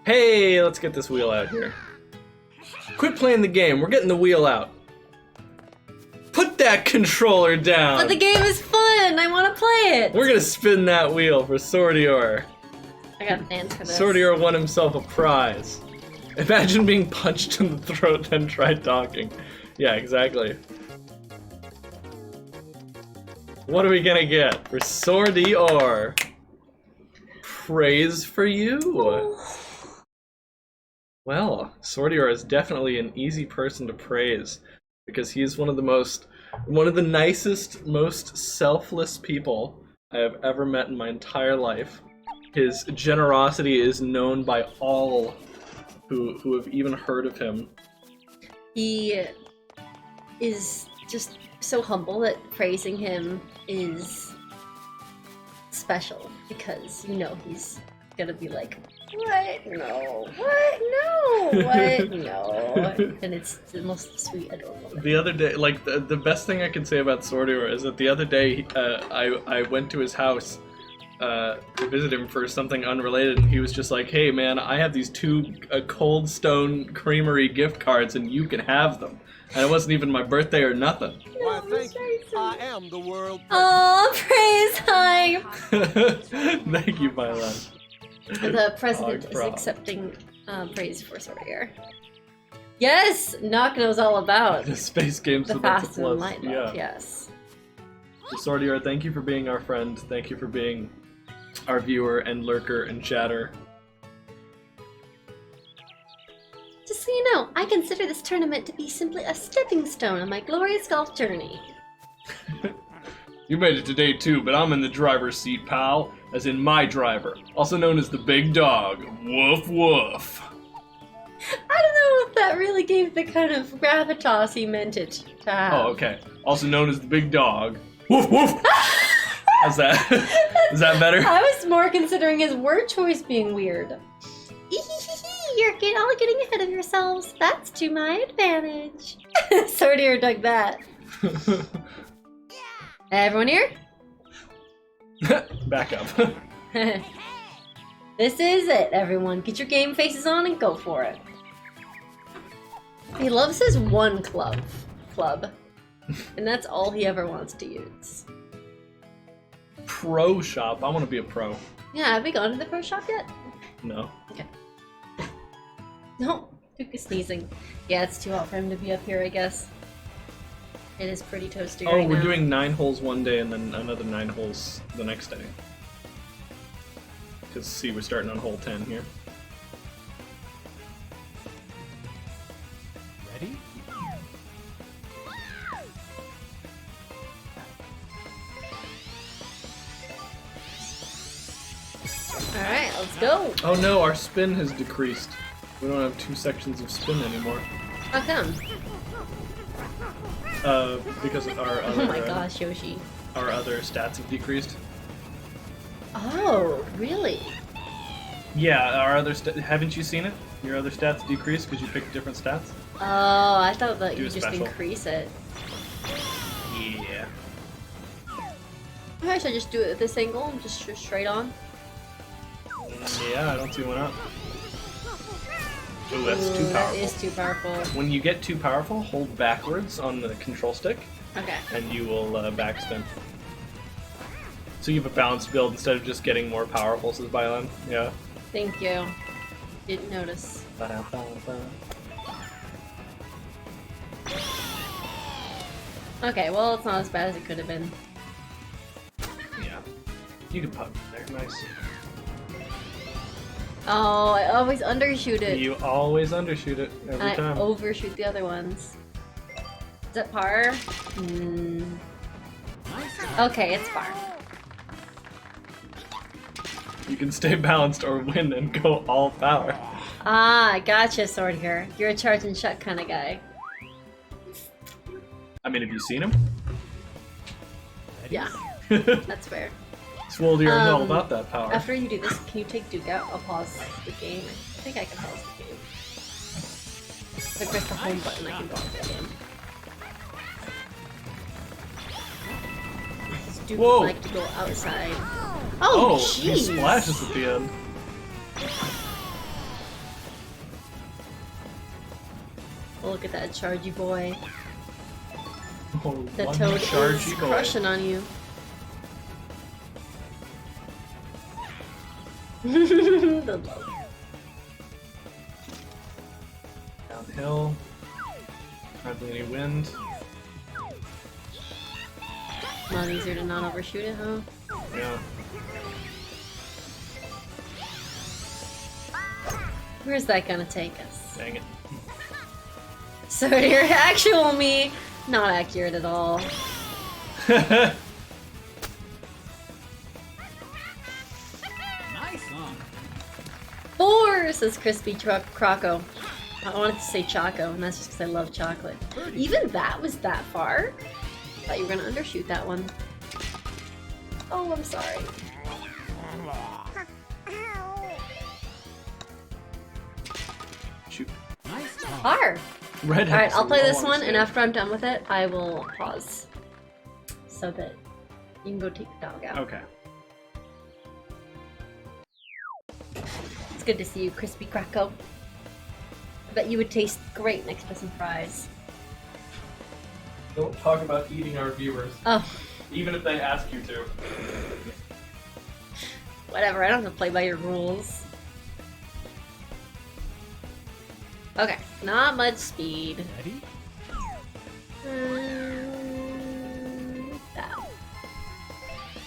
Hey, let's get this wheel out here. Quit playing the game. We're getting the wheel out. Put that controller down. But the game is fun. I want to play it. We're gonna spin that wheel for Sordior. I got a dance for this. Sordior won himself a prize. Imagine being punched in the throat, then try talking. Yeah, exactly. What are we gonna get for Sordior? Praise for you. Well, Sordior is definitely an easy person to praise because he is one of the nicest, most selfless people I have ever met in my entire life. His generosity is known by all who have even heard of him. He is just so humble that praising him is special because you know he's gonna be like, what? No. What? No. What? No. And it's the most sweet, adorable thing. The other day, like the best thing I can say about Sordior is that the other day I went to his house to visit him for something unrelated, and he was just like, hey man, I have these two Cold Stone Creamery gift cards and you can have them. And it wasn't even my birthday or nothing. Why, thank you. I am the world. Oh, praise hype! Thank you, Mylan. The president is accepting praise for Sordior. Yes! Knock knows all about The space games the with lots of fast and plus. light love, yes. So Sordior, thank you for being our friend. Thank you for being our viewer and lurker and chatter. Just so you know, I consider this tournament to be simply a stepping stone on my glorious golf journey. You made it today too, but I'm in the driver's seat, pal. As in my driver, also known as the big dog. Woof woof. I don't know if that really gave the kind of gravitas he meant it to have. Oh, okay. Also known as the big dog. Woof woof. How's that? Is that better? I was more considering his word choice being weird. You're all getting ahead of yourselves. That's to my advantage. Sordier dug that. Everyone here? Back up. This is it, everyone. Get your game faces on and go for it. He loves his one club. And that's all he ever wants to use. Pro shop. I want to be a pro. Yeah, have we gone to the pro shop yet? No. Okay. No, Duke is sneezing. Yeah, it's too hot for him to be up here, I guess. It is pretty toasty Oh, right now. we're doing 9 holes one day and then another 9 holes the next day. Because, see, we're starting on hole 10 here. Ready? Alright, let's go. Oh no, our spin has decreased. We don't have 2 sections of spin anymore. How come? Because our other, Oh my gosh, Yoshi. our other stats have decreased. Oh, really? Yeah, our other haven't you seen it? Your other stats decrease because you picked different stats? Oh, I thought that Do you a just special. increase it. Yeah. Alright, should I just do it at this angle? Just straight on? Yeah, I don't see why not. Ooh, that's too Ooh, powerful. That is too powerful. When you get too powerful, hold backwards on the control stick, Okay. and you will backspin. So you have a balanced build instead of just getting more powerful, says Bylon. Yeah. Thank you. Didn't notice. Ba-da-ba-ba. Okay, well, it's not as bad as it could have been. Yeah. You can put there. Nice. Oh, I always undershoot it. You always undershoot it every I time. overshoot the other ones. Is that par? Hmm. Okay, it's par. You can stay balanced or win and go all power. Ah, gotcha, Sword here. You're a charge and shut kind of guy. I mean, have you seen him? Yeah, that's fair. Swoldier is all about that power. After you do this, can you take Duke out? I'll pause the game. I think I can pause the game. If I press the home button, I can pause the game. Does Duke Whoa. like to go outside? Oh, he jeez! splashes at the end. Oh, look at that chargy boy. Oh, The one toad is chargy boy. crushing on you. The love. Downhill. Hardly any wind. A lot easier to not overshoot it, huh? Yeah. Where's that gonna take us? Dang it. So your actual me, not accurate at all. Nice one. 4, says Crispy Croco. I wanted to say Choco, and that's just because I love chocolate. Even that was that far? Thought you were gonna undershoot that one. Oh, I'm sorry. Shoot. Nice one. Par! Redhead. Alright, I'll play this one, and after I'm done with it, I will pause. So that you can go take the dog out. Okay. It's good to see you, Crispy Croco. I bet you would taste great next to some fries. Don't talk about eating our viewers, Oh, even if they ask you to. whatever, I don't have to play by your rules. Okay, not much speed. Ready? That.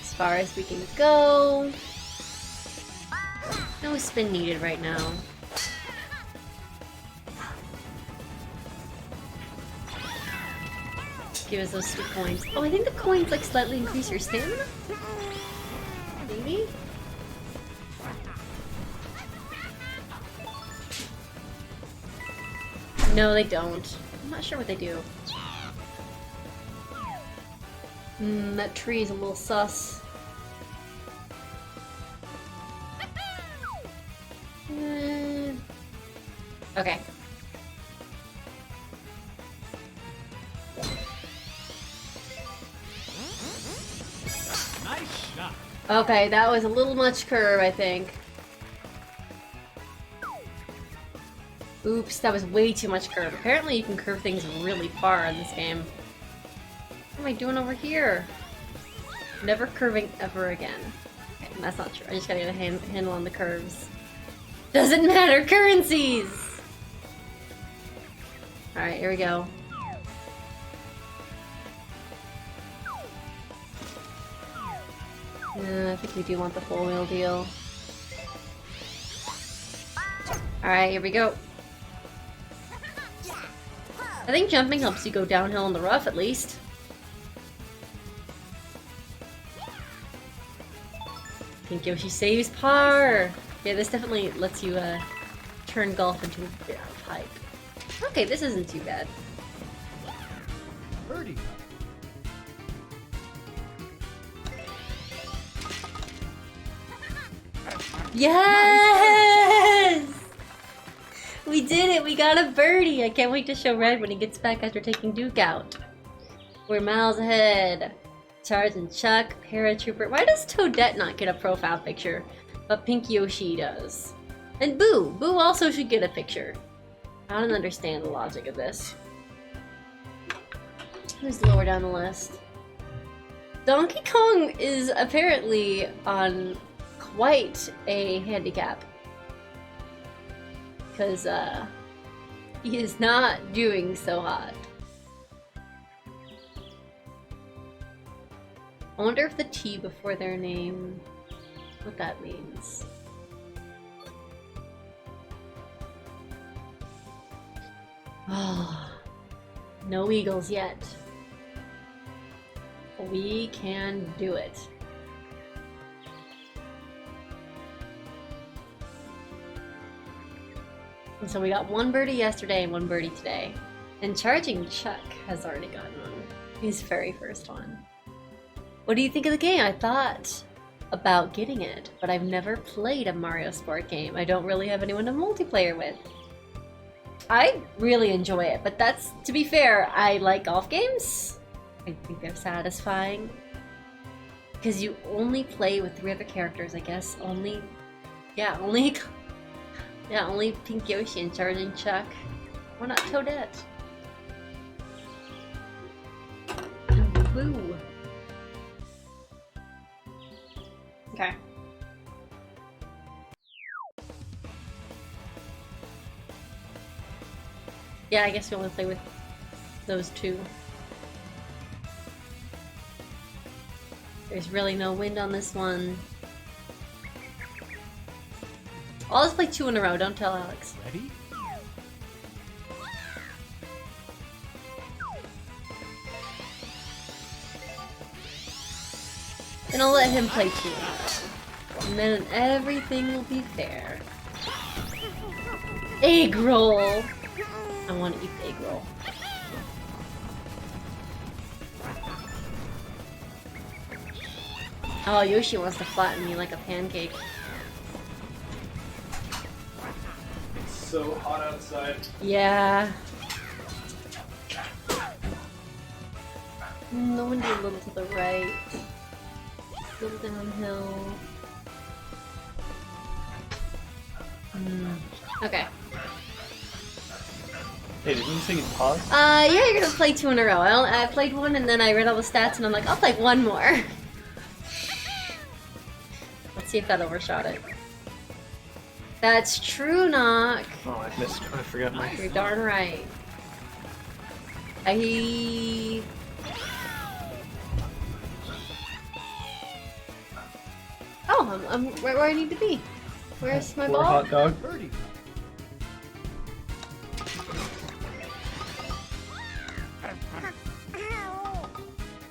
As far as we can go. No spin needed right now. Give us those sweet coins. Oh, I think the coins like slightly increase your stamina? Maybe? No, they don't. I'm not sure what they do. That tree is a little sus. Okay. Nice shot. Okay, that was a little much curve, I think. Oops, that was way too much curve. Apparently you can curve things really far in this game. What am I doing over here? Never curving ever again. Okay, that's not true. I just gotta get a handle on the curves. Doesn't matter! Currencies! Alright, here we go. I think we do want the full wheel deal. Alright, here we go. I think jumping helps you go downhill in the rough, at least. I think Yoshi saves par! Yeah, this definitely lets you turn golf into a bit of hype. Okay, this isn't too bad. Birdie. Yes! We did it! We got a birdie! I can't wait to show Red when he gets back after taking Duke out. We're miles ahead. Charge and Chuck, Paratrooper. Why does Toadette not get a profile picture? But Pink Yoshi does. And Boo! Boo also should get a picture. I don't understand the logic of this. Who's lower down the list? Donkey Kong is apparently on quite a handicap. Because, he is not doing so hot. I wonder if the T before their name, what that means. Oh, no eagles yet. We can do it. And so we got one birdie yesterday and one birdie today. And Charging Chuck has already gotten one. His very first one. What do you think of the game? I thought about getting it, but I've never played a Mario Sport game. I don't really have anyone to multiplayer with. I really enjoy it, but that's, to be fair, I like golf games. I think they're satisfying. Because you only play with 3 other characters, I guess. Only Pink Yoshi and Charging Chuck. Why not Toadette? Woo! Okay. Yeah, I guess we only play with those 2. There's really no wind on this one. I'll just play 2 in a row, don't tell Alex. Ready? And I'll let him play 2 in a row. And then everything will be fair. Egg roll! I want to eat the egg roll. Oh, Yoshi wants to flatten me like a pancake. It's so hot outside. Yeah. No one do a little to the right. A little downhill. Okay. Hey, didn't you say you paused? Yeah, you're gonna play 2 in a row. I played 1 and then I read all the stats and I'm like, I'll play 1 more. Let's see if that overshot it. That's true, Knock. Oh, I forgot my... You're darn right. Oh, I'm right where I need to be. Where's my Poor ball? hot dog. Birdie.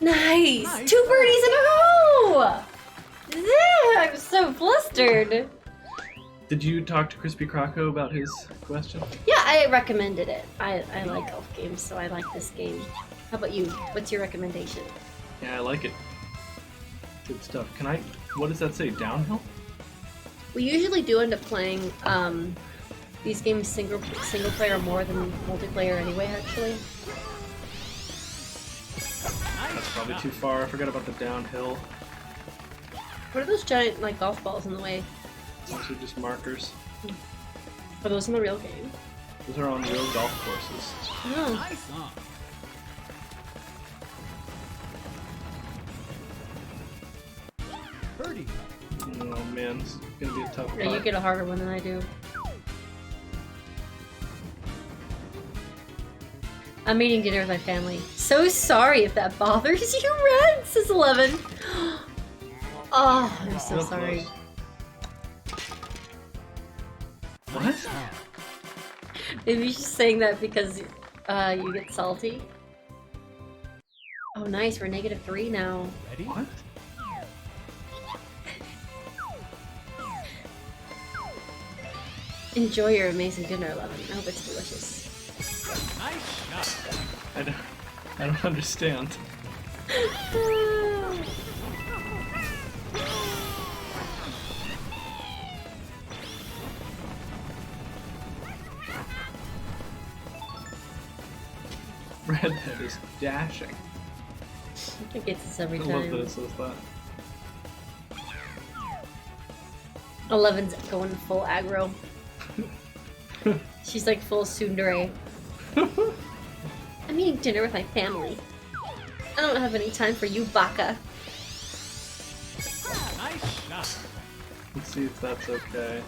Nice! Nice. 2 birdies in a row! Yeah, I'm so flustered. Did you talk to Crispy Croco about his question? Yeah, I recommended it. I like golf games, so I like this game. How about you? What's your recommendation? Yeah, I like it. Good stuff. Can I... What does that say? Downhill? We usually do end up playing these games single player more than multiplayer anyway, actually. That's probably too far. I forgot about the downhill. What are those giant like golf balls in the way? Those are just markers. Are those in the real game? Those are on real golf courses. Oh. Nice song. Birdie. Oh man, this is gonna be a tough Yeah, you part. get a harder one than I do. I'm eating dinner with my family. So sorry if that bothers you, Red, says 11. Oh, I'm so Real sorry. close. What? Maybe she's saying that because you get salty. Oh, nice. We're -3 now. Ready? What? Enjoy your amazing dinner, 11. I hope it's delicious. Nice shot. I don't understand. Redhead is dashing. It gets us every I love that time. it says that. 11's going full aggro. She's like full tsundere. I'm eating dinner with my family. I don't have any time for you, Baka. Nice shot. Let's see if that's okay.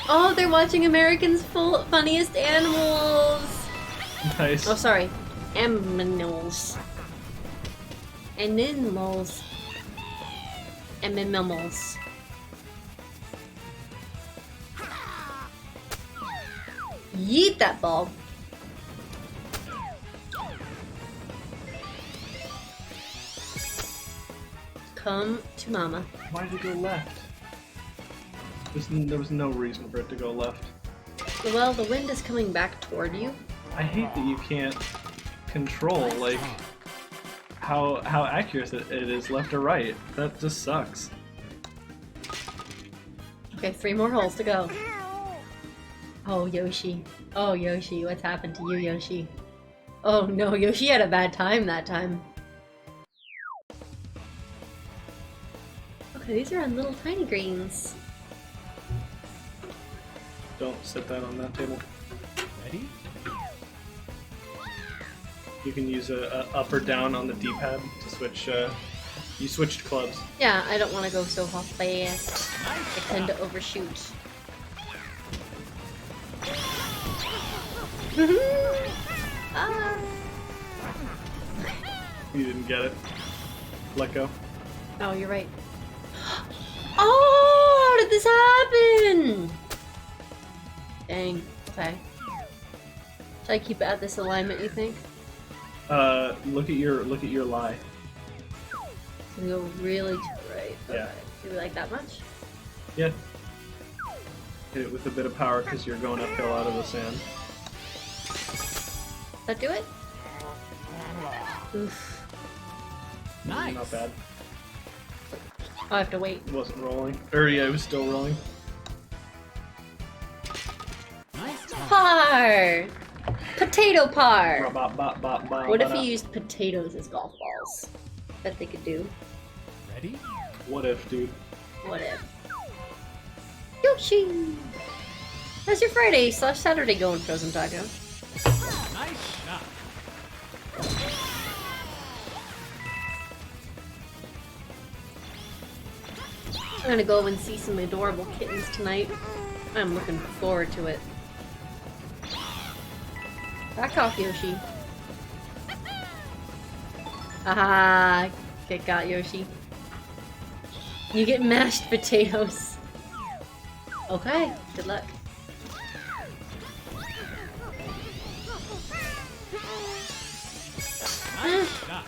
Oh, they're watching Americans' Funniest Animals. Nice. Oh, sorry. Animals. Animals. Animals. Yeet that ball. Come to mama. Why did it go left? There was no reason for it to go left. Well, the wind is coming back toward you. I hate that you can't control like how accurate it is left or right. That just sucks. Okay, 3 more holes to go. Oh, Yoshi. Oh, Yoshi. What's happened to you, Yoshi? Oh no, Yoshi had a bad time that time. Okay, these are on little tiny greens. Don't sit that on that table. Ready? You can use a up or down on the D-pad to switch. You switched clubs. Yeah, I don't want to go so fast. I Nice tend shot. to overshoot. Ah. You didn't get it. Let go. Oh, you're right. Oh, how did this happen? Dang. Okay. Should I keep it at this alignment, you think? Look at your lie. So we go really to the right. Okay. Yeah. Do we like that much? Yeah. Hit it with a bit of power because you're going uphill out of the sand. Does that do it? Oof. Nice. Not bad. I'll have to wait. It wasn't rolling. Or yeah, it was still rolling. Nice shot. Par! Potato par! What if What he used potatoes as golf balls? Bet they could do. Ready? What if, dude? What if? Yoshi! How's your Friday/Saturday going, Frozen Taco? Nice shot. I'm gonna go and see some adorable kittens tonight. I'm looking forward to it. Back off, Yoshi. Aha! Get got, Yoshi. You get mashed potatoes. Okay, good luck. Nice shot.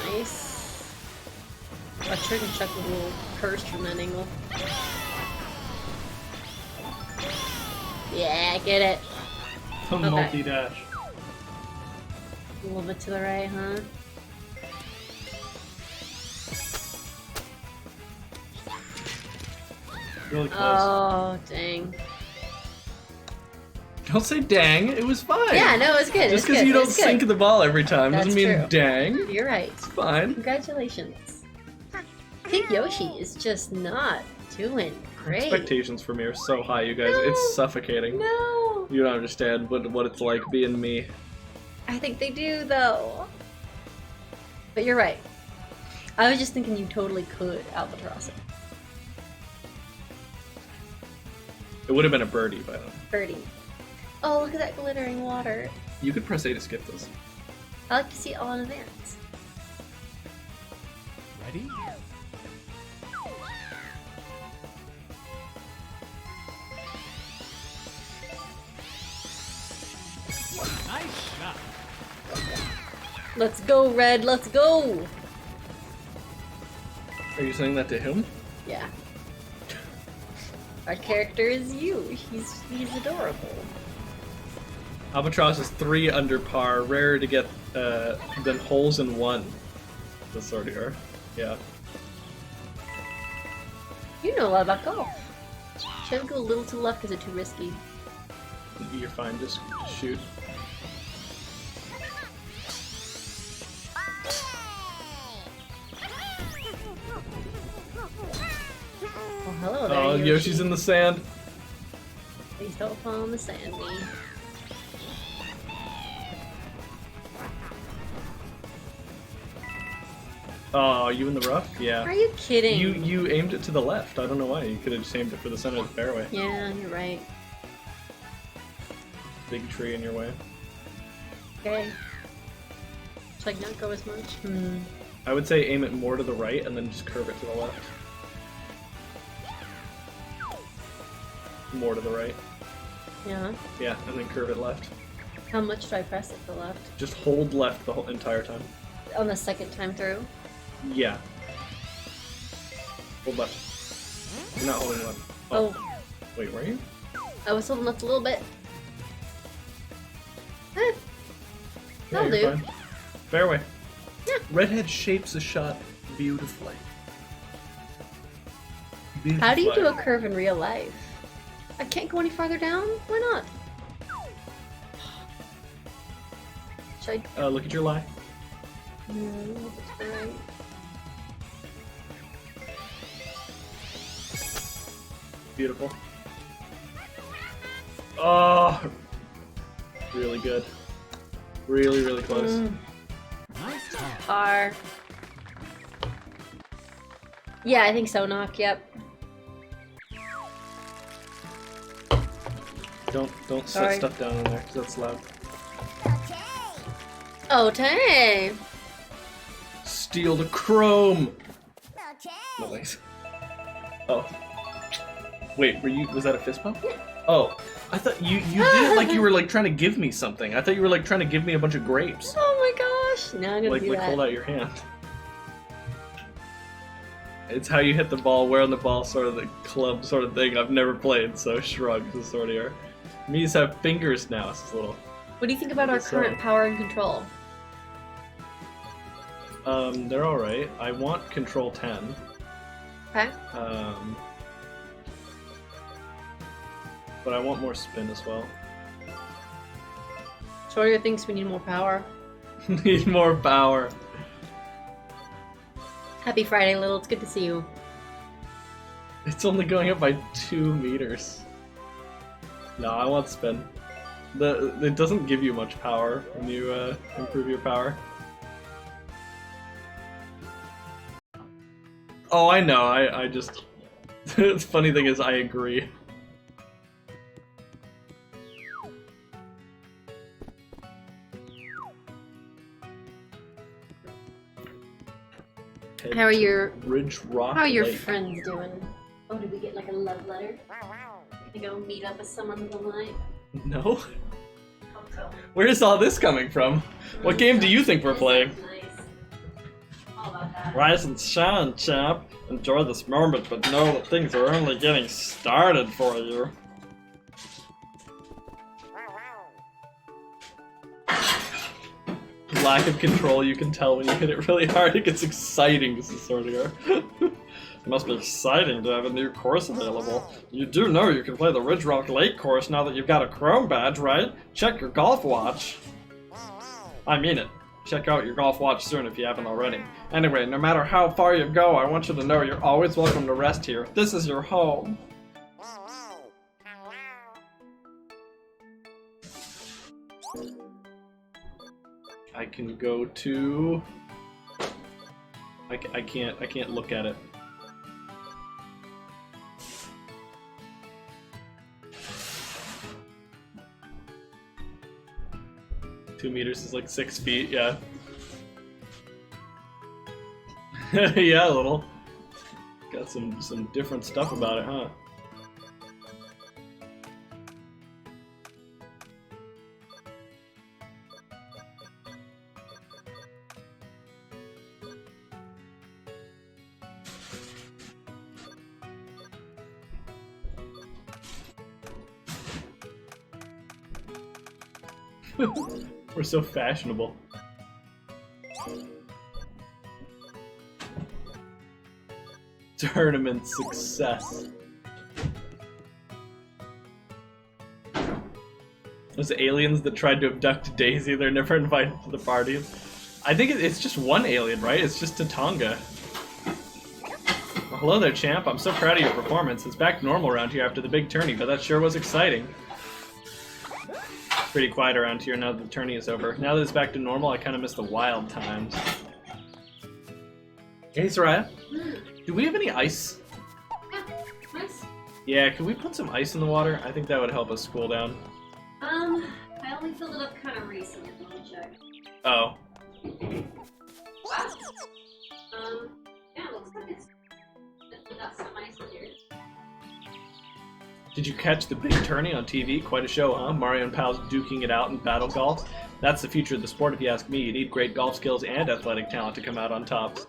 Nice. I tried to chuck a little cursed from that angle. Yeah, get it. The Okay. multi-dash. A little bit to the right, huh? Really close. Oh, dang. Don't say dang, it was fine. Yeah, no, it was good. Just because you don't sink the ball every time That's doesn't mean true. dang. You're right. It's fine. Congratulations. I think Yoshi is just not doing great. Expectations for me are so high, you guys. No. It's suffocating. No. You don't understand what it's like being me. I think they do, though. But you're right. I was just thinking you totally could albatross it. It would have been a birdie by then. Birdie. Oh, look at that glittering water. You could press A to skip this. I like to see it all in advance. Ready? Nice shot. Let's go, Red. Let's go. Are you saying that to him? Yeah. Our character is you. He's adorable. Albatross is 3 under par, rarer to get than holes in 1. The sort of are. Yeah. You know a lot about golf. Should I go a little to the left? Is it too risky? You're fine, just shoot. Oh, hello there, Oh, Yoshi. Yoshi's in the sand. Please don't fall in the sand, me. Oh, you in the rough? Yeah. Are you kidding? You aimed it to the left. I don't know why. You could have just aimed it for the center of the fairway. Yeah, you're right. Big tree in your way. Okay. Should I not go as much? I would say aim it more to the right and then just curve it to the left. More to the right. Yeah. Yeah, and then curve it left. How much do I press it to the left? Just hold left the whole entire time. On the second time through? Yeah. Hold left. You're not holding left. Oh, Wait, were you? I was holding left a little bit. Eh, Yeah, that'll you're do. fine. Fairway. Yeah. Redhead shapes a shot beautifully. How do you do a Beautifully. curve in real life? I can't go any farther down? Why not? Should I? Look at your lie. No, that's right. Beautiful. Oh, really good. Really, really close. Nice try. Par. Yeah, I think so, Knock. Yep. Don't Sorry. set stuff down in there because that's loud. Oh, Tay. Steal the chrome. No thanks. Oh. Wait, was that a fist bump? Oh, I thought you did it like you were like trying to give me something. I thought you were like trying to give me a bunch of grapes. Oh my gosh. Now I'm gonna Like do that. hold out your hand. It's how you hit the ball, where on the ball, sort of the club sort of thing. I've never played, so shrug is sort of your. Me's have fingers now. It's a little. What do you think about our So- current power and control? They're all right. I want control 10. Okay. But I want more spin as well. Sawyer thinks we need more power. Need more power. Happy Friday, Little. It's good to see you. It's only going up by 2 meters. No, I want spin. It doesn't give you much power when you improve your power. Oh, I know. I just. The funny thing is, I agree. Head How are to your Ridge Rock How are your Lake. friends doing? Oh, did we get like a love letter? To go meet up with someone tonight? No? Hope so. Where's all this coming from? What game do you think we're playing? Nice. All about that. Rise and shine, champ. Enjoy this moment, but know that things are only getting started for you. Lack of control, you can tell when you hit it really hard. It gets exciting, this is sort of. It must be exciting to have a new course available. You do know you can play the Ridge Rock Lake course now that you've got a Chrome badge, right? Check your golf watch. I mean it. Check out your golf watch soon if you haven't already. Anyway, no matter how far you go, I want you to know you're always welcome to rest here. This is your home. I can go to... I can't look at it. $2 is like 6 feet, yeah. Yeah, a little. Got some different stuff about it, huh? We're so fashionable. Tournament success. Those aliens that tried to abduct Daisy, they're never invited to the parties. I think it's just one alien, right? It's just Tatanga. Well, hello there, champ. I'm so proud of your performance. It's back to normal around here after the big tourney, but that sure was exciting. Pretty quiet around here now that the tourney is over. Now that it's back to normal, I kind of miss the wild times. Hey, Soraya. Do we have any ice? Yeah, nice. Yeah, could we put some ice in the water? I think that would help us cool down. I only filled it up kind of recently. Let me check. Oh. Wow. Yeah, it looks like it's got some ice in here. Did you catch the big tourney on TV? Quite a show, huh? Mario and pals duking it out in battle golf. That's the future of the sport if you ask me. You need great golf skills and athletic talent to come out on top.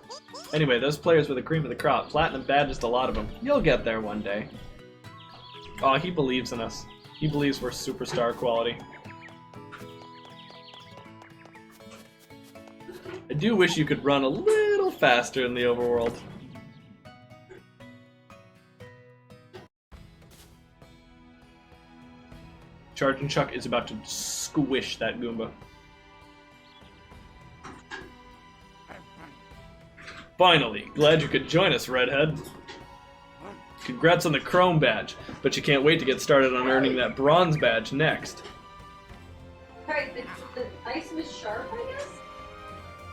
Anyway, those players were the cream of the crop. Platinum badges, a lot of them. You'll get there one day. Oh, he believes in us. He believes we're superstar quality. I do wish you could run a little faster in the overworld. Charging Chuck is about to squish that Goomba. Finally, glad you could join us, Redhead. Congrats on the Chrome badge, but you can't wait to get started on earning that Bronze badge next. Alright, the ice was sharp, I guess?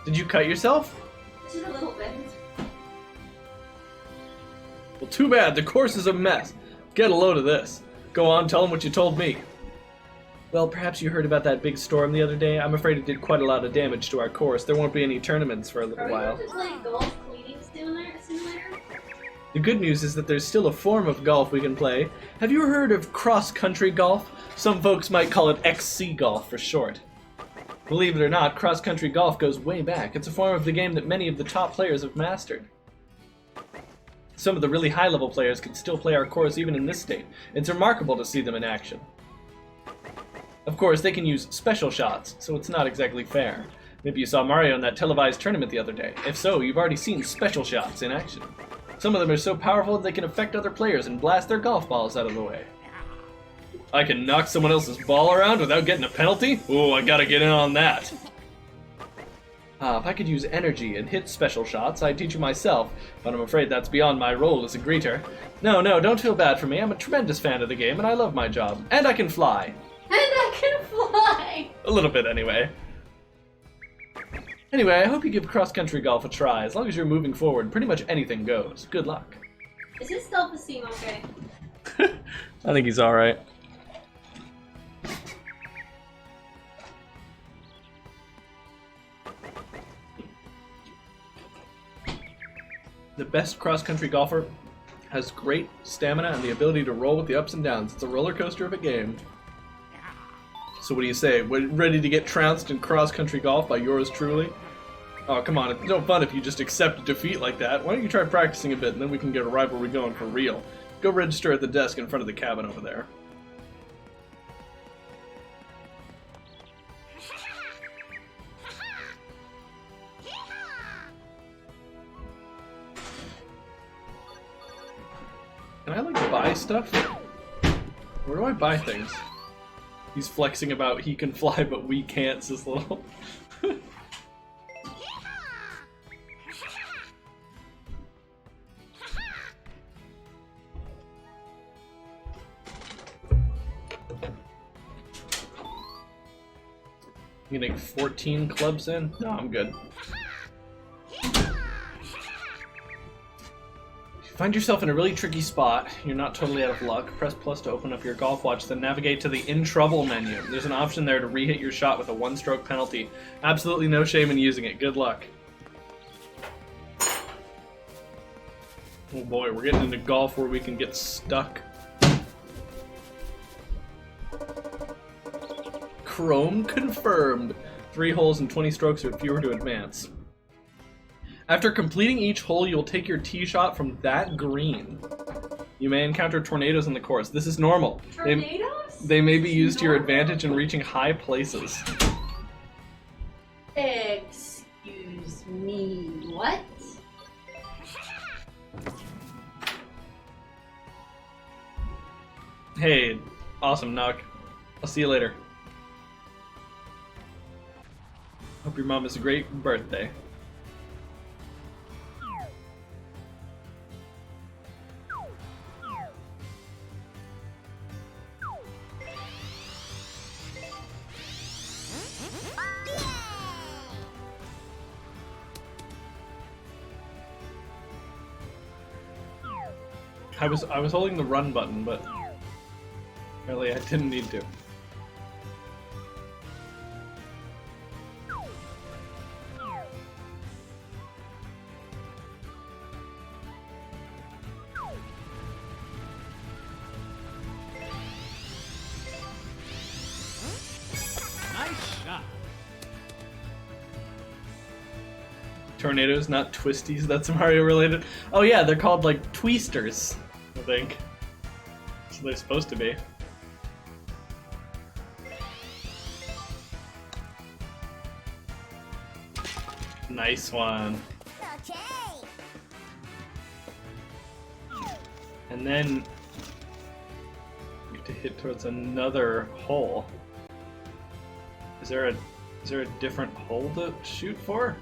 Did you cut yourself? Just a little bit. Well, too bad, the course is a mess. Get a load of this. Go on, tell them what you told me. Well, perhaps you heard about that big storm the other day. I'm afraid it did quite a lot of damage to our course. There won't be any tournaments for a little while. Are we going to play golf cleaning simulator? The good news is that there's still a form of golf we can play. Have you heard of cross-country golf? Some folks might call it XC golf for short. Believe it or not, cross-country golf goes way back. It's a form of the game that many of the top players have mastered. Some of the really high-level players can still play our course even in this state. It's remarkable to see them in action. Of course, they can use special shots, so it's not exactly fair. Maybe you saw Mario in that televised tournament the other day. If so, you've already seen special shots in action. Some of them are so powerful that they can affect other players and blast their golf balls out of the way. I can knock someone else's ball around without getting a penalty? Ooh, I gotta get in on that. If I could use energy and hit special shots, I'd teach you myself, but I'm afraid that's beyond my role as a greeter. No, don't feel bad for me. I'm a tremendous fan of the game, and I love my job. And I can fly. And I can fly! A little bit, anyway. Anyway, I hope you give cross-country golf a try. As long as you're moving forward, pretty much anything goes. Good luck. Is his self-esteem okay? I think he's alright. The best cross-country golfer has great stamina and the ability to roll with the ups and downs. It's a roller coaster of a game. So what do you say? We're ready to get trounced in cross-country golf by yours truly? Oh, come on, it's no fun if you just accept defeat like that. Why don't you try practicing a bit and then we can get a rivalry going for real. Go register at the desk in front of the cabin over there. Can I, like, buy stuff? Where do I buy things? He's flexing about he can fly, but we can't, this little... You can make 14 clubs in? No, I'm good. Find yourself in a really tricky spot. You're not totally out of luck. Press plus to open up your golf watch, then navigate to the In Trouble menu. There's an option there to re-hit your shot with a one-stroke penalty. Absolutely no shame in using it. Good luck. Oh boy, we're getting into golf where we can get stuck. Chrome confirmed. 3 holes and 20 strokes or fewer to advance. After completing each hole, you'll take your tee shot from that green. You may encounter tornadoes in the course. This is normal. Tornadoes? They may be used to your advantage in reaching high places. Excuse me, what? Hey, awesome, Nock. I'll see you later. Hope your mom has a great birthday. I was holding the run button, but apparently I didn't need to. Nice shot. Tornadoes, not twisties. That's Mario related. Oh yeah, they're called like tweesters, I think. So they're supposed to be. Nice one. Okay. And then you have to hit towards another hole. Is there a different hole to shoot for?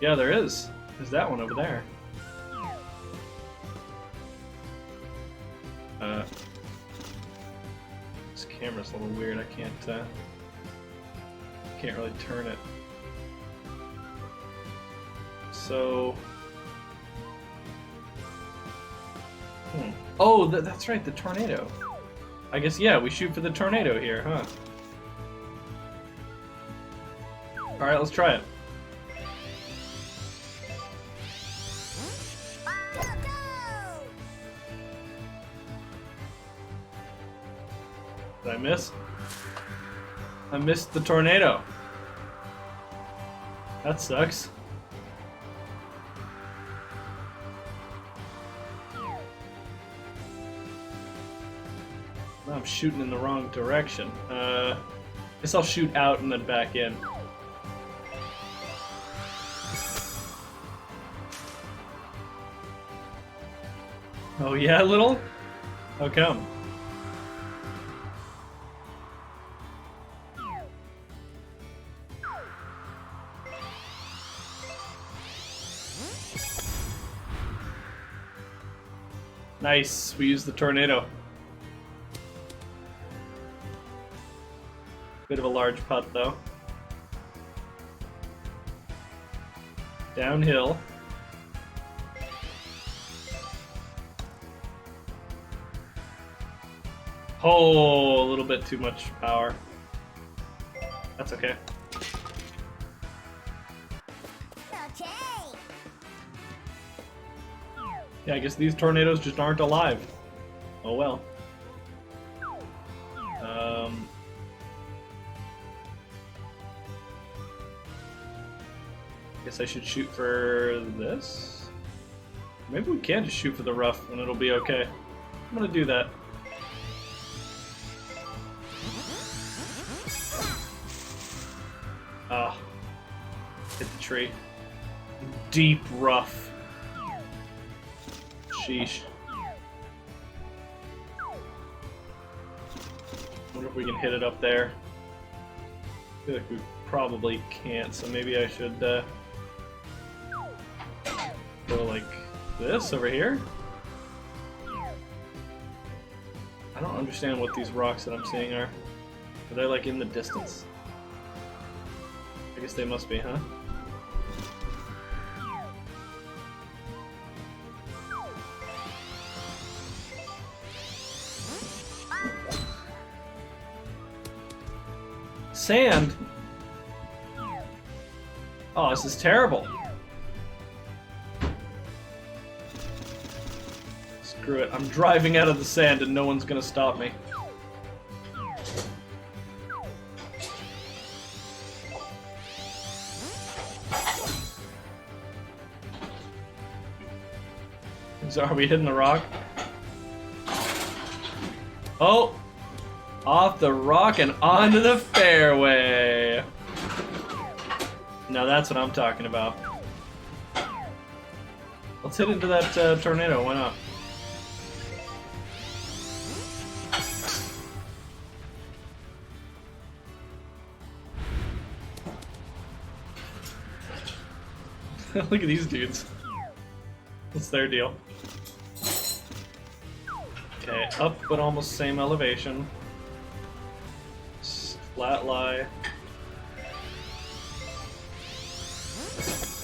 Yeah, there is. There's that one over there. This camera's a little weird. I can't really turn it. So, oh, that's right, the tornado. I guess, yeah, we shoot for the tornado here, huh? Alright, let's try it. Did I miss? I missed the tornado. That sucks. I'm shooting in the wrong direction. Guess I'll shoot out and then back in. Oh yeah, little? How come? Nice, we used the tornado. Bit of a large putt though. Downhill. Oh, a little bit too much power. That's okay. Okay. Yeah, I guess these tornadoes just aren't alive. Oh well. Guess I should shoot for this? Maybe we can just shoot for the rough and it'll be okay. I'm gonna do that. Ah. Hit the tree. Deep rough. Sheesh. Wonder if we can hit it up there. I feel like we probably can't, so maybe I should go like this over here. I don't understand what these rocks that I'm seeing are. Are they like in the distance? I guess they must be, huh? Sand? Oh, this is terrible. Screw it. I'm driving out of the sand and no one's gonna stop me. So are we hitting the rock? Oh! Off the rock and onto the fairway! Now that's what I'm talking about. Let's hit into that tornado, why not? Look at these dudes. What's their deal? Okay, up but almost same elevation. Flat lie.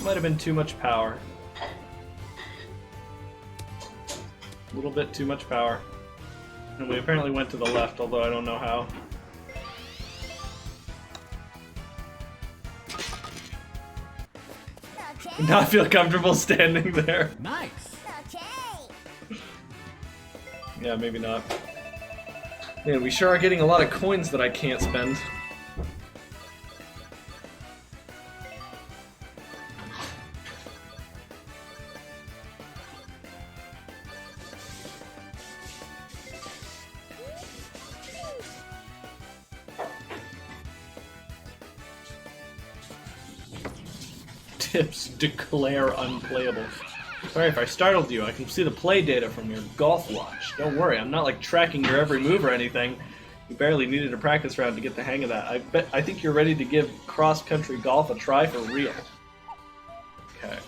Might have been too much power. A little bit too much power. And we apparently went to the left, although I don't know how. Okay. Now I feel comfortable standing there. Nice. Okay. Yeah, maybe not. Man, we sure are getting a lot of coins that I can't spend. Tips declare unplayable. Sorry if I startled you. I can see the play data from your golf watch. Don't worry, I'm not like tracking your every move or anything. You barely needed a practice round to get the hang of that. I think you're ready to give cross-country golf a try for real. Okay.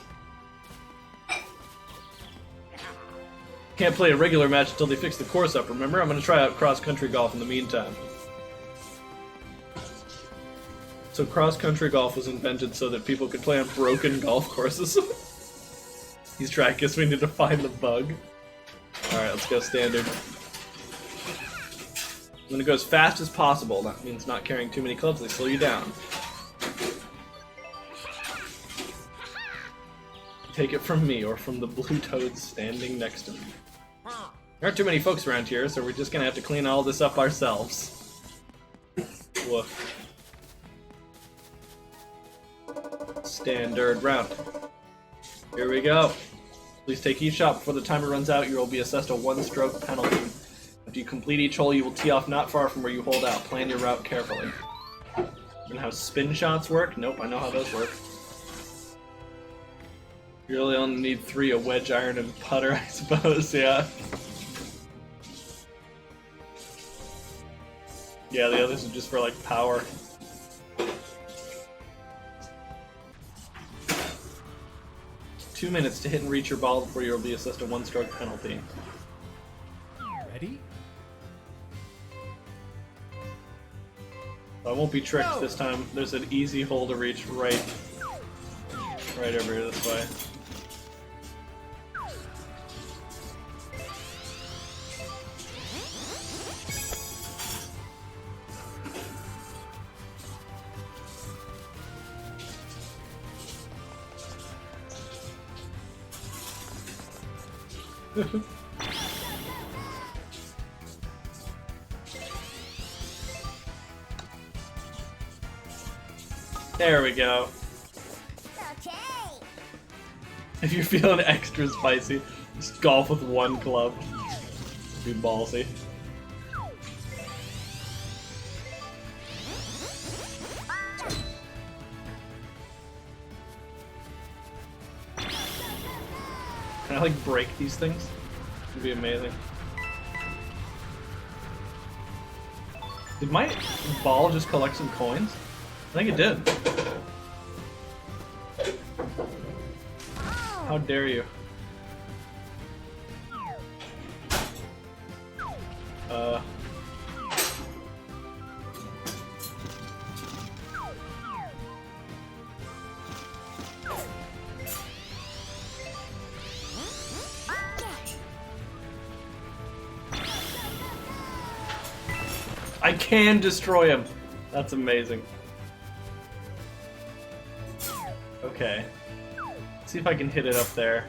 Can't play a regular match until they fix the course up, remember? I'm gonna try out cross-country golf in the meantime. So cross-country golf was invented so that people could play on broken golf courses. He's trying, guess we need to find the bug. Alright, let's go standard. I'm gonna go as fast as possible. That means not carrying too many clubs, they slow you down. Take it from me, or from the blue toads standing next to me. There aren't too many folks around here, so we're just gonna have to clean all this up ourselves. Woof. Standard round. Here we go. Please take each shot before the timer runs out. You will be assessed a one-stroke penalty. If you complete each hole, you will tee off not far from where you hold out. Plan your route carefully. And how spin shots work? Nope, I know how those work. You really only need 3, a wedge, iron, and putter, I suppose, yeah. Yeah, the others are just for, like, power. Two minutes to hit and reach your ball before you will be assessed a one-stroke penalty. Ready? I won't be tricked this time. There's an easy hole to reach right over here this way. There we go. Okay. If you're feeling extra spicy, just golf with one club. Be ballsy. Can I like break these things? It'd be amazing. Did my ball just collect some coins? I think it did. How dare you? I can destroy him. That's amazing. Okay. Let's see if I can hit it up there.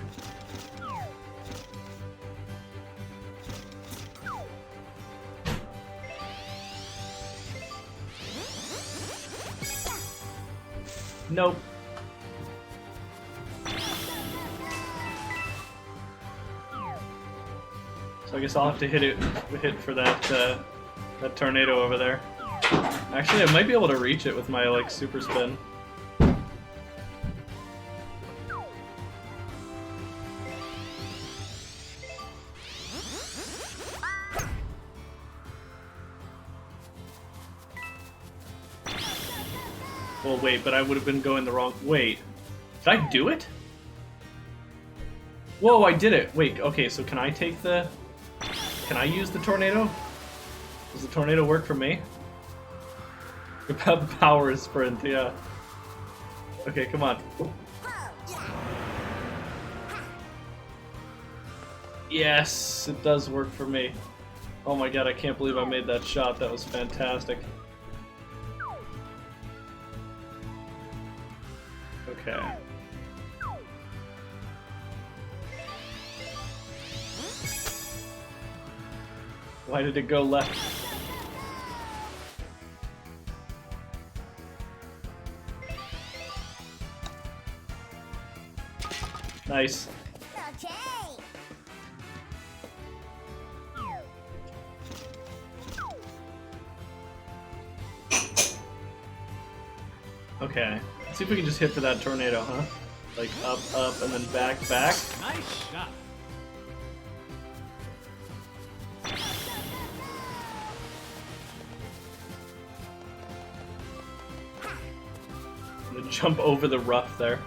Nope. So I guess I'll have to hit for that that tornado over there. Actually, I might be able to reach it with my like super spin. Well, wait, but I would have been going the wrong... Wait. Did I do it? Whoa, I did it! Wait, okay, so can I take the... Can I use the tornado? Does the tornado work for me? Power sprint, yeah. Okay, come on. Yes, it does work for me. Oh my god, I can't believe I made that shot. That was fantastic. Okay. Why did it go left? Nice. Okay. Okay. Let's see if we can just hit for that tornado, huh? Like up, up, and then back, back. Nice shot. I'm gonna jump over the rough there.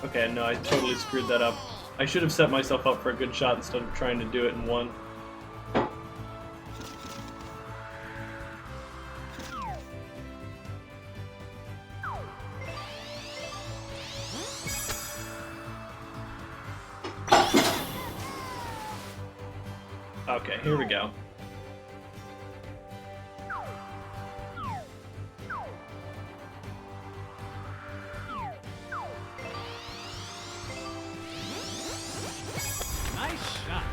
Okay, no, I totally screwed that up. I should have set myself up for a good shot instead of trying to do it in one. Okay, here we go. Nice shot.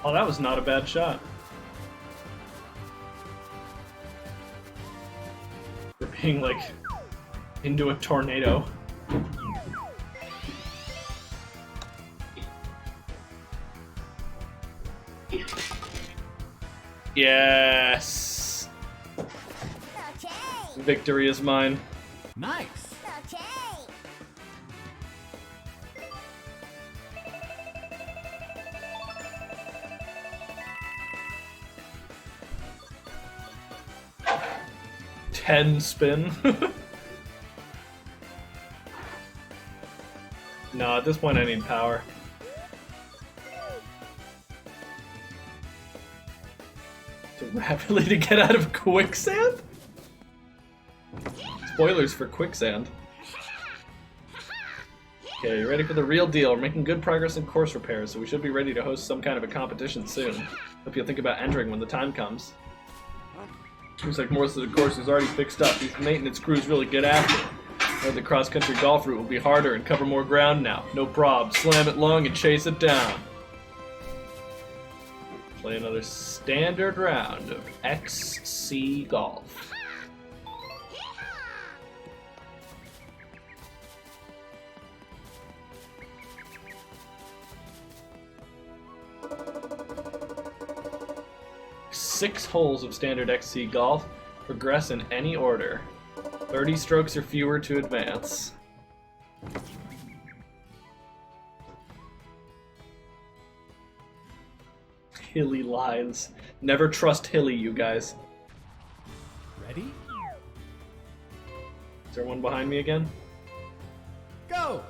Oh, that was not a bad shot. For being, like, into a tornado. Yes! Okay. Victory is mine. Nice. Okay. Ten spin. No, at this point I need power. Rapidly to get out of quicksand? Spoilers for quicksand. Okay, you ready for the real deal? We're making good progress in course repairs, so we should be ready to host some kind of a competition soon. Hope you'll think about entering when the time comes. Looks like most of the course is already fixed up. These maintenance crews really get after it. Know the cross-country golf route will be harder and cover more ground now. No prob. Slam it long and chase it down. Play another standard round of XC Golf. Six holes of standard XC Golf. Progress in any order. 30 strokes or fewer to advance. hilly lines. Never trust hilly, you guys. Ready? Is there one behind me again? Go!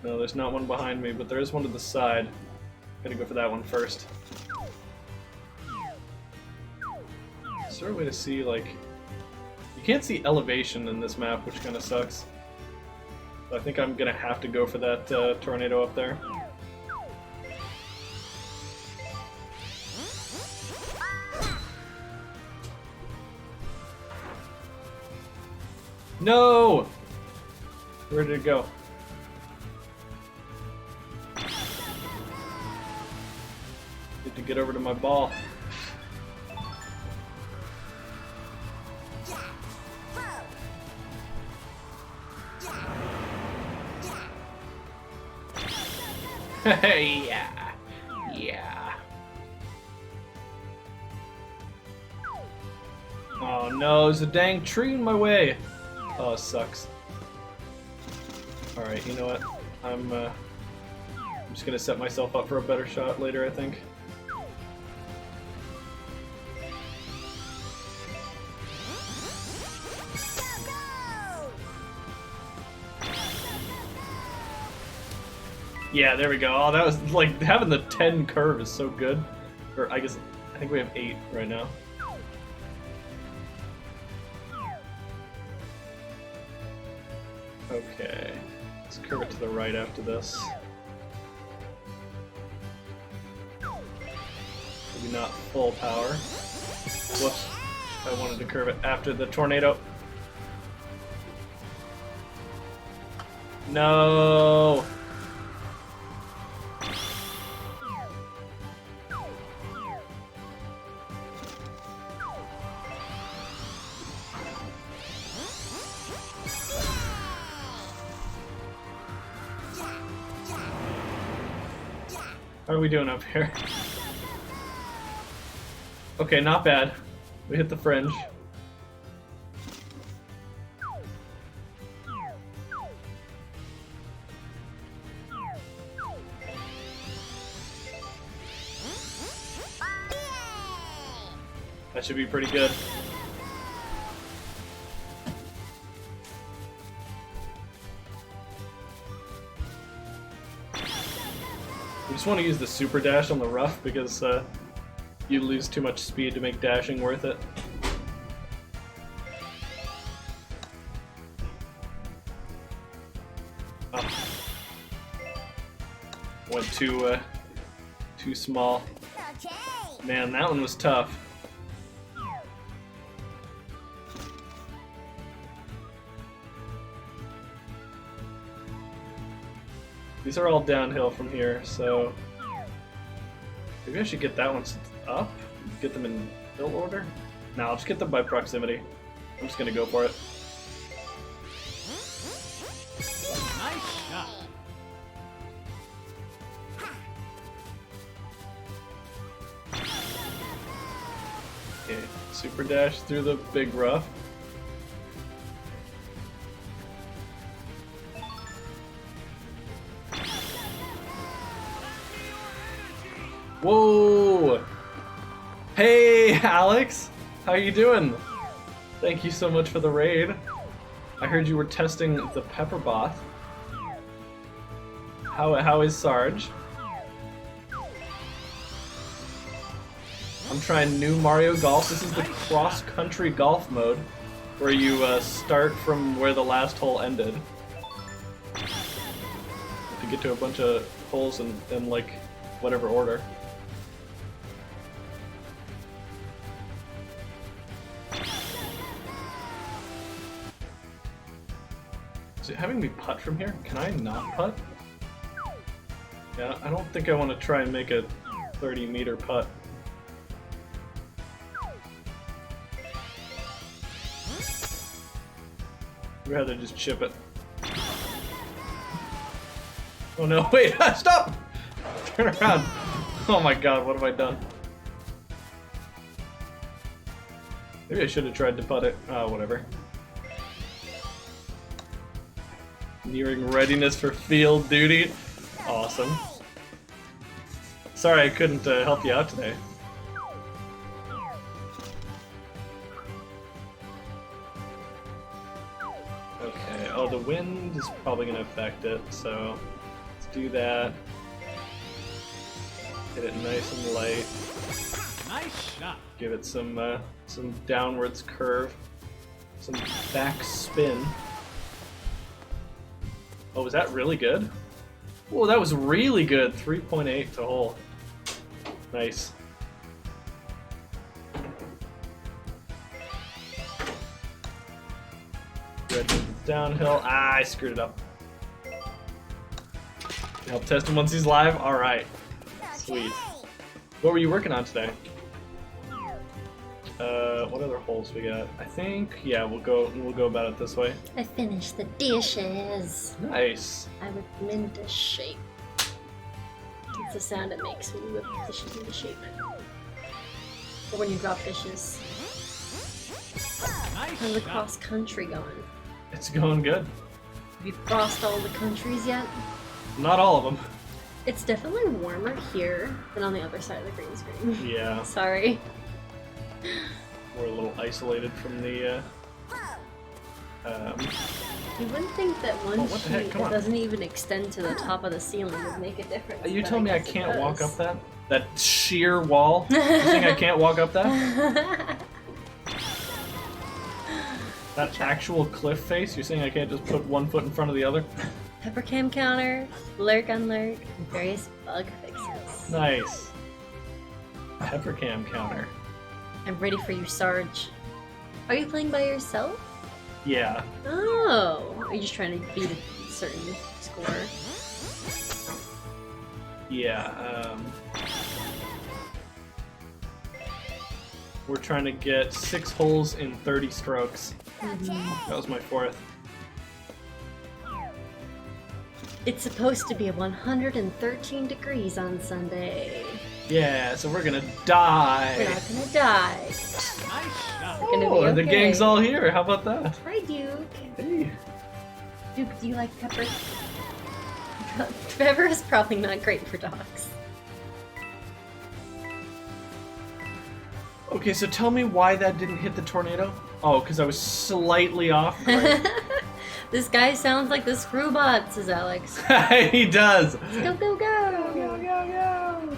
No, there's not one behind me, but there is one to the side. Gotta go for that one first. Is there a way to see, like... You can't see elevation in this map, which kind of sucks. So I think I'm gonna have to go for that tornado up there. No! Where did it go? Need to get over to my ball. Yeah. Yeah. Oh no, there's a dang tree in my way. Oh, it sucks. Alright, you know what? I'm just gonna set myself up for a better shot later, I think. Yeah, there we go. Oh, that was like having the 10 curve is so good. Or I think we have 8 right now. Okay, let's curve it to the right after this. Maybe not full power. Whoops. I wanted to curve it after the tornado. No! How are we doing up here? Okay, not bad. We hit the fringe. That should be pretty good. We just want to use the super dash on the rough because you lose too much speed to make dashing worth it. Oh. Went too small. Okay. Man, that one was tough. These are all downhill from here, so maybe I should get that one up, get them in hill order. No, I'll just get them by proximity. I'm just gonna go for it. Nice shot. Okay, super dash through the big rough. Whoa! Hey, Alex! How you doing? Thank you so much for the raid. I heard you were testing the pepper bath. How is Sarge? I'm trying new Mario Golf. This is the cross-country golf mode, where you start from where the last hole ended. To get to a bunch of holes in like whatever order. Is it having me putt from here? Can I not putt? Yeah, I don't think I want to try and make a 30-meter putt. I'd rather just chip it. Oh no, wait, stop! Turn around. Oh my god, what have I done? Maybe I should have tried to putt it. Oh, whatever. Nearing readiness for field duty. Awesome. Sorry I couldn't help you out today. wind is probably going to affect it, so let's do that. Hit it nice and light. Nice shot. Give it some downwards curve. Some back spin. Oh, was that really good? Oh, that was really good. 3.8 to hole. Nice. Red downhill. Ah, I screwed it up. Help test him once he's live? Alright. Sweet. What were you working on today? What other holes we got? I think, yeah, we'll go about it this way. I finished the dishes. Nice. I whipped them into shape. It's the sound it makes when you whip dishes into shape. Or when you drop dishes. Nice How's the shot. cross country going? It's going good. Have you crossed all the countries yet? Not all of them. It's definitely warmer here than on the other side of the green screen. Yeah, Sorry. we're a little isolated from the. You wouldn't think that one Oh, what the heck? sheet Come that on. doesn't even extend to the top of the ceiling would make a difference. You but telling me I guess it can't walk does. up that sheer wall? You think I can't walk up that? That actual cliff face? You're saying I can't just put one foot in front of the other? Pepper cam counter, lurk unlurk, and various bug fixes. Nice. Pepper cam counter. I'm ready for you, Sarge. Are you playing by yourself? Yeah. Oh, are you just trying to beat a certain score? Yeah, we're trying to get 6 holes in 30 strokes. That was my 4th. It's supposed to be 113 degrees on Sunday. Yeah, so we're gonna die. We're not gonna die. Nice shot. We're gonna Oh, be and the okay. gang's all here. How about that? Hi, Duke. Hey. Duke, do you like pepper? Pepper is probably not great for dogs. Okay, so tell me why that didn't hit the tornado? Oh, because I was slightly off. Right? This guy sounds like the Screwbot, says Alex. He does. Go, go, go! Go, go, go.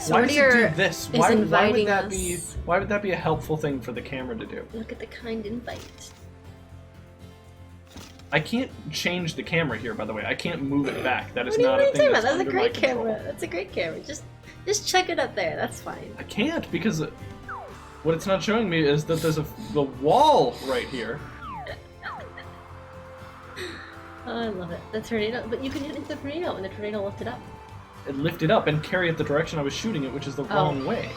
So Why does it Sortier do this? is Why would inviting that be? us. Why would that be a helpful thing for the camera to do? Look at the kind invite. I can't change the camera here, by the way. I can't move it back. That is What are not a you thing talking about? that's That's a under great my control. camera. That's a great camera. Just check it up there. That's fine. I can't because what it's not showing me is that there's the wall right here. Oh, I love it. The tornado, but you can hit into the tornado, and the tornado lifted up. It lifted up and carry it the direction I was shooting it, which is the wrong way.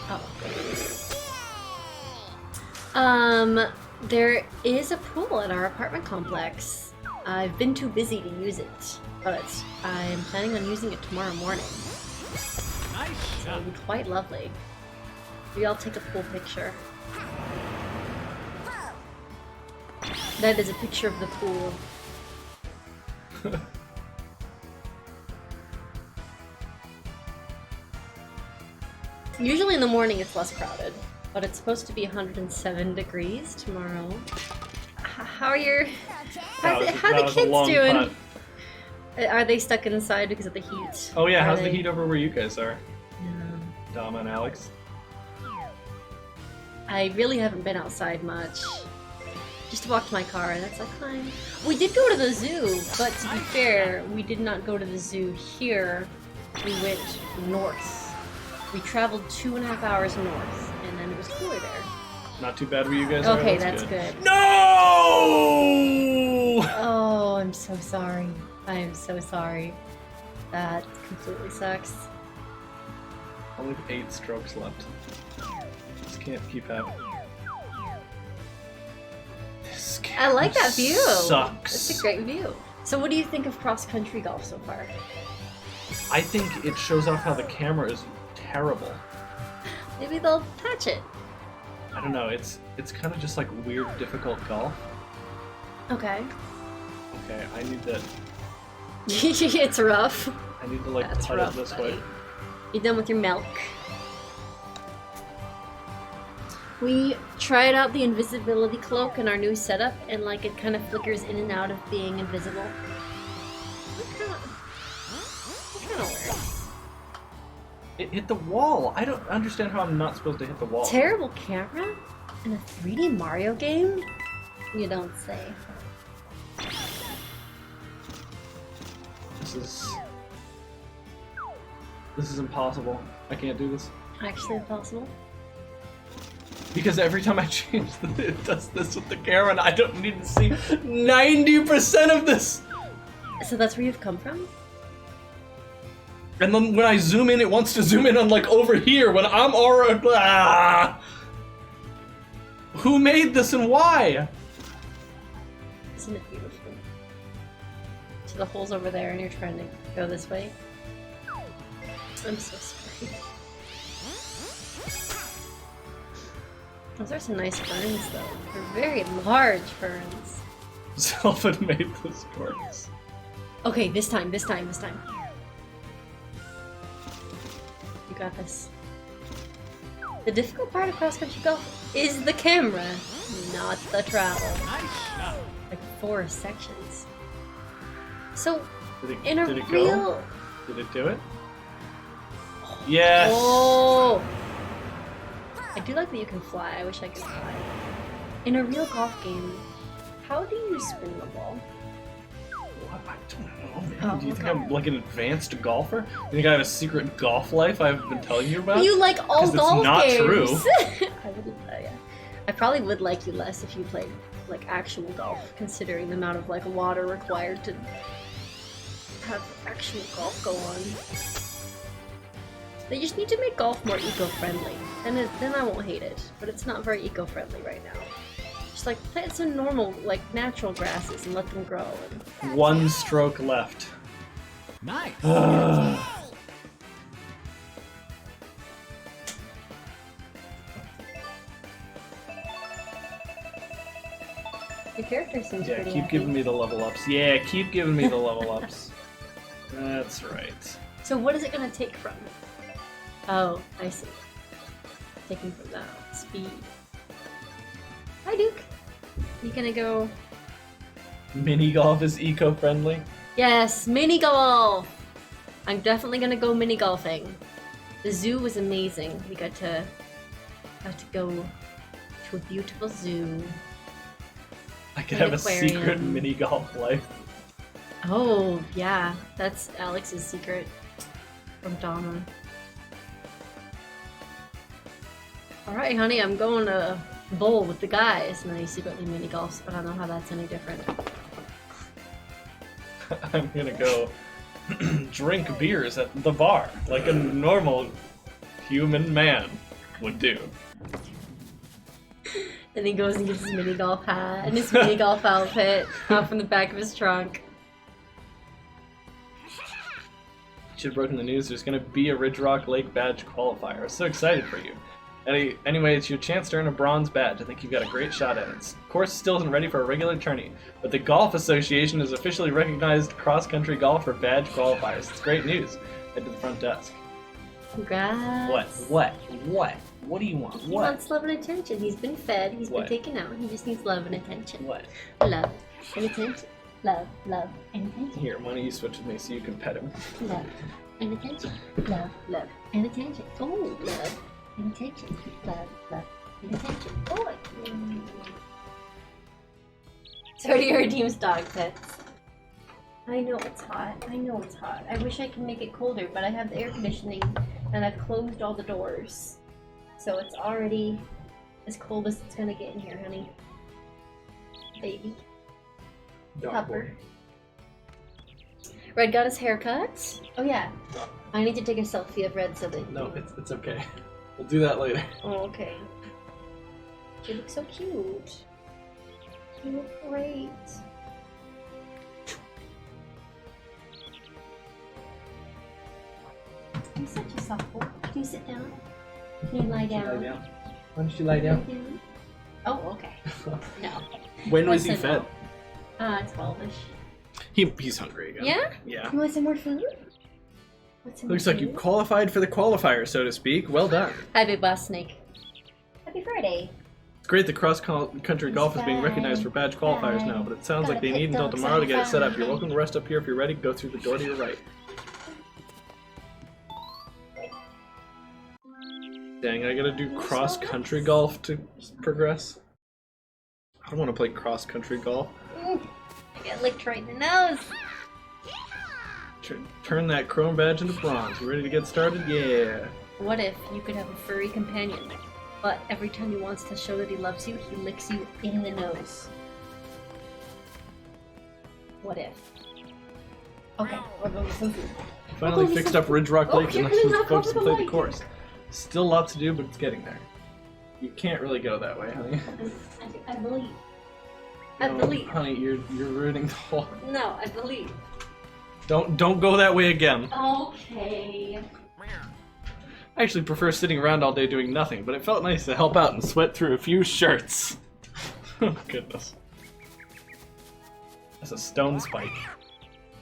Oh. There is a pool at our apartment complex. I've been too busy to use it, but I'm planning on using it tomorrow morning. Nice shot. It'll be quite lovely. Maybe I'll take a pool picture. That is a picture of the pool. Usually in the morning it's less crowded, but it's supposed to be 107 degrees tomorrow. How are your how That the was a kids long doing? putt. Are they stuck inside because of the heat? Oh yeah, Are how's the they- heat over where you guys are? Yeah. Dama and Alex? I really haven't been outside much. Just walked my car, and that's like fine. We did go to the zoo, but to be fair, we did not go to the zoo here. We went north. We traveled 2.5 hours north, and then it was cooler there. Not too bad where you guys are? Okay, that's good. No! Oh, I'm so sorry. I am so sorry. That completely sucks. Only 8 strokes left. Just can't keep happening. This I like camera that view. Sucks. It's a great view. So what do you think of cross-country golf so far? I think it shows off how the camera is terrible. Maybe they'll patch it. I don't know, it's kind of just like weird, difficult golf. Okay. Okay, I need that. It's rough. I need to like That's putt rough, it this buddy. way. You done with your milk? We tried out the invisibility cloak in our new setup, and like it kind of flickers in and out of being invisible. It kind of works. It hit the wall. I don't understand how I'm not supposed to hit the wall. Terrible camera in a 3D Mario game? You don't say. This is impossible. I can't do this. Actually impossible. Because every time I change it does this with the camera and I don't need to see 90% of this! So that's where you've come from? And then when I zoom in, it wants to zoom in on like over here when I'm already... Ah! Who made this and why? Isn't it beautiful? So the hole's over there and you're trying to go this way. I'm so sorry. Those are some nice ferns though. They're very large ferns. Zelda made this course. Okay, this time. You got this. The difficult part of cross-country golf is the camera, not the travel. Nice shot. Like 4 sections. So, Did it, in a did it real... go? Did it do it? Yes! Oh! I do like that you can fly. I wish I could fly. In a real golf game, how do you spin the ball? What? I don't know, man. Oh, Do you think okay. I'm like an advanced golfer? You think I have a secret golf life I've been telling you about? You like all 'Cause it's golf not games. true. I would, yeah. I probably would like you less if you played like actual golf, considering the amount of like water required to have actual golf go on. They just need to make golf more eco-friendly, and then I won't hate it. But it's not very eco-friendly right now. Just like plant some normal, like natural grasses and let them grow. And... One stroke left. Nice. Your character seems Yeah, pretty keep happy. giving me the level ups. Yeah, keep giving me the level ups. That's right. So what is it gonna take from it? Oh, I see. Taking from that speed. Hi, Duke. You gonna go? Mini golf is eco-friendly. Yes, mini golf. I'm definitely gonna go mini golfing. The zoo was amazing. We got to go to a beautiful zoo. I could An have a secret aquarium. mini golf life. Oh yeah, that's Alex's secret from Donna. Alright, honey, I'm going to bowl with the guys. And then he secretly mini golfs, but I don't know how that's any different. I'm gonna go drink beers at the bar like a normal human man would do. Then he goes and gets his mini golf hat and his mini golf outfit out from the back of his trunk. Should have broken the news. There's gonna be a Ridge Rock Lake badge qualifier. I'm so excited for you. Anyway, it's your chance to earn a bronze badge. I think you've got a great shot at it. Of course, still isn't ready for a regular tourney, but the Golf Association has officially recognized cross-country golfer badge qualifiers. It's great news. Head to the front desk. Congrats. What? What do you want? He What? wants love and attention. He's been fed. He's What? been taken out. He just needs love and attention. What? Love and attention. Love and attention. Here, why don't you switch with me so you can pet him? Love and attention. Love and attention. Oh, love and attention. Love and attention. Boy. Sorry, your redeems dog pets. I know it's hot. I wish I could make it colder, but I have the air conditioning and I've closed all the doors. So it's already as cold as it's gonna get in here, honey. Baby. Pupper. Red got his haircut. Oh yeah. I need to take a selfie of Red so that No, it's okay. We'll do that later. Oh, okay. You look so cute. You look great. You're such a soft boy. Can you sit down? Can you lie down? Why don't you lie down? Oh, okay. No. When was he Listen, fed? 12ish. He's hungry again. Yeah? Yeah. You want some more food? Want some Looks more like you food? qualified for the qualifier, so to speak. Well done. Hi, Big Boss Snake. Happy Friday. It's great that cross-country golf is being recognized for badge qualifiers now, but it sounds like they need until tomorrow to get it set up. You're welcome to rest up here if you're ready. Go through the door to your right. Dang, I gotta do cross-country golf to progress. I don't want to play cross-country golf. I got licked right in the nose. Turn that chrome badge into bronze. You ready to get started? Yeah. What if you could have a furry companion, but every time he wants to show that he loves you, he licks you in the nose? What if? Okay, we're going to something. Finally fixed up Ridge Rock Lake and you're let's folks gonna play the like course. Still lots to do, but it's getting there. You can't really go that way, honey. I believe. No, I believe. honey, you're ruining the whole. No, I believe. Don't go that way again. Okay. I actually prefer sitting around all day doing nothing, but it felt nice to help out and sweat through a few shirts. Oh goodness. That's a stone spike.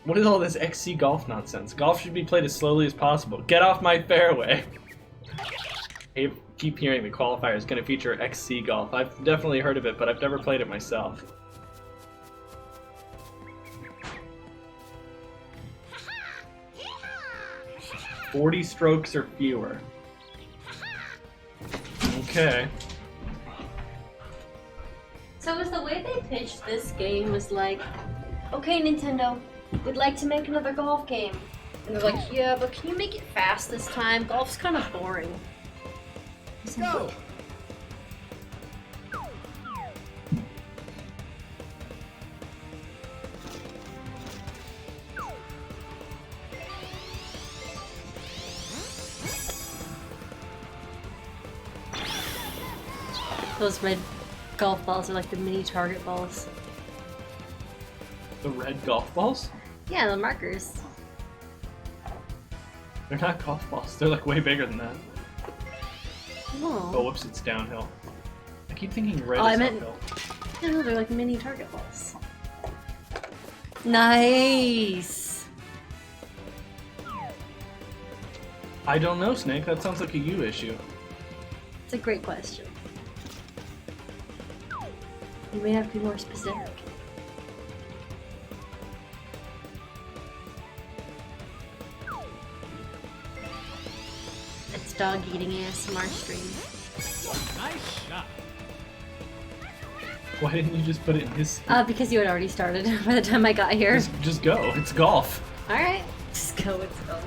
What is all this XC golf nonsense? Golf should be played as slowly as possible. Get off my fairway! I keep hearing the qualifier is going to feature XC golf. I've definitely heard of it, but I've never played it myself. "40 strokes or fewer." Okay. So is the way they pitched this game was like, okay, Nintendo, we'd like to make another golf game. And they're like, yeah, but can you make it fast this time? Golf's kind of boring. Go! Those red golf balls are like the mini target balls. The red golf balls? Yeah, the markers. They're not golf balls. They're like way bigger than that. Oh, Oh, whoops, it's downhill. I keep thinking red I is meant- uphill. no, they're like mini target balls. Nice. I don't know, Snake. That sounds like a you issue. It's a great question. You may have to be more specific. It's dog eating ASMR stream. Nice shot. Why didn't you just put it in his... Because you had already started by the time I got here. Just go. It's golf. Alright, just go, let's go.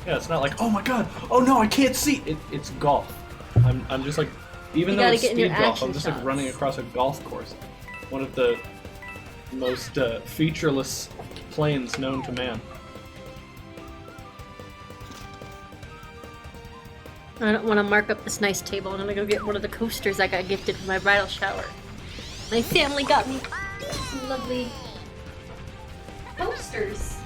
Yeah, it's not like, oh my god, oh no, I can't see. It's golf. I'm just like, even You though gotta it's get in your speed golf, action I'm just shots. like running across a golf course. One of the most featureless plains known to man. I don't want to mark up this nice table. I'm gonna go get one of the coasters I got gifted for my bridal shower. My family got me some lovely coasters.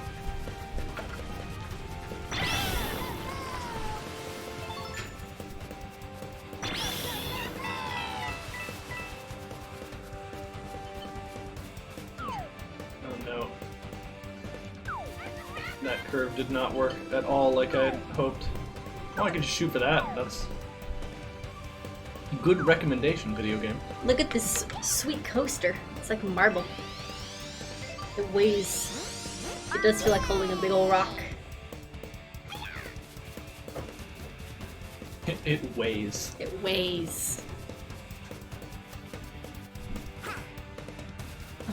Oh no. That curve did not work at all like I had hoped. Oh, I can just shoot for that. That's a good recommendation, video game. Look at this sweet coaster. It's like marble. It weighs. It does feel like holding a big old rock. It weighs. It weighs.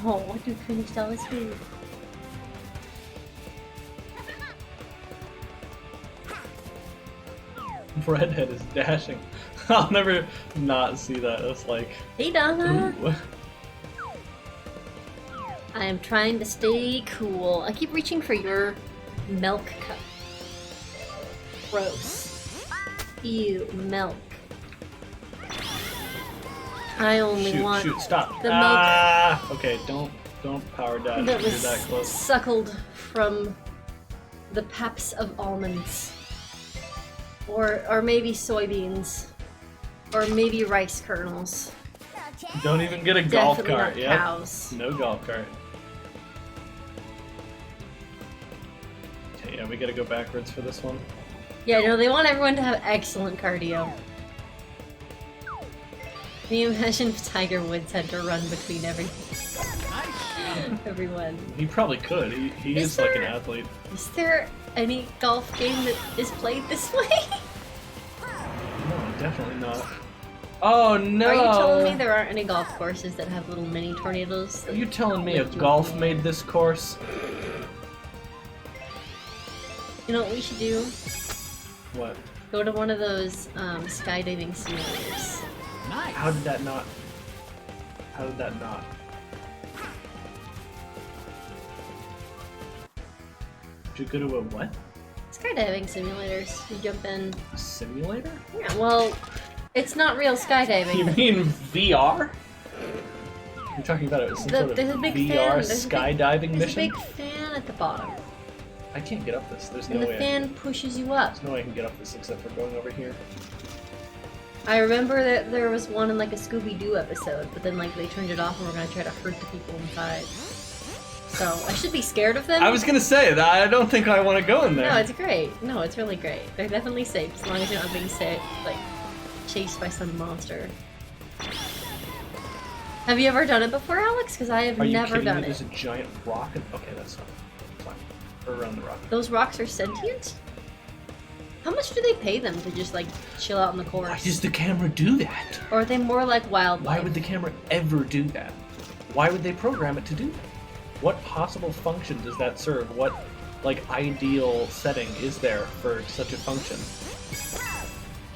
Oh, what you finished all this food? Redhead is dashing. I'll never not see that. It's like, Hey, Donna. ooh. I am trying to stay cool. I keep reaching for your milk cup. Gross. Ew, milk. I only want Shoot, stop. the milk Ah! Okay, don't power dash that if you're was that close. suckled from the paps of almonds. Or maybe soybeans. Or maybe rice kernels. Don't even get a golf Definitely cart, not yeah? cows. No golf cart. Okay, yeah, we gotta go backwards for this one. Yeah, no, they want everyone to have excellent cardio. Can you imagine if Tiger Woods had to run between everyone? He probably could. He Is is like an there- athlete. Is there any golf game that is played this way? No, definitely not. Oh no! Are you telling me there aren't any golf courses that have little mini tornadoes? Are you telling me a Lift you golf up in the made air? this course? You know what we should do? What? Go to one of those skydiving simulators. Nice. How did that not? How did that not? Did you go to a what? Skydiving simulators. You jump in. A simulator? Yeah, well, it's not real skydiving. You mean VR? You're talking about some sort of There's a big VR fan. There's a big- skydiving There's a mission? big fan at the bottom, I can't get up this. There's no and the way. fan pushes you up. There's no way I can get up this except for going over here. I remember that there was one in like a Scooby-Doo episode, but then like they turned it off and were gonna try to hurt the people inside. So I should be scared of them. I was gonna say that I don't think I want to go in there. No, it's great. No, it's really great. They're definitely safe as long as you're not being like chased by some monster. Have you ever done it before, Alex? Because I have Are you never kidding done me? it. There's a giant rock. Okay, that's fine. Or around the rock. Those rocks are sentient? How much do they pay them to just like chill out in the course? Why does the camera do that? Or are they more like wildlife? Why would the camera ever do that? Why would they program it to do that? What possible function does that serve? What, like, ideal setting is there for such a function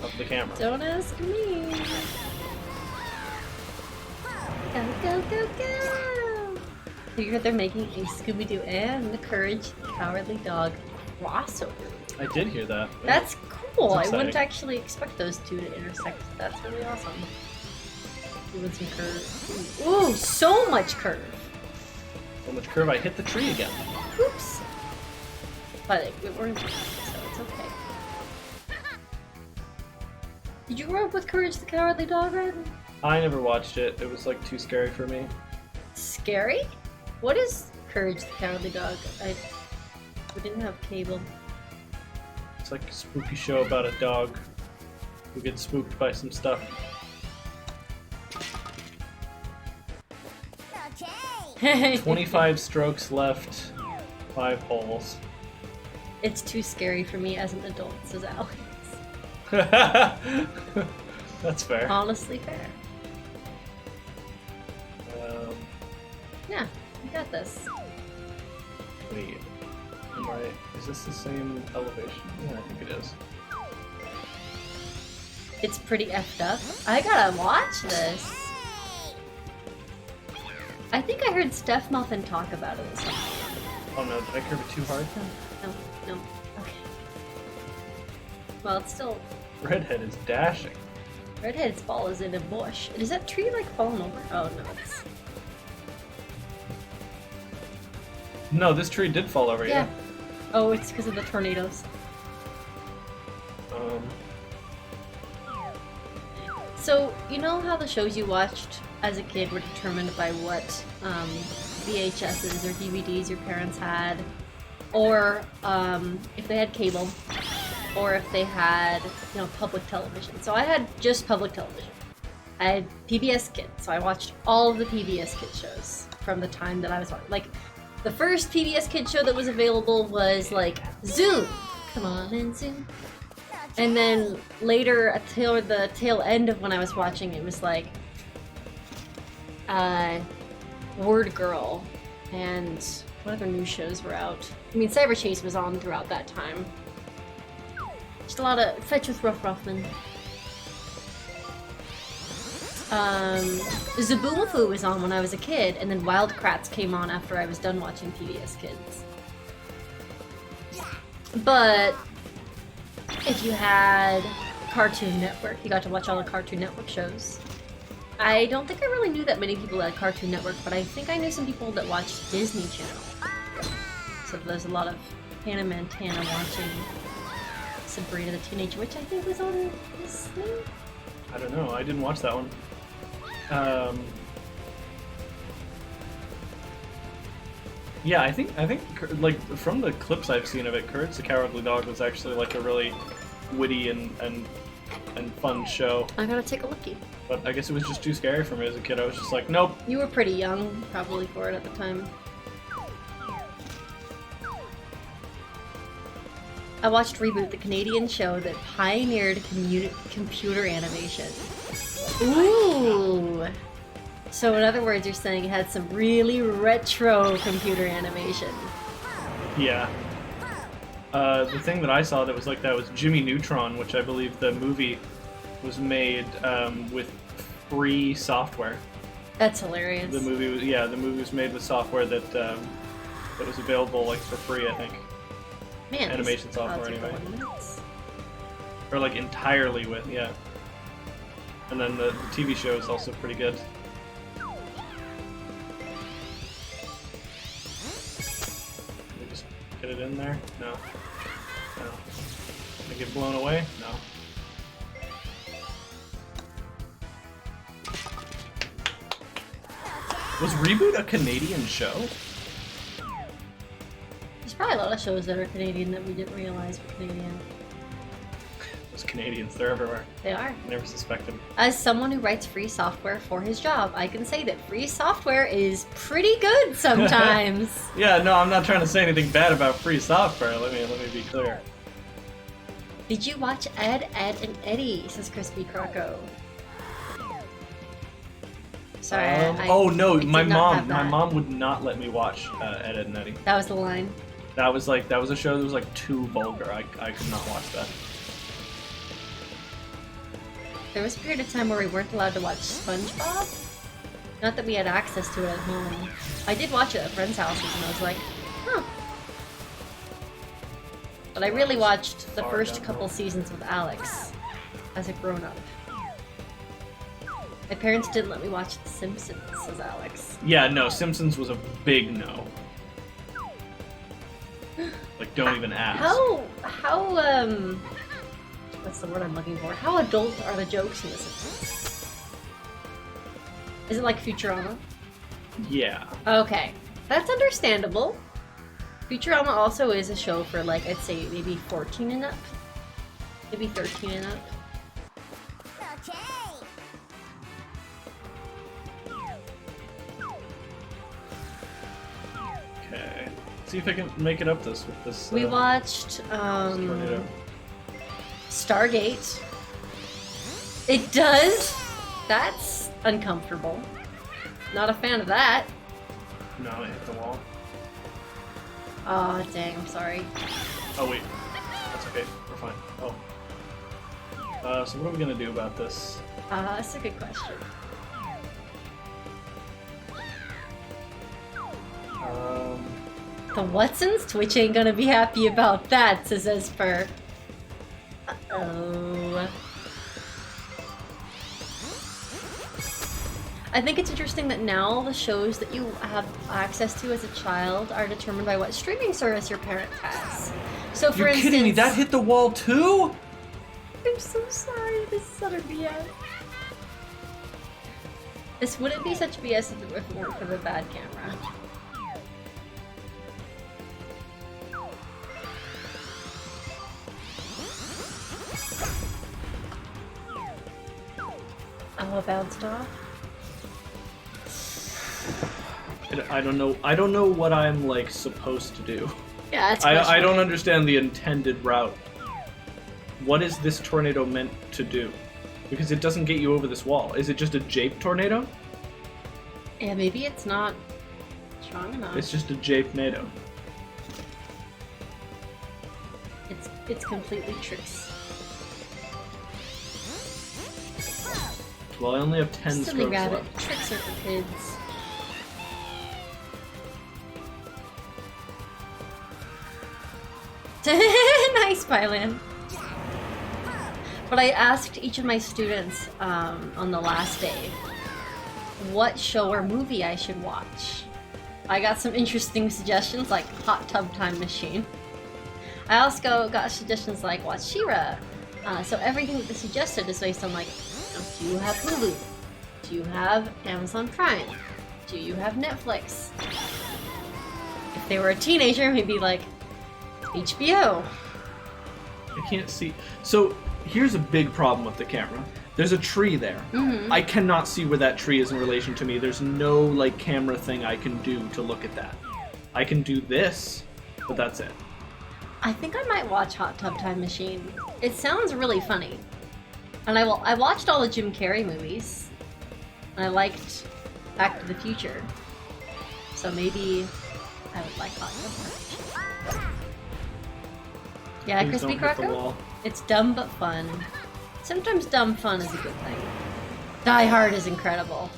of the camera? Don't ask me. Go, go, go, go! You heard they're making a Scooby-Doo and the Courage the Cowardly Dog crossover. I did hear that. That's cool. That's I wouldn't exciting. actually expect those two to intersect. That's really awesome. Doing some curve. Ooh, so much curve. So much curve, I hit the tree again. Oops. But we're in time, so it's okay. Did you grow up with Courage the Cowardly Dog, Red? I never watched it. It was, like, too scary for me. Scary? What is Courage the Cowardly Dog? We didn't have cable. It's like a spooky show about a dog who gets spooked by some stuff. Okay. 25 strokes left, 5 holes. It's too scary for me as an adult, says Alex. That's fair. Honestly fair. Um, Yeah, you got this. wait. Is this the same elevation? Yeah, I think it is. It's pretty effed up. I gotta watch this. I think I heard Steph Muffin talk about it this time. Oh no, did I curve it too hard? No. Okay. Well, it's still... Redhead is dashing. Redhead's ball is in a bush. Is that tree like falling over? Oh no, it's... No, this tree did fall over, Yeah. Oh, it's because of the tornadoes. So, you know how the shows you watched as a kid were determined by what VHSs or DVDs your parents had? Or if they had cable? Or if they had, you know, public television. So I had just public television. I had PBS Kids, so I watched all of the PBS Kids shows from the time that I was like, the first PBS Kids show that was available was like Zoom. Come on and Zoom. And then later, until the tail end of when I was watching, it was like Word Girl and what other new shows were out? I mean, Cyber Chase was on throughout that time. Just a lot of Fetch with Ruff Ruffman. Zaboomafoo was on when I was a kid, and then Wild Kratts came on after I was done watching PBS Kids. But if you had Cartoon Network, you got to watch all the Cartoon Network shows. I don't think I really knew that many people at Cartoon Network, but I think I knew some people that watched Disney Channel. So there's a lot of Hannah Montana watching Sabrina the Teenage Witch, I think was on Disney? I don't know. I didn't watch that one. Yeah, I think like from the clips I've seen of it, Courage the Cowardly Dog was actually like a really witty and fun show. I gotta take a lookie. But I guess it was just too scary for me as a kid. I was just like, nope. You were pretty young, probably, for it at the time. I watched Reboot, the Canadian show that pioneered computer animation. Ooh! So in other words, you're saying it had some really retro computer animation. Yeah. The thing that I saw that was like that was Jimmy Neutron, which I believe the movie was made with free software. That's hilarious. The movie was made with software that that was available like for free, I think. Man, animation these software odds are anyway. going nuts. Or like entirely with, yeah. And then the TV show is also pretty good. Can we just get it in there? No. No. Can I get blown away? No. Was Reboot a Canadian show? There's probably a lot of shows that are Canadian that we didn't realize were Canadian. Those Canadians, they're everywhere. They are. I never suspected. As someone who writes free software for his job, I can say that free software is pretty good sometimes. Yeah, no, I'm not trying to say anything bad about free software. Let me be clear. Did you watch Ed, and Eddie? Says Crispy Croco. Sorry. Oh no, I did my not have mom that. would not let me watch Ed, Edd and Eddy. That was the line. That was a show that was like too vulgar. I could not watch that. There was a period of time where we weren't allowed to watch SpongeBob. Not that we had access to it at home. I did watch it at friends' houses, and I was like, huh. But I really watched the first couple seasons with Alex as a grown-up. My parents didn't let me watch The Simpsons, says Alex. Yeah, no, Simpsons was a big no. Like, don't even ask. How what's the word I'm looking for? How adult are the jokes in The Simpsons? Is it like Futurama? Yeah. Okay, that's understandable. Futurama also is a show for, like, I'd say maybe 14 and up. Maybe 13 and up. Okay. Okay. See if I can make it up this with this. We watched, tornado. Stargate. It does? That's uncomfortable. Not a fan of that. No, I hit the wall. Aw, dang, I'm sorry. Oh wait, that's okay. We're fine. Oh. So what are we gonna do about this? That's a good question. The Watsons? Twitch ain't gonna be happy about that, says Esper. Uh-oh. I think it's interesting that now the shows that you have access to as a child are determined by what streaming service your parent has. So for You're instance... kidding me? That hit the wall too? I'm so sorry, this is utter BS. This wouldn't be such BS if it weren't for the bad camera. Oh, it bounced off? I don't know. I don't know what I'm like supposed to do. Yeah, that's I don't understand the intended route. What is this tornado meant to do? Because it doesn't get you over this wall. Is it just a jape tornado? Yeah, maybe it's not strong enough. It's just a jape-nado. It's completely tricks. Well, I only have 10 Silly strokes rabbit. left. Tricks are for kids. Nice, Bylan. But I asked each of my students on the last day what show or movie I should watch. I got some interesting suggestions like Hot Tub Time Machine. I also got suggestions like watch She-Ra. So everything that they suggested is based on like, do you have Hulu? Do you have Amazon Prime? Do you have Netflix? If they were a teenager, maybe like HBO. I can't see. So here's a big problem with the camera. There's a tree there. Mm-hmm. I cannot see where that tree is in relation to me. There's no, like, camera thing I can do to look at that. I can do this, but that's it. I think I might watch Hot Tub Time Machine. It sounds really funny. And I watched all the Jim Carrey movies. And I liked Back to the Future. So maybe I would like Hot Tub Time Machine. Yeah, Please Crispy don't hit the Crocker? wall. It's dumb but fun. Sometimes dumb fun is a good thing. Die Hard is incredible.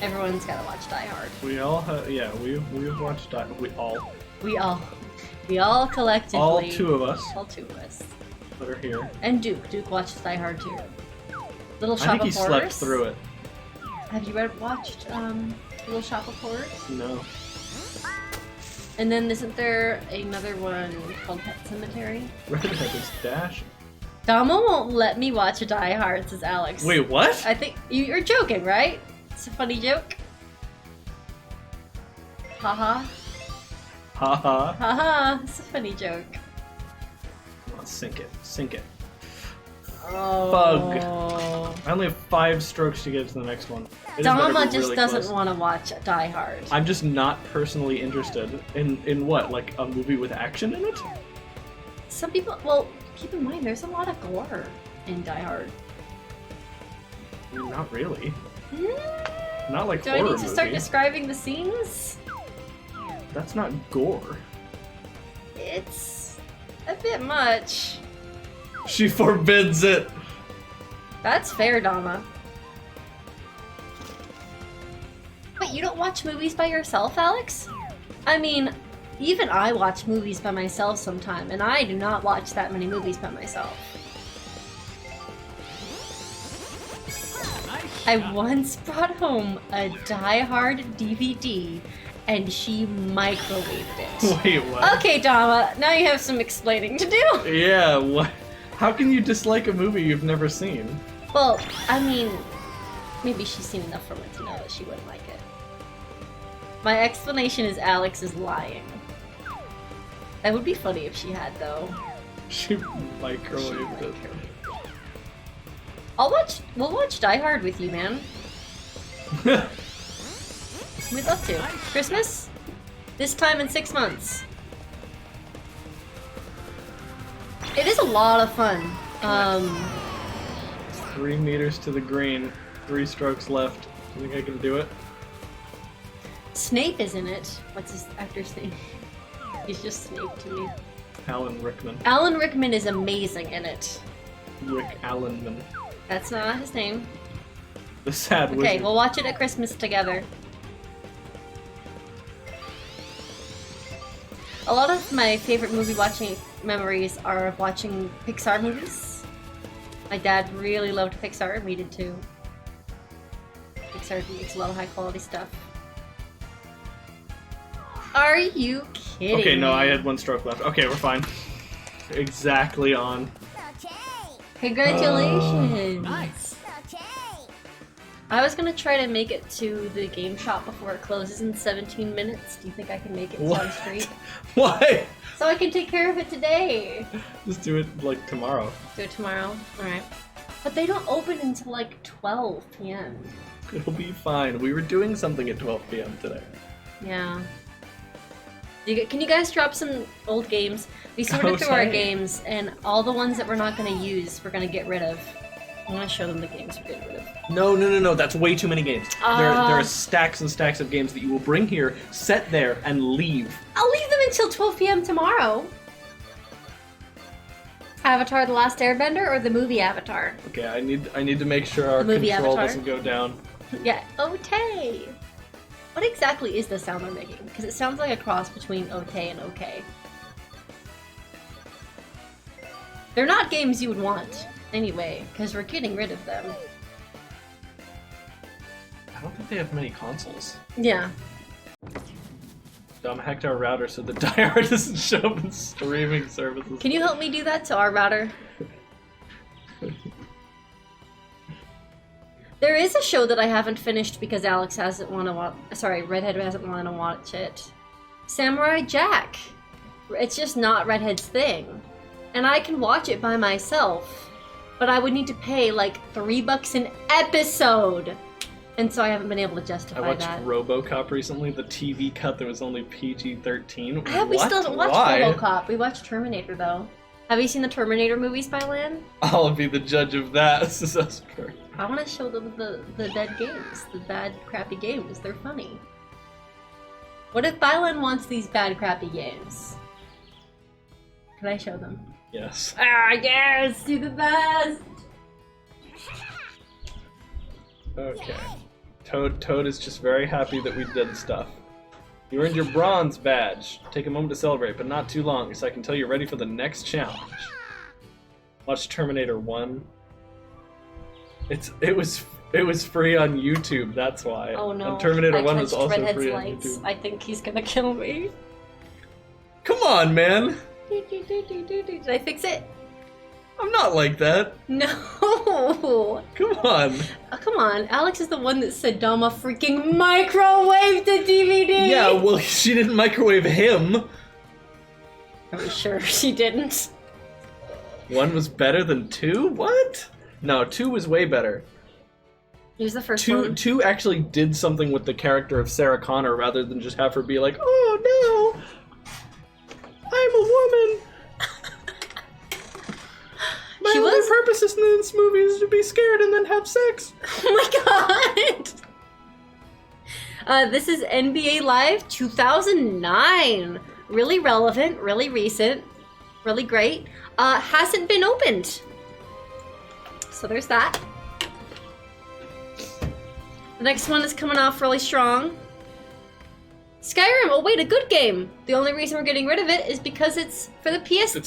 Everyone's gotta watch Die Hard. We all have, yeah, we've watched We all collectively. all two of us All two of us. that are here. And Duke. Duke watches Die Hard too. Little I Shop think of he Horrors. slept through it. Have you watched Little Shop of Horrors? No. And then isn't there another one called Pet Cemetery? Redhead is Dash. Dama won't let me watch a Die Hard, says Alex. Wait, what? I think you're joking, right? It's a funny joke. Haha. Haha. Haha. It's a funny joke. Come on, sink it. Sink it. Oh. Bug. I only have 5 strokes to get to the next one. It better Dama be just really doesn't close. want to watch Die Hard. I'm just not personally interested in what? Like a movie with action in it? Some people, well, keep in mind, there's a lot of gore in Die Hard. I mean, not really. Not like Do I horror need to start movie. describing the scenes? That's not gore. It's a bit much. She forbids it. That's fair, Dama. Wait, you don't watch movies by yourself, Alex? I mean, even I watch movies by myself sometime, and I do not watch that many movies by myself. I once brought home a Die Hard DVD, and she microwaved it. Wait, what? Okay, Dama, now you have some explaining to do. Yeah, what? How can you dislike a movie you've never seen? Well, I mean, maybe she's seen enough from it to know that she wouldn't like it. My explanation is Alex is lying. That would be funny if she had, though. She microwaved it. We'll watch Die Hard with you, man. We'd love to. Christmas? This time in 6 months. It is a lot of fun. 3 meters to the green. 3 strokes left. Do you think I can do it? Snape is in it. What's his actor's name? He's just Snape to me. Alan Rickman. Alan Rickman is amazing in it. Rick Allenman. That's not his name. The sad Okay, wizard. we'll watch it at Christmas together. A lot of my favorite movie watching memories are of watching Pixar movies. My dad really loved Pixar, and we did too. Pixar makes a lot of high quality stuff. Are you kidding Okay, no, me? I had 1 stroke left. Okay, we're fine. Exactly on. Okay. Congratulations! Nice. Okay. I was gonna try to make it to the game shop before it closes in 17 minutes. Do you think I can make it What? down the street? Why? So I can take care of it today. Just do it like tomorrow. Do it tomorrow. Alright. But they don't open until like 12 p.m. It'll be fine. We were doing something at 12 p.m. today. Yeah. Can you guys drop some old games? We sorted through our Okay. games, and all the ones that we're not going to use, we're going to get rid of. I'm going to show them the games we're getting rid of. No. That's way too many games. There Ah. are stacks and stacks of games that you will bring here, set there, and leave. I'll leave them until 12 p.m. tomorrow. Avatar: The Last Airbender or the movie Avatar? Okay, I need to make sure our The movie control Avatar? doesn't go down. Yeah, Otay. What exactly is the sound they're making? Because it sounds like a cross between Otay and OK. They're not games you would want, anyway, because we're getting rid of them. I don't think they have many consoles. Yeah. Dumb hacked our router so the Die Hard doesn't show up in streaming services. Can you help me do that to our router? There is a show that I haven't finished because Alex hasn't want to watch. Sorry, Redhead hasn't want to watch it. Samurai Jack. It's just not Redhead's thing, and I can watch it by myself. but I would need to pay like $3 an episode. And so I haven't been able to I justify watched that. RoboCop recently, the TV cut that was only PG-13. We still haven't watched Why? RoboCop. We watched Terminator though. Have you seen the Terminator movies by Lan? I'll be the judge of that. This is us. I want to show them the dead games, the bad, crappy games. They're funny. What if Bylan wants these bad, crappy games? Can I show them? Yes. Ah, yes! You're the best! Okay. Toad is just very happy that we did stuff. You earned your bronze badge. Take a moment to celebrate, but not too long, so I can tell you're ready for the next challenge. Watch Terminator 1. It was free on YouTube, that's why. Oh no. And Terminator I 1 was touched also Redhead's free on lights. YouTube. I think he's gonna kill me. Come on, man! Did I fix it? I'm not like that. No! Come on. Oh, come on, Alex is the one that said Dama freaking microwaved the DVD! Yeah, well, she didn't microwave him. Are we sure she didn't? 1 was better than 2? What? No, 2 was way better. Here's the first Two, one. 2 actually did something with the character of Sarah Connor rather than just have her be like, oh no, I'm a woman. My She only was- purpose in this movie is to be scared and then have sex. Oh my god! This is NBA Live 2009. Really relevant, really recent, really great. Hasn't been opened. So there's that. The next one is coming off really strong. Skyrim, oh wait, a good game. The only reason we're getting rid of it is because it's for the PS3. It's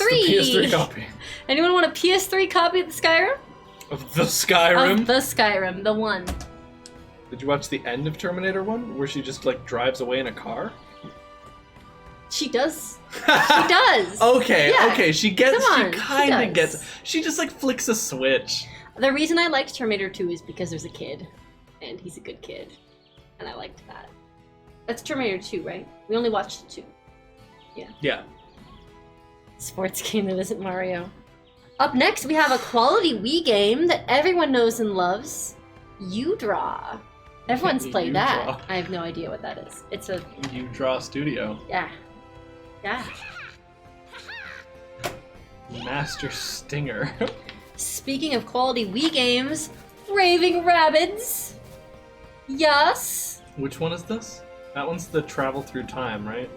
the PS3 copy Anyone want a PS3 copy of the Skyrim? of the Skyrim. Of the Skyrim, the one. Did you watch the end of Terminator 1 where she just like drives away in a car? She does. She does. Okay, Yeah. okay, she gets, Come on, she she kinda does. gets, she just like flicks a switch. The reason I liked Terminator 2 is because there's a kid. And he's a good kid. And I liked that. That's Terminator 2, right? We only watched 2. Yeah. Sports game that isn't Mario. Up next, we have a quality Wii game that everyone knows and loves. U-Draw. Everyone's played that. U-Draw. I have no idea what that is. It's a... You Draw Studio. yeah. Yeah. Master Stinger. Speaking of quality Wii games, Raving Rabbids. Yes. Which one is this? That one's the travel through time, right?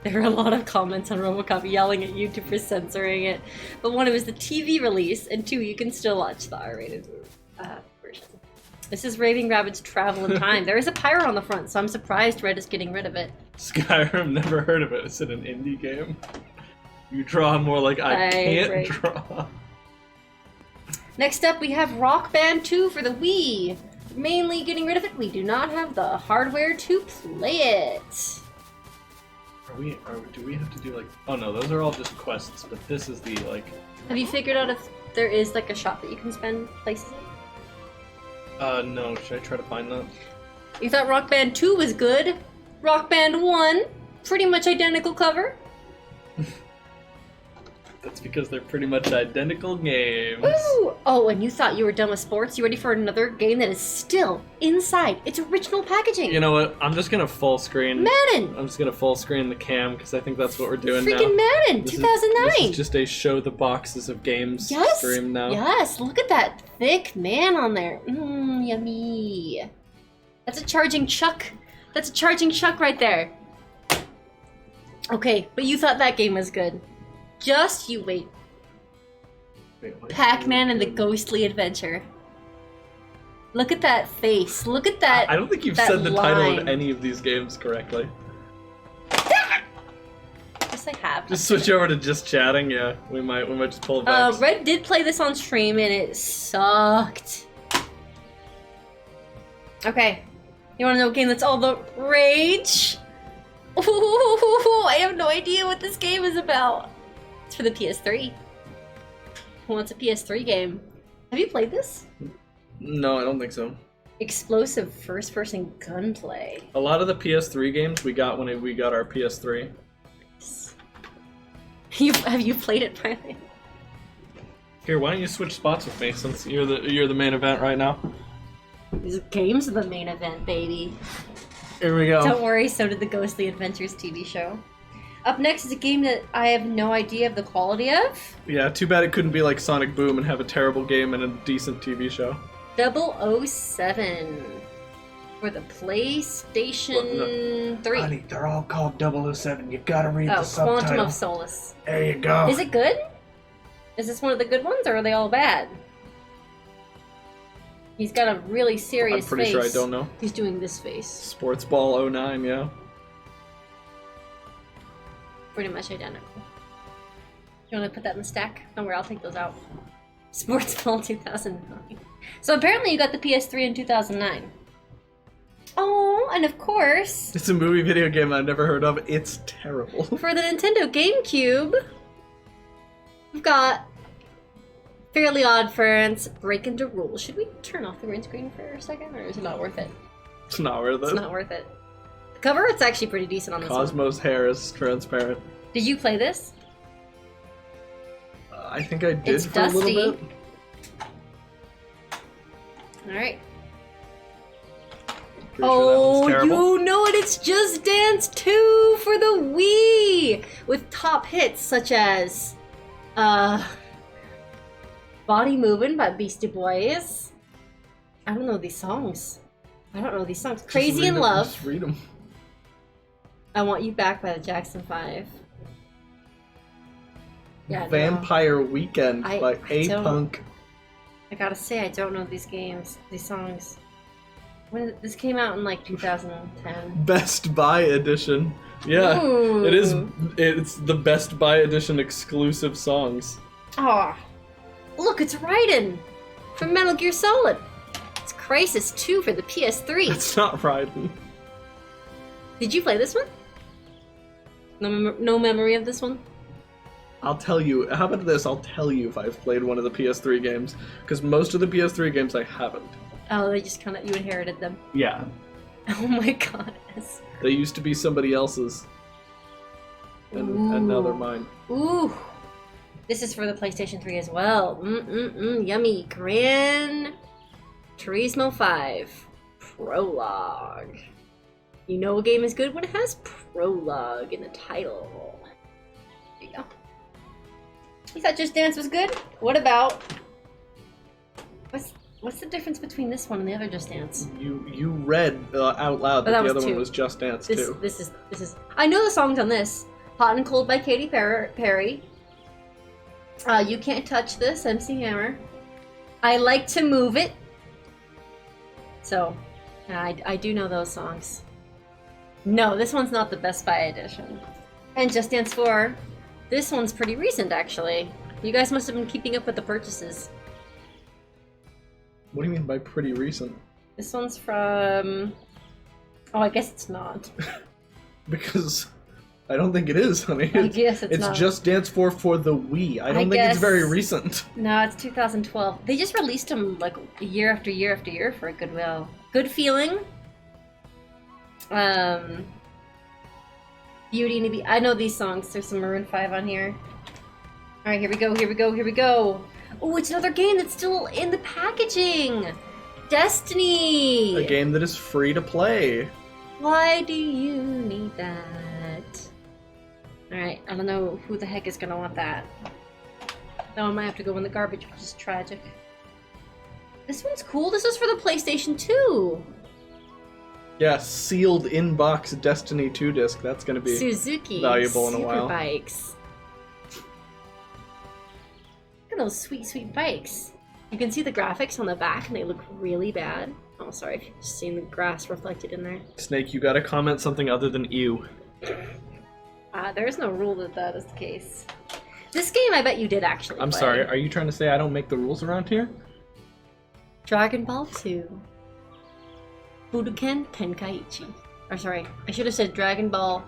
There were a lot of comments on RoboCop yelling at YouTube for censoring it, but one, it was the TV release, and 2, you can still watch the R-rated version. This is Raving Rabbids Travel in Time. There is a pirate on the front, so I'm surprised Red is getting rid of it. Skyrim, never heard of it. Is it an indie game? You draw more like I can't right. draw. Next up, we have Rock Band 2 for the Wii. Mainly getting rid of it. We do not have the hardware to play it. Do we have to do like... Oh no, those are all just quests, but this is the like... Have you figured out if there is like a shop that you can spend places in? No, should I try to find that? You thought Rock Band 2 was good? Rock Band 1, pretty much identical cover. That's because they're pretty much identical games. Woo! Oh, and you thought you were done with sports? You ready for another game that is still inside its original packaging? You know what? I'm just gonna full screen... Madden! I'm just gonna full screen the cam, because I think that's what we're doing now. Freaking Madden! This 2009! This is just a show the boxes of games Yes! stream now. Yes! Look at that thick man on there. Mmm, yummy. That's a charging Chuck. That's a charging Chuck right there. Okay, but you thought that game was good. Just you wait. Wait, what? Pac-Man and the Ghostly Adventure. Look at that face. Look at that. I don't think you've that said the title of line. any of these games correctly. Yes, I have. Just switch over to just chatting. Yeah, we might just pull it back. Red did play this on stream and it sucked. Okay. You wanna know a game that's all the rage? Ooh, I have no idea what this game is about. It's for the PS3. Who wants a PS3 game? Have you played this? No, I don't think so. Explosive first-person gunplay. A lot of the PS3 games we got when we got our PS3. Have you played it, Brian? Here, why don't you switch spots with me since you're the main event right now? These games are the main event, baby. Here we go. Don't worry, so did the Ghostly Adventures TV show. Up next is a game that I have no idea of the quality of. Yeah, too bad it couldn't be like Sonic Boom and have a terrible game and a decent TV show. 007 for the PlayStation 3. Honey, they're all called 007. You gotta read the Oh, subtitle. Quantum of Solace. There you go. Is it good? Is this one of the good ones, or are they all bad? He's got a really serious I'm pretty face. sure I don't know. He's doing this face. Sports Ball 09, yeah. Pretty much identical. You want to put that in the stack? Don't worry, I'll take those out. Sports Ball 2009. So apparently you got the PS3 in 2009. Oh, and of course, It's a movie video game I've never heard of. It's terrible. for the Nintendo GameCube, we've got Fairly Odd Parents Breaking the Rules. Should we turn off the green screen for a second, or is it not worth it? It's not worth it. It's not worth it. The cover, it's actually pretty decent on this one. Cosmo's hair is transparent. Did you play this? I think I did It's for a little dusty. bit. Alright. Pretty sure that one's terrible. You know it! It's Just Dance 2 for the Wii! With top hits such as, Body Movin' by Beastie Boys. I don't know these songs. Just Crazy read in them, Love. Just read them. I Want You Back by the Jackson 5. Yeah, no. Vampire Weekend I by don't- A-Punk. I gotta say, I don't know these songs. When this came out in like 2010. Best Buy edition. Yeah, Ooh. it is. It's the Best Buy edition exclusive songs. Aw. Look, it's Raiden from Metal Gear Solid. It's Crisis 2 for the PS3. It's not Raiden. Did you play this one? No memory of this one? I'll tell you. How about this? I'll tell you if I've played one of the PS3 games, because most of the PS3 games I haven't. Oh, they just kind of, you inherited them. Yeah, Oh my god. they used to be somebody else's, and now they're mine. Ooh. This is for the PlayStation 3 as well. Yummy. Gran Turismo 5 Prologue. You know a game is good when it has prologue in the title. There you go. You thought Just Dance was good? What about... What's the difference between this one and the other Just Dance? You read out loud that that the was other one two. was Just Dance too. This is. I know the songs on this. Hot and Cold by Katy Perry. You Can't Touch This, MC Hammer. I Like to Move It. So, yeah, I do know those songs. No, this one's not the Best Buy edition. And Just Dance 4. This one's pretty recent, actually. You guys must have been keeping up with the purchases. What do you mean by pretty recent? This one's from... Oh, I guess it's not. Because I don't think it is, honey. I guess it's not. Just Dance 4 for the Wii. I don't think guess- it's very recent. No, it's 2012. They just released them like year after year after year for a good while. Good Feeling. Beauty and the Beast. I know these songs. There's some Maroon 5 on here. Alright, here we go. Oh, it's another game that's still in the packaging! Destiny! A game that is free to play. Why do you need that? Alright, I don't know who the heck is gonna want that. That one might have to go in the garbage, which is tragic. This one's cool. This is for the PlayStation 2. Yeah, sealed in-box Destiny 2 disc. That's going to be Suzuki valuable in a while. Superbikes. Look at those sweet, sweet bikes. You can see the graphics on the back, and they look really bad. Oh, sorry if you've just seen the grass reflected in there. Snake, you gotta comment something other than ew. There is no rule that that is the case. This game, I bet you did actually I'm play. sorry, are you trying to say I don't make the rules around here? Dragon Ball 2. Budokan Tenkaichi. Or sorry, I should have said Dragon Ball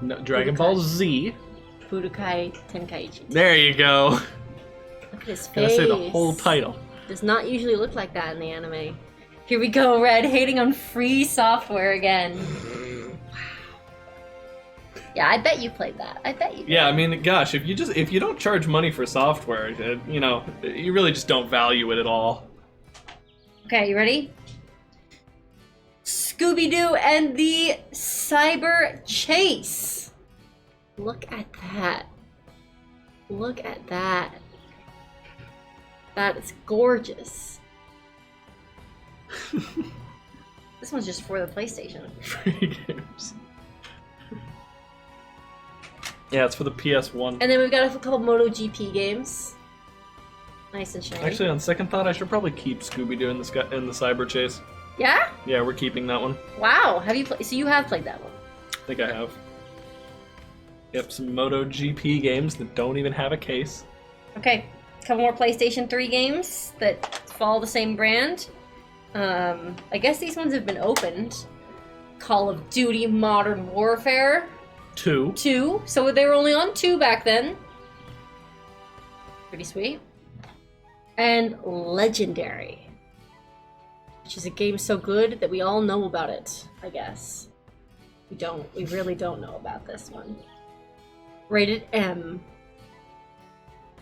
No, Dragon Ball Z. Budokai Tenkaichi. There you go. Look at his Gotta face. say the whole title. Does not usually look like that in the anime. Here we go, Red, hating on free software again. Yeah, I bet you played that. I bet you did. Yeah, I mean, gosh, if you don't charge money for software, you know, you really just don't value it at all. Okay, you ready? Scooby-Doo and the Cyber Chase. Look at that. Look at that. That is gorgeous. This one's just for the PlayStation. Free games. Yeah, it's for the PS1. And then we've got a couple MotoGP games. Nice and shiny. Actually, on second thought, I should probably keep Scooby-Doo in the Cyber Chase. Yeah? Yeah, we're keeping that one. Wow. Have you played? So you have played that one. I think I have. Yep, some MotoGP games that don't even have a case. Okay. A couple more PlayStation 3 games that follow the same brand. I guess these ones have been opened. Call of Duty Modern Warfare 2. So they were only on 2 back then. Pretty sweet. And Legendary, which is a game so good that we all know about it, I guess. We really don't know about this one. Rated M.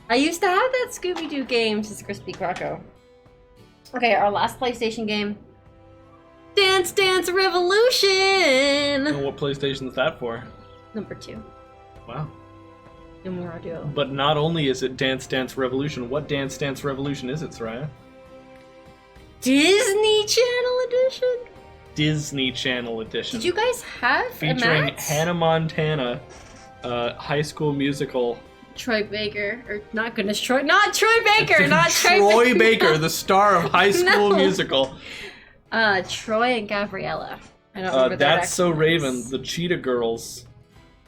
I used to have that Scooby-Doo game, says Crispy Croco. Okay, our last PlayStation game. Dance Dance Revolution! And what PlayStation is that for? Number 2. Wow. No more ado. But not only is it Dance Dance Revolution, what Dance Dance Revolution is it, Soraya? Disney Channel Edition? Disney Channel Edition. Did you guys have featuring a Matt? Hannah Montana, High School Musical. Troy Baker, or not goodness, not Troy Baker, not Troy Troy Baker, the star of High School No. Musical. Troy and Gabriella. I don't remember their That's So actual Raven, names. the Cheetah Girls,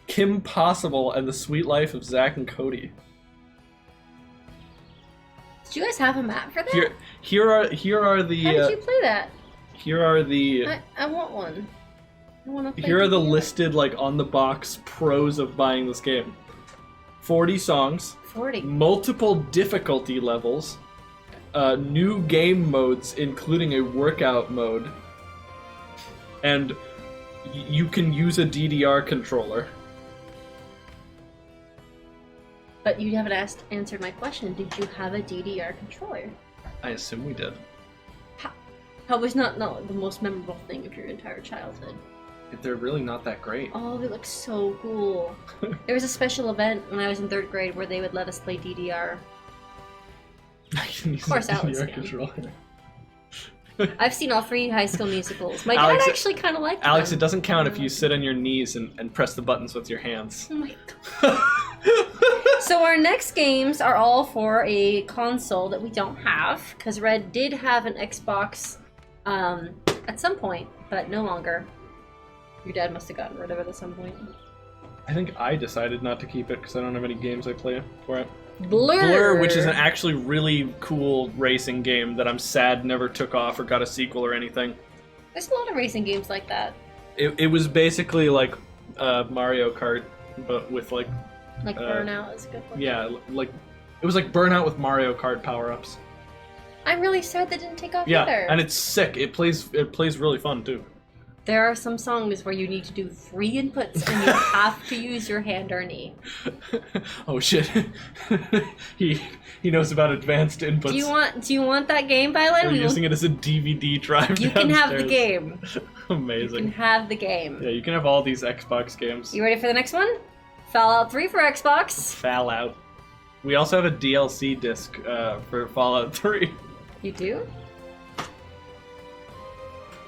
Kim Possible, and the Sweet Life of Zack and Cody. Did you guys have a map for that? Here are the How did you play that? here are the I want one. I want to play here are the GTA. listed like on the box pros of buying this game. 40 songs, 40. multiple difficulty levels, new game modes including a workout mode, and you can use a DDR controller. But you haven't answered my question. Did you have a DDR controller? I assume we did. How was not the most memorable thing of your entire childhood? They're really not that great. Oh, they look so cool. There was a special event when I was in 3rd grade where they would let us play DDR. I can use Of course, a Alex DDR can. controller. I've seen all 3 High School Musicals. My Alex, dad actually kind of liked Alex, them. it doesn't count if you sit on your knees and press the buttons with your hands. Oh my god. So our next games are all for a console that we don't have, because Red did have an Xbox at some point, but no longer. Your dad must have gotten rid of it at some point. I think I decided not to keep it because I don't have any games I play for it. Blur! Which is an actually really cool racing game that I'm sad never took off or got a sequel or anything. There's a lot of racing games like that. It was basically like Mario Kart, but with like... Like Burnout is a good one. Yeah, like... It was like Burnout with Mario Kart power-ups. I'm really sad that didn't take off Yeah, either. and it's sick. It plays really fun, too. There are some songs where you need to do 3 inputs and you have to use your hand or knee. Oh shit. he knows about advanced inputs. Do you want that game, Violet? We're using it as a DVD drive. You can have the downstairs. game. You Amazing. can have the game. Yeah, you can have all these Xbox games. You ready for the next one? Fallout 3 for Xbox. Fallout. We also have a DLC disc for Fallout 3. You do?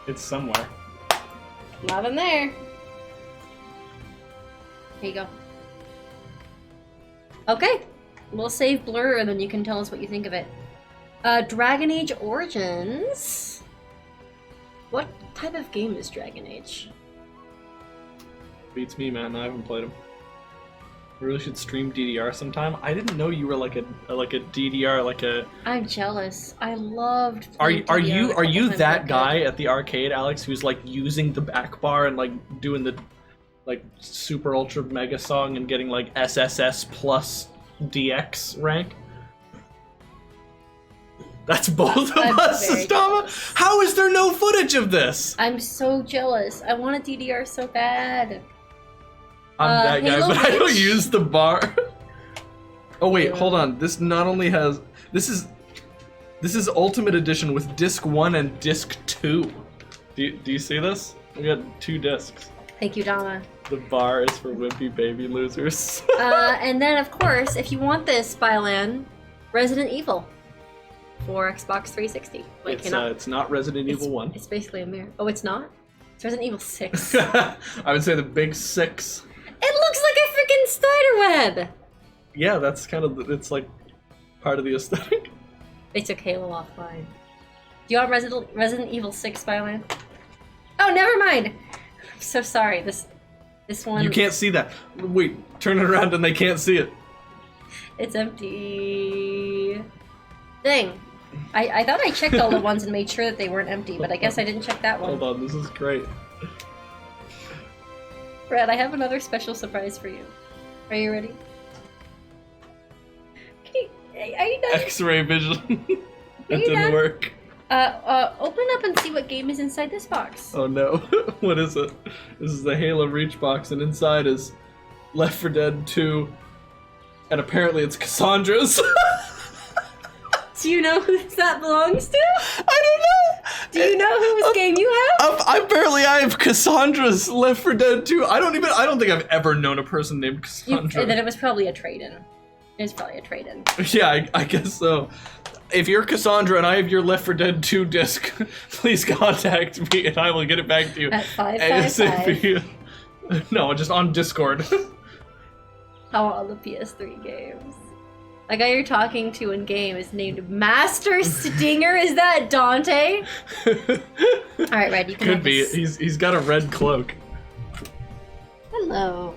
It's somewhere. Not in there. Here you go. Okay. We'll save Blur and then you can tell us what you think of it. Dragon Age Origins. What type of game is Dragon Age? Beats me, man. I haven't played them. We really should stream DDR sometime. I didn't know you were like a DDR, like a. I'm jealous. I loved. Are playing you DDR a you couple that times guy at the arcade, Alex, who's like using the back bar and like doing the like super ultra mega song and getting like SSS plus DX rank? That's both of I'm us, very Sistama? How is there no footage of this? I'm so jealous. I want a DDR so bad. I'm that guy, Halo but I don't Reach. use the bar. Oh wait, Yeah. hold on. This not only has this is Ultimate Edition with disc 1 and disc 2. Do you see this? We got 2 discs. Thank you, Dama. The bar is for wimpy baby losers. And then, of course, if you want this, Spylan, Resident Evil for Xbox 360. Wait, It's not Resident Evil 1. It's basically a mirror. Oh, it's not? It's Resident Evil 6. I would say the big 6. It looks like a freaking spider web! Yeah, that's kind of it's like part of the aesthetic. They took Halo offline. Do you want Resident Evil 6, Spylan? Oh, never mind! I'm so sorry. This one... You can't see that. Wait, turn it around and they can't see it. It's empty. Dang. I thought I checked all the ones and made sure that they weren't empty, but I guess I didn't check that one. Hold on, this is great. Brad, I have another special surprise for you. Are you ready? Okay, are you done? X-ray vision. That you didn't done? work. Open up and see what game is inside this box. Oh no. What is it? This is the Halo Reach box, and inside is Left 4 Dead 2, and apparently it's Cassandra's. Do you know who that belongs to? I don't know. Do you know whose game you have? I have Cassandra's Left 4 Dead 2. I don't think I've ever known a person named Cassandra. Then it was probably a trade-in. It was probably a trade-in. Yeah, I guess so. If you're Cassandra and I have your Left 4 Dead 2 disc, please contact me and I will get it back to you. At 555. ASAP. No, just on Discord. How are all the PS3 games? The guy you're talking to in game is named Master Stinger. Is that Dante? All right, Red, you can Could have be. this. He's got a red cloak. Hello.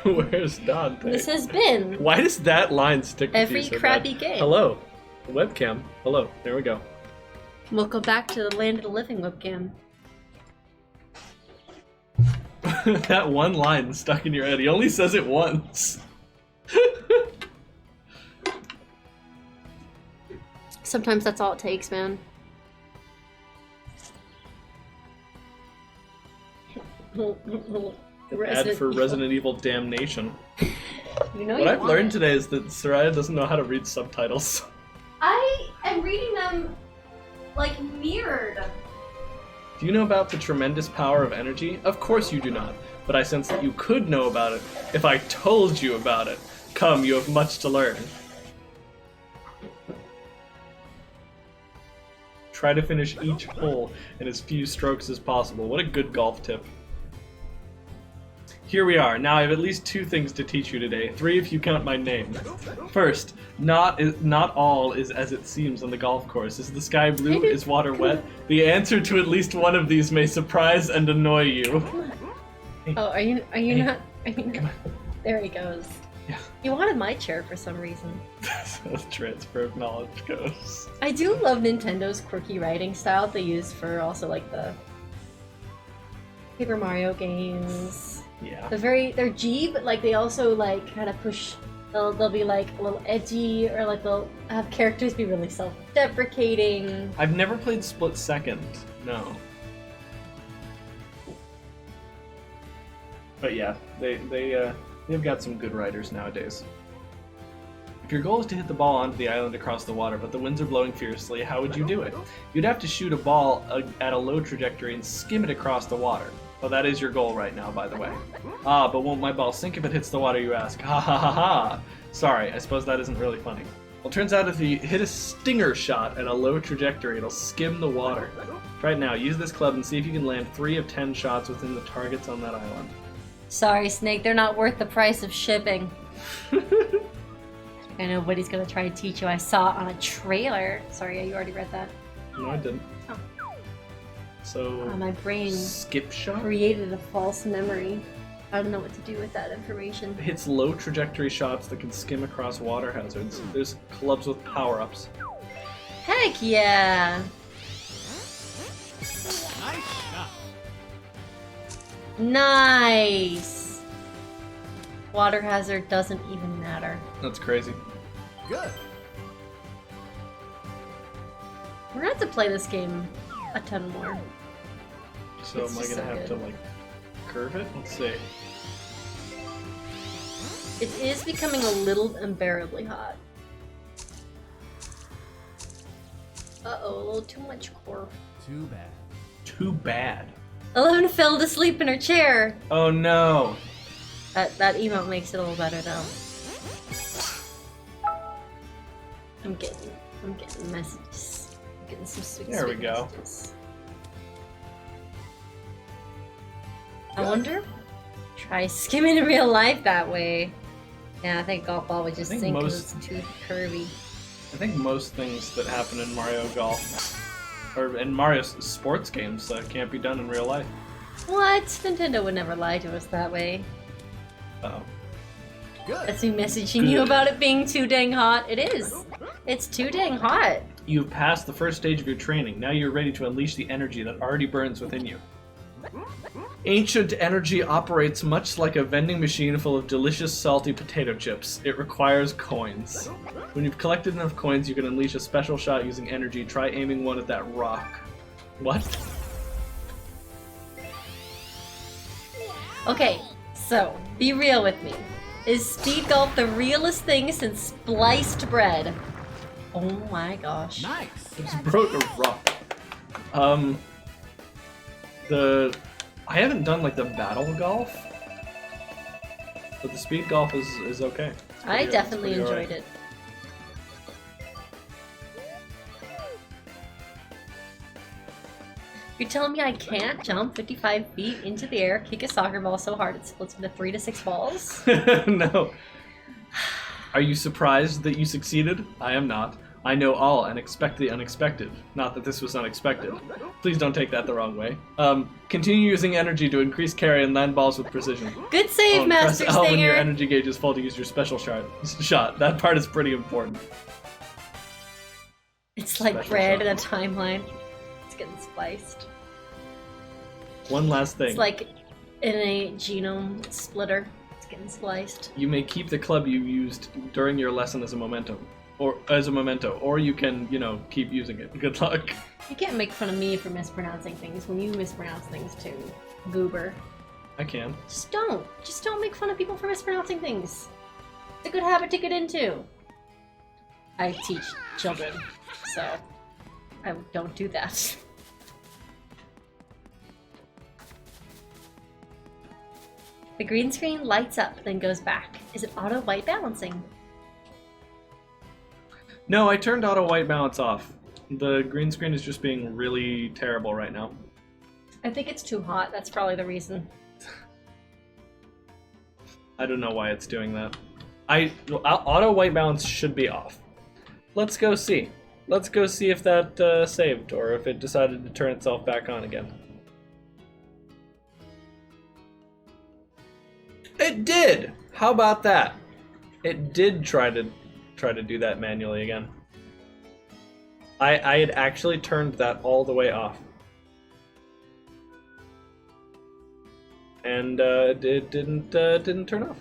Where's Dante? This has been Why does that line stick with every you so crappy bad? game. Hello. Webcam. Hello. There we go. We'll go back to the land of the living webcam. That one line stuck in your head. He only says it once. Sometimes that's all it takes, man. Ad for Resident Evil Damnation. You know What you I've want learned it. today is that Soraya doesn't know how to read subtitles. I am reading them like mirrored. Do you know about the tremendous power of energy? Of course you do not, but I sense that you could know about it if I told you about it. Come, you have much to learn. Try to finish each hole in as few strokes as possible. What a good golf tip. Here we are. Now I have at least 2 things to teach you today. 3 if you count my name. First, not all is as it seems on the golf course. Is the sky blue? Is water wet? The answer to at least one of these may surprise and annoy you. Oh, are you not? There he goes. Yeah. He wanted my chair for some reason. That's transfer of knowledge goes. I do love Nintendo's quirky writing style they use for also like the Paper Mario games. Yeah. They're G, but like they also like kind of push. They'll be like a little edgy, or like they'll have characters be really self-deprecating. I've never played Split Second. No. But yeah, they've got some good writers nowadays. If your goal is to hit the ball onto the island across the water, but the winds are blowing fiercely, how would you do it? You'd have to shoot a ball at a low trajectory and skim it across the water. Well, that is your goal right now, by the way. Ah, but won't my ball sink if it hits the water, you ask? Ha ha ha ha! Sorry, I suppose that isn't really funny. Well, turns out if you hit a stinger shot at a low trajectory, it'll skim the water. Try it now. Use this club and see if you can land 3 of 10 shots within the targets on that island. Sorry, Snake, they're not worth the price of shipping. I know Woody's gonna try to teach you. I saw it on a trailer. Sorry, you already read that. No, I didn't. Oh. So, My brain skip shot? created a false memory. I don't know what to do with that information. It hits low trajectory shots that can skim across water hazards. There's clubs with power-ups. Heck yeah! Nice shot. Nice! Water hazard doesn't even matter. That's crazy. Good. We're gonna have to play this game a ton more. So It's am I just gonna so have good. to, like, curve it? Let's see. It is becoming a little unbearably hot. Uh-oh, a little too much core. Too bad. Too bad. 11 fell asleep in her chair. Oh no. That emote makes it a little better though. I'm getting messages. I'm getting some sweet. There we sweet go. Messages. I wonder. Try skimming in real life that way. Yeah, I think golf ball would just I think sink because most- it's too curvy. I think most things that happen in Mario Golf, or in Mario sports games, can't be done in real life. What? Nintendo would never lie to us that way. Uh-oh. Good. That's me messaging you about it being too dang hot. It is. It's too dang hot. You've passed the first stage of your training. Now you're ready to unleash the energy that already burns within you. Ancient energy operates much like a vending machine full of delicious salty potato chips. It requires coins. When you've collected enough coins, you can unleash a special shot using energy. Try aiming one at that rock. What? Okay, so be real with me. Is speed golf the realest thing since spliced bread? Oh my gosh. Nice. Just broke a rock. I haven't done like the battle golf, but the speed golf is okay. I definitely enjoyed it. You're telling me I can't jump 55 feet into the air, kick a soccer ball so hard it splits into 3 to 6 balls? No. Are you surprised that you succeeded? I am not. I know all and expect the unexpected. Not that this was unexpected. Please don't take that the wrong way. Continue using energy to increase carry and land balls with precision. Good save, And Master press L when your Stinger! energy gauge is full to use your special shot. That part is pretty important. It's like Special bread shot. in a timeline. It's getting spliced. One last thing. It's like in a genome splitter. It's getting spliced. You may keep the club you used during your lesson as a memento. Or you can, keep using it. Good luck. You can't make fun of me for mispronouncing things when you mispronounce things too, goober. I can. Just don't. Just don't make fun of people for mispronouncing things. It's a good habit to get into. I teach children, so I don't do that. The green screen lights up, then goes back. Is it auto white balancing? No, I turned auto white balance off. The green screen is just being really terrible right now. I think it's too hot. That's probably the reason. I don't know why it's doing that. Auto white balance should be off. Let's go see. Let's go see if that saved or if it decided to turn itself back on again. It did! How about that? It did try to do that manually again. I had actually turned that all the way off. And it didn't turn off.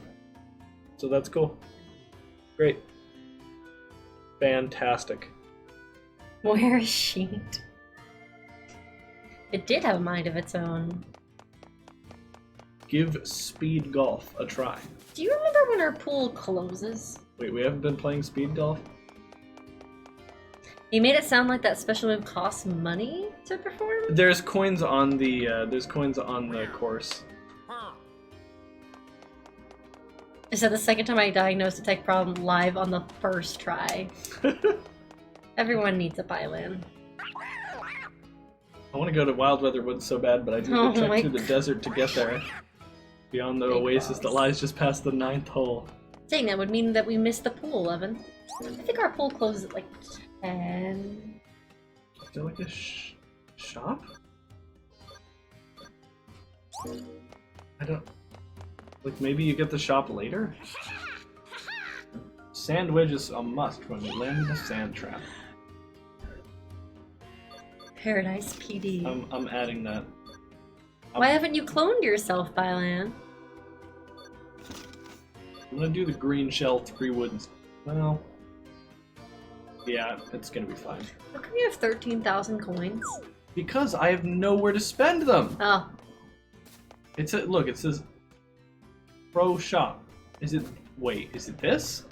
So that's cool. Great. Fantastic. Where is she? It did have a mind of its own. Give speed golf a try. Do you remember when our pool closes? Wait, we haven't been playing speed golf? You made it sound like that special move costs money to perform? There's coins on the course. I said the second time I diagnosed a tech problem live on the first try. Everyone needs a violin. I want to go to Wild Weather Woods so bad, but I need Oh to my trek through the desert to get there. Beyond the Big oasis balls. that lies just past the 9th hole. Dang, that would mean that we missed the pool, Evan. I think our pool closes at like 10. Is there like a shop? I don't... Like, maybe you get the shop later? Sandwich is a must when you land in a sand trap. Paradise PD. I'm adding that. Why haven't you cloned yourself, Bylan? I'm gonna do the green shell 3 woods. Well... Yeah, it's gonna be fine. How come you have 13,000 coins? Because I have nowhere to spend them! Oh, It's a look. It says Pro Shop. Is it? Wait, is it this?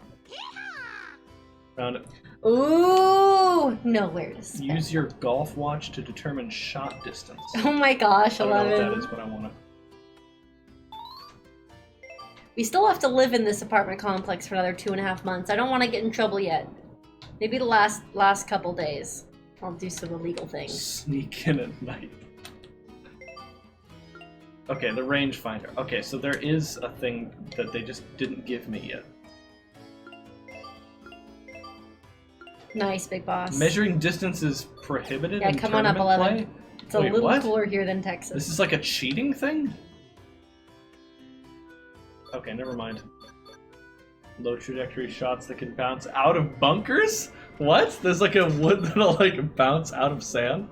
Found it. Ooh, nowhere to spend. Use your golf watch to determine shot distance. Oh my gosh, I don't know 11. what that is, but I want to. We still have to live in this apartment complex for another 2.5 months. I don't want to get in trouble yet. Maybe the last couple days. I'll do some illegal things. Sneak in at night. Okay, the rangefinder. Okay, so there is a thing that they just didn't give me yet. Nice, Big Boss. Measuring distance is prohibited Yeah, in come on up, tournament 11. play? It's a Wait, little what? cooler here than Texas. This is like a cheating thing? Okay, never mind. Low trajectory shots that can bounce out of bunkers? What? There's like a wood that'll like bounce out of sand?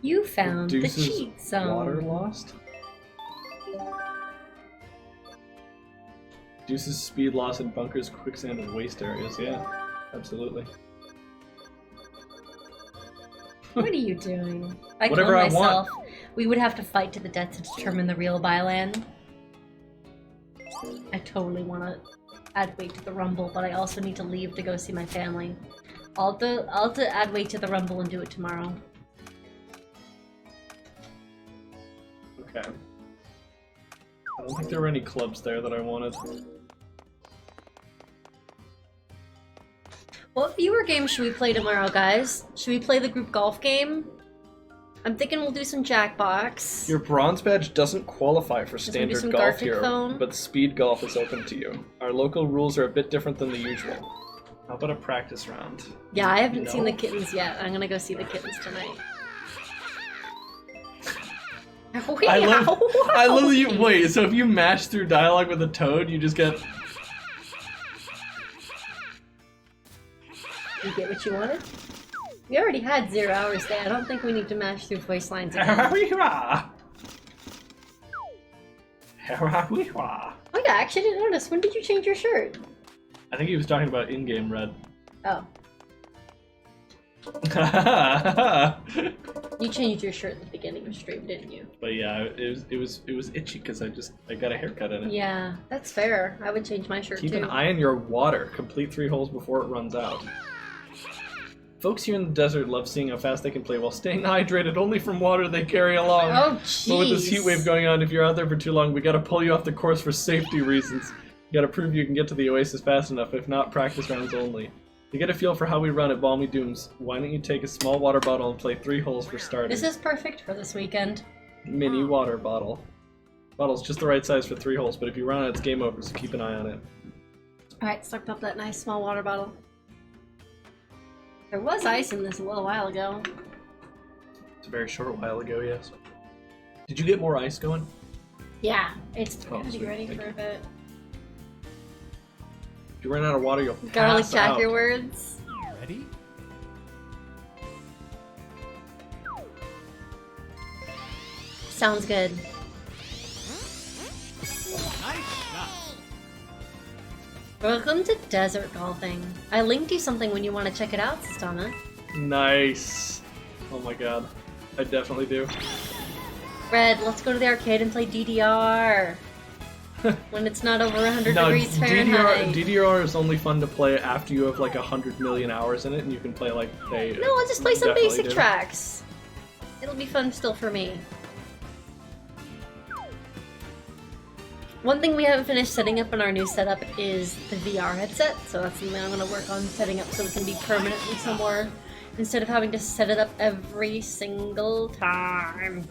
You found the Reduces cheat zone. Water lost? Reduces speed loss in bunkers, quicksand, and waste areas. Yeah, absolutely. What are you doing? I Whatever killed I want. myself. We would have to fight to the death to determine the real Byland. I totally want to add weight to the Rumble, but I also need to leave to go see my family. I'll have to add weight to the Rumble and do it tomorrow. Okay. I don't think there were any clubs there that I wanted. What viewer game should we play tomorrow, guys? Should we play the group golf game? I'm thinking we'll do some Jackbox. Your bronze badge doesn't qualify for we do standard some golf Gartic here, phone? but speed golf is open to you. Our local rules are a bit different than the usual. How about a practice round? Yeah, I haven't No. seen the kittens yet. I'm gonna go see the kittens tonight. I love you. Wait, so if you mash through dialogue with a toad, you just get. You get what you wanted? We already had 0 hours there. I don't think we need to mash through voice lines again. Oh yeah, I actually didn't notice. When did you change your shirt? I think he was talking about in-game red. Oh, you changed your shirt at the beginning of stream, didn't you? But yeah, it was itchy because I got a haircut in it. Yeah, that's fair. I would change my shirt Keep too. an eye on your water. Complete 3 holes before it runs out. Folks here in the desert love seeing how fast they can play while staying hydrated only from water they carry along. Oh, jeez. But with this heat wave going on, if you're out there for too long, we gotta pull you off the course for safety reasons. You gotta prove you can get to the oasis fast enough, if not, practice rounds only. To get a feel for how we run at Balmy Dooms, why don't you take a small water bottle and play 3 holes for starters? This is perfect for this weekend. Mini water bottle. Bottle's just the right size for 3 holes, but if you run out, it's game over, so keep an eye on it. Alright, sucked up that nice small water bottle. There was ice in this a little while ago. It's a very short while ago, yes. Did you get more ice going? Yeah, it's Oh, gonna be sweet. ready Thank for you. a bit. If you run out of water, you'll Garlic pass out. jack your words. Ready? Sounds good. Nice shot. Welcome to desert golfing. I linked you something when you want to check it out, Sistana. Nice. Oh my god. I definitely do. Red, let's go to the arcade and play DDR. When it's not over 100 No, degrees Fahrenheit. DDR is only fun to play after you have like 100 million hours in it, and you can play like they. No, I'll just play some definitely basic do. tracks. It'll be fun still for me. One thing we haven't finished setting up in our new setup is the VR headset, so that's something I'm going to work on setting up so it can be permanently somewhere instead of having to set it up every single time.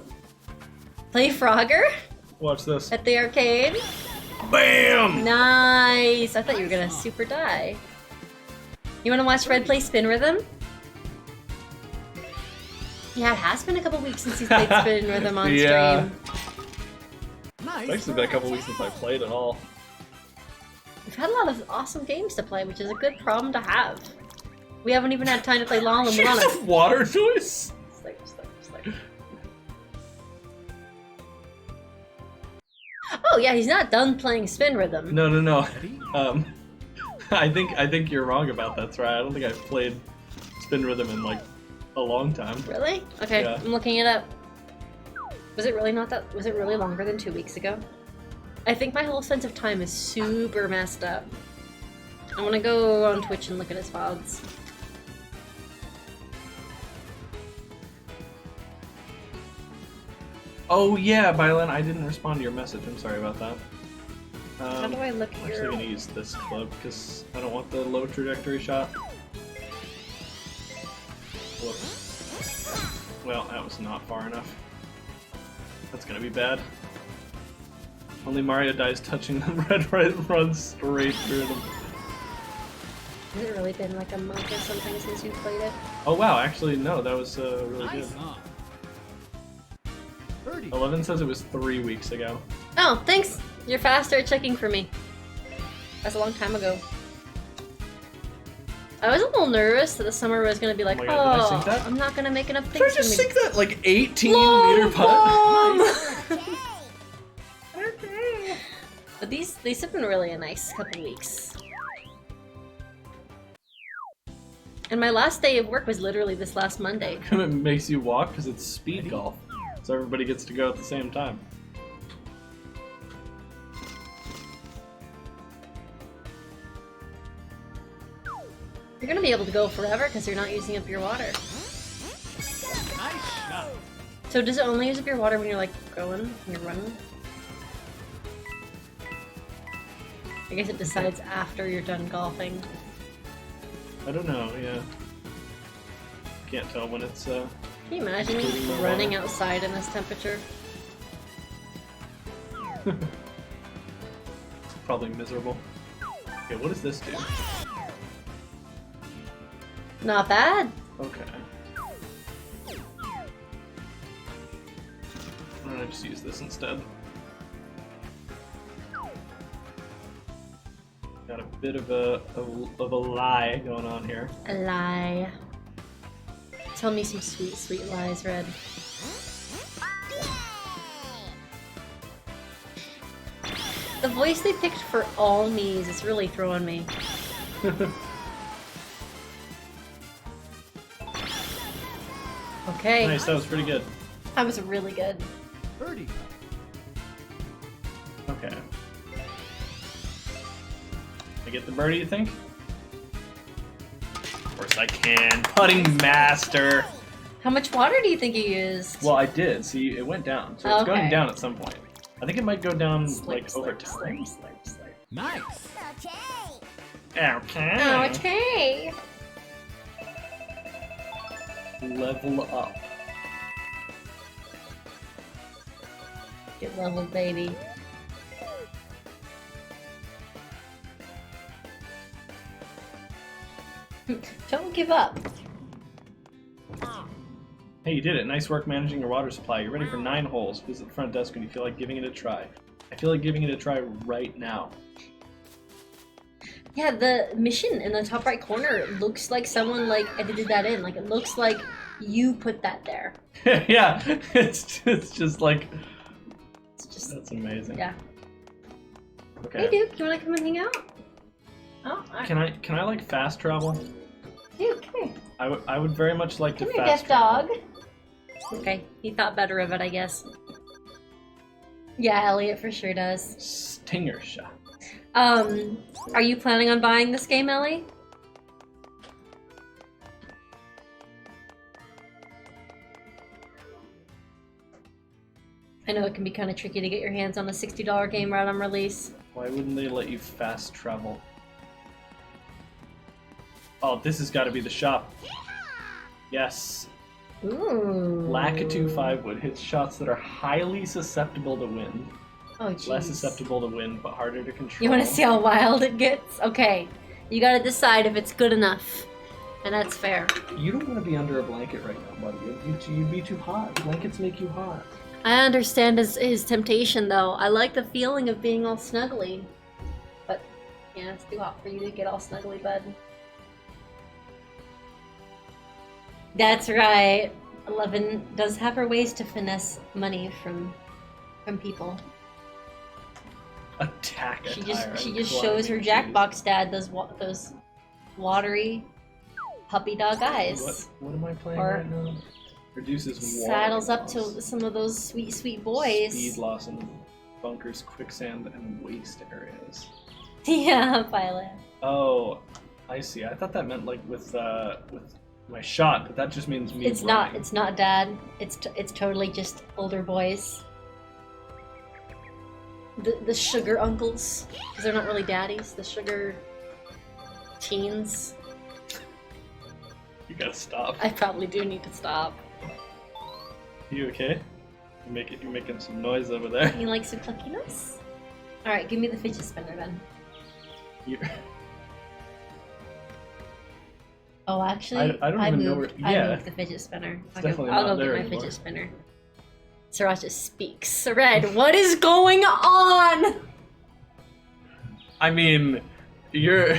Play Frogger Watch this. at the arcade. Bam! Nice! I thought you were going to super die. You want to watch Red play Spin Rhythm? Yeah, it has been a couple weeks since he's played Spin Rhythm on Yeah. stream. Nice. It's actually been a couple weeks since I played at all. We've had a lot of awesome games to play, which is a good problem to have. We haven't even had time to play Long and Run. Water noise? Oh yeah, he's not done playing Spin Rhythm. No. Ready? I think you're wrong about that, Troy. I don't think I've played Spin Rhythm in like a long time. Really? Okay, Yeah. I'm looking it up. Was it really not that? Was it really longer than 2 weeks ago? I think my whole sense of time is super messed up. I want to go on Twitch and look at his VODs. Oh yeah, Bylan, I didn't respond to your message. I'm sorry about that. How do I look I'm here? actually gonna use this club because I don't want the low trajectory shot. Whoops. Well, that was not far enough. That's gonna be bad. Only Mario dies touching them. Red runs straight through them. Has it really been like a month or something since you played it? Oh wow, actually no, that was really Nice good. knock. Birdie. 11 says it was 3 weeks ago. Oh, thanks! You're faster at checking for me. That's a long time ago. I was a little nervous that the summer was gonna be like, Oh my God, did I sink oh, that? I'm not gonna make enough Did I things just for me. sink that like 18-meter putt? Okay. But these have been really a nice couple weeks. And my last day of work was literally this last Monday. It makes you walk because it's speed golf, so everybody gets to go at the same time. You're gonna be able to go forever because you're not using up your water. Nice shot. So does it only use up your water when you're like going, when you're running? I guess it decides after you're done golfing. I don't know, yeah. Can't tell when it's, Can you imagine Including the running water. outside in this temperature? probably miserable. Okay, what does this do? Not bad. Okay. I'm gonna just use this instead. Got a bit of a lie going on here. A lie. Tell me some sweet, sweet lies, Red. The voice they picked for all me's is really throwing me. Okay. Nice, that was pretty good. That was really good. Birdie. Okay. I get the birdie, you think? Of course I can. Putting master. How much water do you think you used? Well, I did. See, it went down. So it's Okay. going down at some point. I think it might go down Slurp, like over slurp, time. slurp, slurp, slurp. Nice. Okay. Okay. Okay. Level up. Get leveled, baby. Don't give up. Hey, you did it. Nice work managing your water supply. You're ready for 9 holes. Visit the front desk when you feel like giving it a try. I feel like giving it a try right now. Yeah, the mission in the top right corner looks like someone like edited that in. Like it looks like you put that there. Yeah, it's just like It's just that's amazing. yeah. Okay. Hey Duke, you wanna come and hang out? Oh, alright. Can I like fast travel? Duke, come here. I would very much like Come to here, fast deaf travel. dog. Okay, he thought better of it, I guess. Yeah, Elliot for sure does. Stinger shot. Are you planning on buying this game, Ellie? I know it can be kind of tricky to get your hands on a $60 game right on release. Why wouldn't they let you fast travel? Oh, this has got to be the shop. Yes. Ooh. Lakitu 5 wood hits shots that are highly susceptible to wind. Oh, jeez. Less susceptible to wind, but harder to control. You want to see how wild it gets? Okay. You gotta decide if it's good enough. And that's fair. You don't want to be under a blanket right now, buddy. You'd be too hot. Blankets make you hot. I understand his temptation, though. I like the feeling of being all snuggly. But, yeah, it's too hot for you to get all snuggly, bud. That's right. 11 does have her ways to finesse money from people. Attack a She tire just and shows climbing her trees. Jackbox dad those watery puppy dog eyes. What am I playing Or- right now? Reduces water Saddles up loss, to some of those sweet, sweet boys. speed loss in bunkers, quicksand, and waste areas. Yeah, Violet. Oh, I see. I thought that meant like with my shot, but that just means me. It's not. running. It's not Dad. It's totally just older boys. The sugar uncles, because they're not really daddies. The sugar teens. You gotta stop. I probably do need to stop. You okay? You're making some noise over there. You like some clunkiness? All right, give me the fidget spinner then. You- Oh, actually, I don't even know moved. where- I yeah. moved the fidget spinner. definitely I'll not go get there my anymore. fidget spinner. Sriracha speaks. Red, what is going on? I mean, you're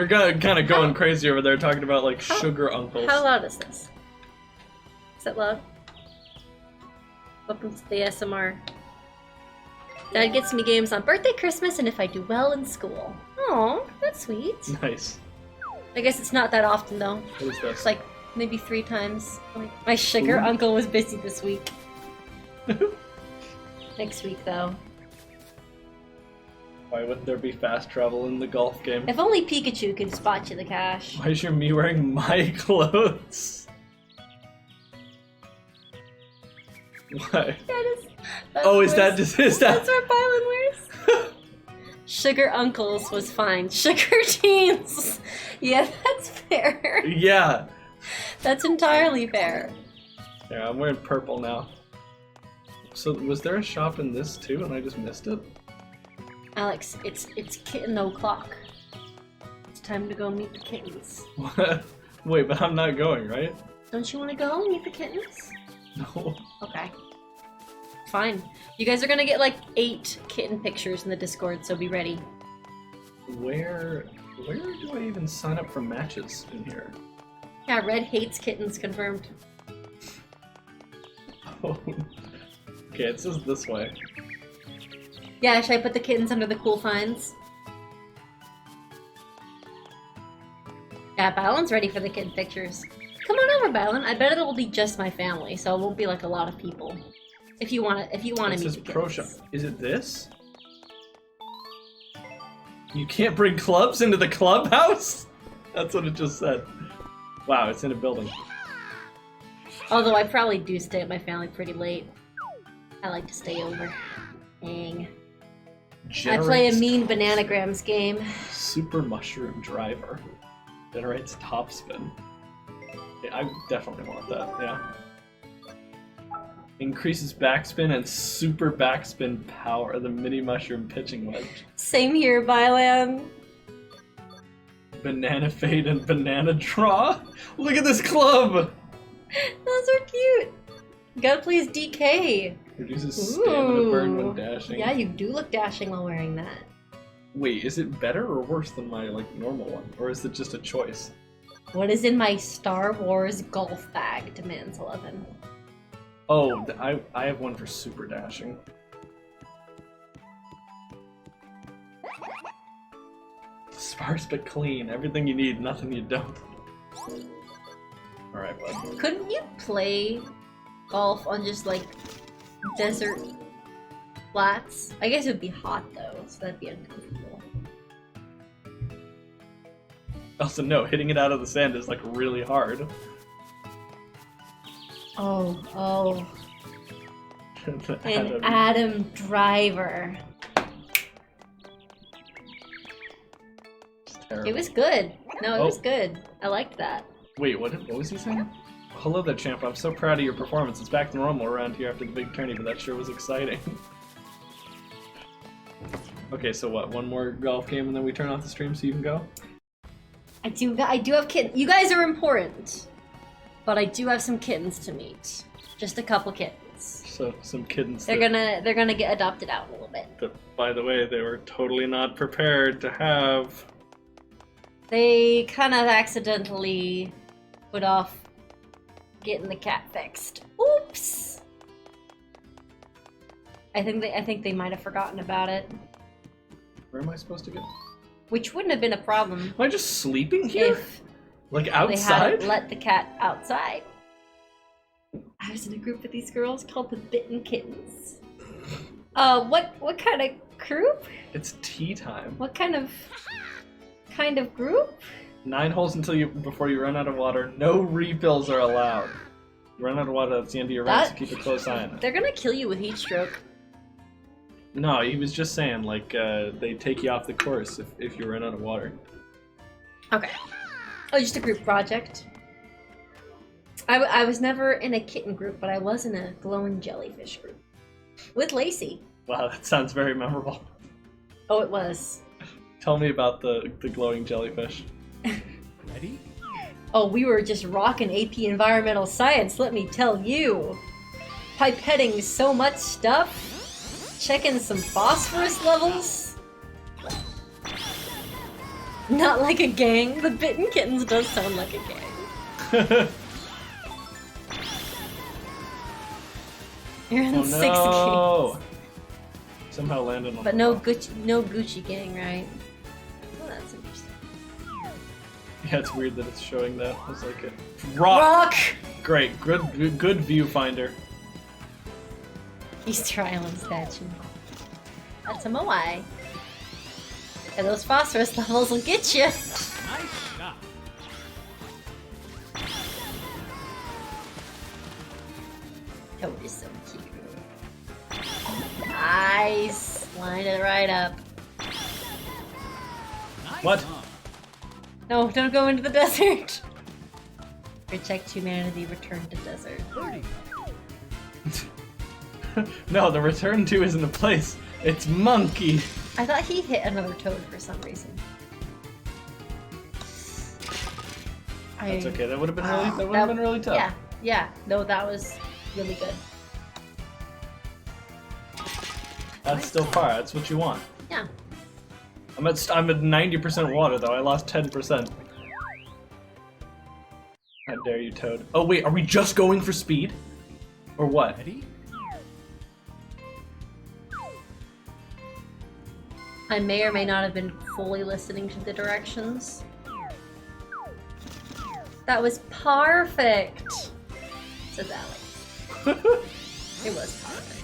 kind of going crazy over there talking about like sugar uncles. How loud is this? Is that loud? Welcome to the ASMR. Dad gets me games on birthday, Christmas, and if I do well in school. Oh, that's sweet. Nice. I guess it's not that often though. What is this? It's like maybe 3 times. Like, my sugar Ooh. uncle was busy this week. Next week though. Why would there be fast travel in the golf game? If only Pikachu could spot you the cash. Why is your me wearing my clothes? Why? Oh, is that just is That's that? what Bylan wears? Sugar uncles was fine. Sugar teens! Yeah, that's fair. Yeah. That's entirely fair. Yeah, I'm wearing purple now. So was there a shop in this too, and I just missed it? Alex, it's kitten o'clock. It's time to go meet the kittens. What? Wait, but I'm not going, right? Don't you want to go meet the kittens? No. Okay. Fine. You guys are gonna get like 8 kitten pictures in the Discord, so be ready. Where do I even sign up for matches in here? Yeah, Red hates kittens confirmed. Oh. Okay, it says this way. Yeah, should I put the kittens under the cool finds? Yeah, Balan's ready for the kitten pictures. Come on over, Balan. I bet it'll be just my family, so it won't be like a lot of people. If you want to It meet says the pro shop. kittens. Is it this? You can't bring clubs into the clubhouse? That's what it just said. Wow, it's in a building. Although I probably do stay at my family pretty late. I like to stay over. Dang. I play a Generates mean Bananagrams game. Super mushroom driver. Generates top spin. Yeah, I definitely want that, yeah. Increases backspin and super backspin power. The mini mushroom pitching wedge. Same here, Bylan. Banana fade and banana draw. Look at this club! Those are cute. You gotta play as DK. Reduces stamina burn Ooh. when dashing. Yeah, you do look dashing while wearing that. Wait, is it better or worse than my like normal one? Or is it just a choice? What is in my Star Wars golf bag? Demands 11. Oh, I have one for super dashing. Sparse but clean. Everything you need, nothing you don't. Alright, bud. Couldn't you play golf on just like desert flats? I guess it would be hot though, so that'd be uncomfortable. Also, no, hitting it out of the sand is like really hard. Oh. The An Adam- Adam Driver. it's terrible. It was good. No, it Oh. was good. I liked that. Wait, what was he saying? Hello there, champ. I'm so proud of your performance. It's back to normal around here after the big tourney, but that sure was exciting. Okay, so what? One more golf game and then we turn off the stream so you can go? I do have kittens. You guys are important. But I do have some kittens to meet. Just a couple kittens. So, some kittens They're gonna get adopted out a little bit. that, by the way, they were totally not prepared to have. They kind of accidentally put off getting the cat fixed. Oops. I think they might have forgotten about it, Where am I supposed to go? which wouldn't have been a problem Am I just sleeping here? Like They outside? hadn't let the cat outside. I was in a group with these girls called the Bitten Kittens. What kind of group? It's tea time. What kind of group? 9 holes before you run out of water. No refills are allowed. You run out of water, that's the end of your run, so keep a close eye on it. They're gonna kill you with heat stroke. No, he was just saying, like, they take you off the course if you run out of water. Okay. Oh, just a group project. I was never in a kitten group, but I was in a glowing jellyfish group. With Lacey. Wow, that sounds very memorable. Oh, it was. Tell me about the glowing jellyfish. Ready? Oh, we were just rocking AP Environmental Science, let me tell you. Pipetting so much stuff. Checking some phosphorus levels. Not like a gang. The Bitten Kittens does sound like a gang. You're in Oh 6 no! games. Somehow landed on But the no rock. Gucci gang, right? Oh, that's interesting. Yeah, it's weird that it's showing that. It's like a rock. Rock! Great, good viewfinder. Easter Island statue. That's a Moai. And those phosphorus levels will get you. Nice shot. Toad is so cute. Nice. Line it right up. Nice What? hump. No, don't go into the desert. Protect humanity, return to desert. Birdie. No, the return to isn't a place. It's monkey. I thought he hit another toad for some reason. That's okay. That would have been really tough. Yeah, yeah. No, that was really good. That's still far. That's what you want. Yeah. I'm at 90% water though. I lost 10%. How dare you, Toad? Oh wait, are we just going for speed, or what? Ready? I may or may not have been fully listening to the directions. That was perfect, says Alex. It was perfect.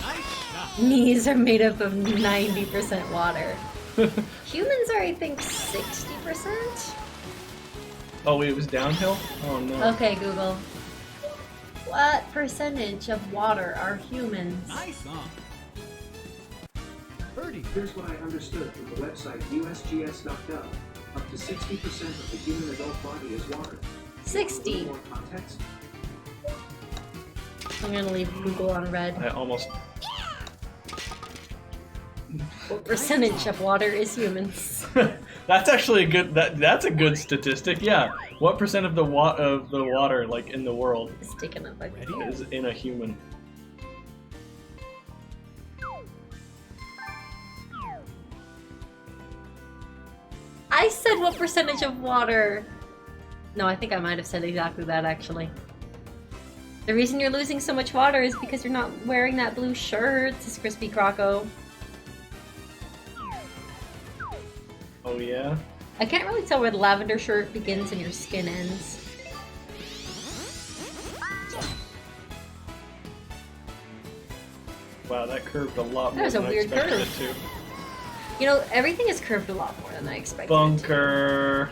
Nice shot. Knees are made up of 90% water. Humans are, I think, 60%? Oh wait, it was downhill? Oh no. Okay, Google. What percentage of water are humans? Nice hump. Birdie. Here's what I understood from the website usgs.gov. Up to 60% of the human adult body is water. 60. More context? I'm gonna leave Google on red. I almost. What percentage of water is humans? That's actually a good. That's a good statistic. Yeah. What percent of the water like in the world It's taken up by Ready? is in a human? I said what percentage of water? No, I think I might have said exactly that actually. The reason you're losing so much water is because you're not wearing that blue shirt, says Crispy Croco. Oh yeah. I can't really tell where the lavender shirt begins and your skin ends. Wow, that curved a lot That more was a than I weird expected curve. it to. You know, everything is curved a lot more than I expected. Bunker.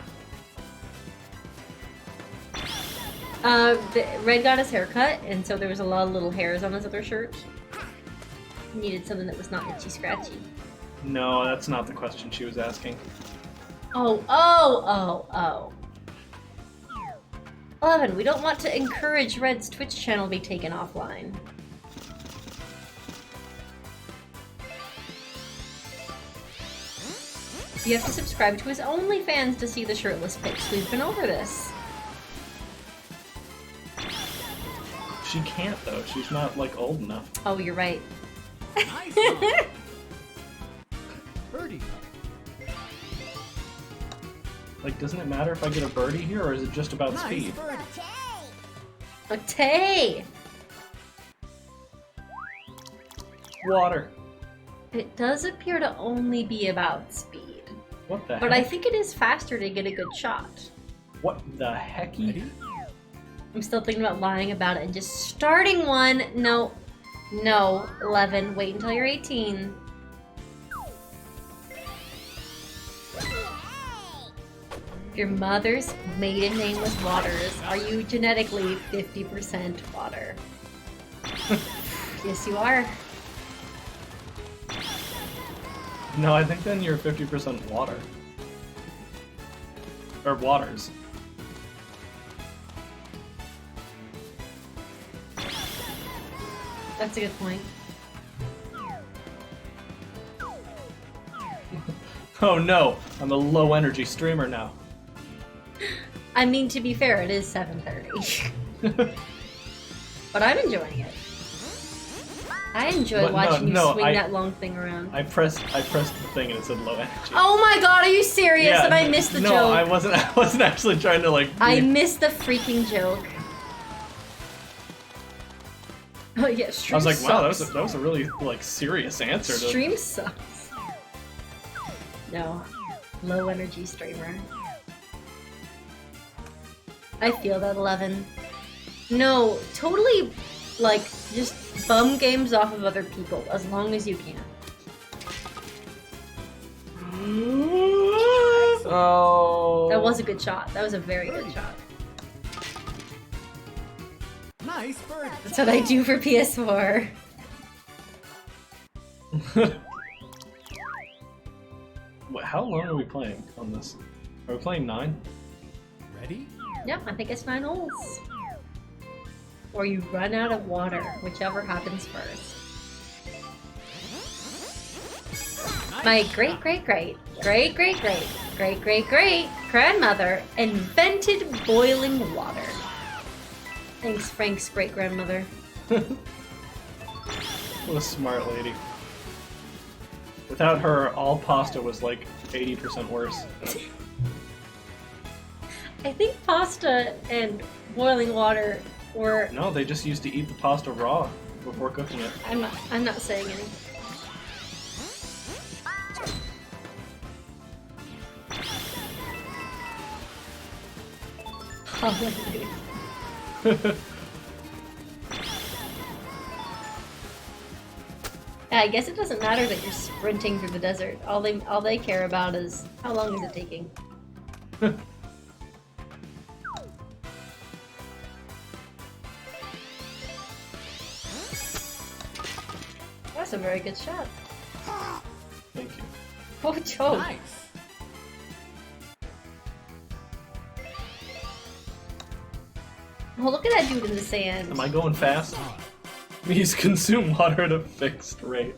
Red got his hair cut, and so there was a lot of little hairs on his other shirt. He needed something that was not itchy scratchy. No, that's not the question she was asking. Oh. 11, we don't want to encourage Red's Twitch channel be taken offline. You have to subscribe to his OnlyFans to see the shirtless pics. We've been over this. She can't though. She's not like old enough. Oh, you're right. Nice hump. Birdie. Like, doesn't it matter if I get a birdie here, or is it just about Nice speed? birdie. Okay. Tay! Water. It does appear to only be about speed. What the But heck? I think it is faster to get a good shot. What the hecky? Ready? I'm still thinking about lying about it and just starting one. No. No. 11. Wait until you're 18. Your mother's maiden name was Waters. Are you genetically 50% water? Yes, you are. No, I think then you're 50% water. Or waters. That's a good point. Oh no, I'm a low energy streamer now. I mean, to be fair, it is 7:30. But I'm enjoying it. I enjoy But watching you swing I- that long thing around. I pressed the thing and it said low energy. Oh my god, are you serious? And I missed the no, joke. I wasn't actually trying to like. I be- missed the freaking joke. Oh yeah, I stream was like, wow, sucks. that was a really like serious answer. To... Stream sucks. No, low energy streamer. I feel that 11. No, totally, like, just bum games off of other people as long as you can. Oh. That was a good shot. That was a very good shot. Nice bird. That's what I do for PS4. Wait, how long are we playing on this? Are we playing 9? Ready? Yep, I think it's 9 holes. Or you run out of water, whichever happens first. My great grandmother invented boiling water. Thanks, Frank's great grandmother. What a smart lady. Without her, all pasta was like 80% worse. I think pasta and boiling water were. No, they just used to eat the pasta raw before cooking it. I'm not saying anything. Hallelujah. Yeah, I guess it doesn't matter that you're sprinting through the desert. All they care about is how long is it taking. That's a very good shot. Thank you. Oh, Joe. Nice. Oh, look at that dude in the sand. Am I going fast? These consume water at a fixed rate.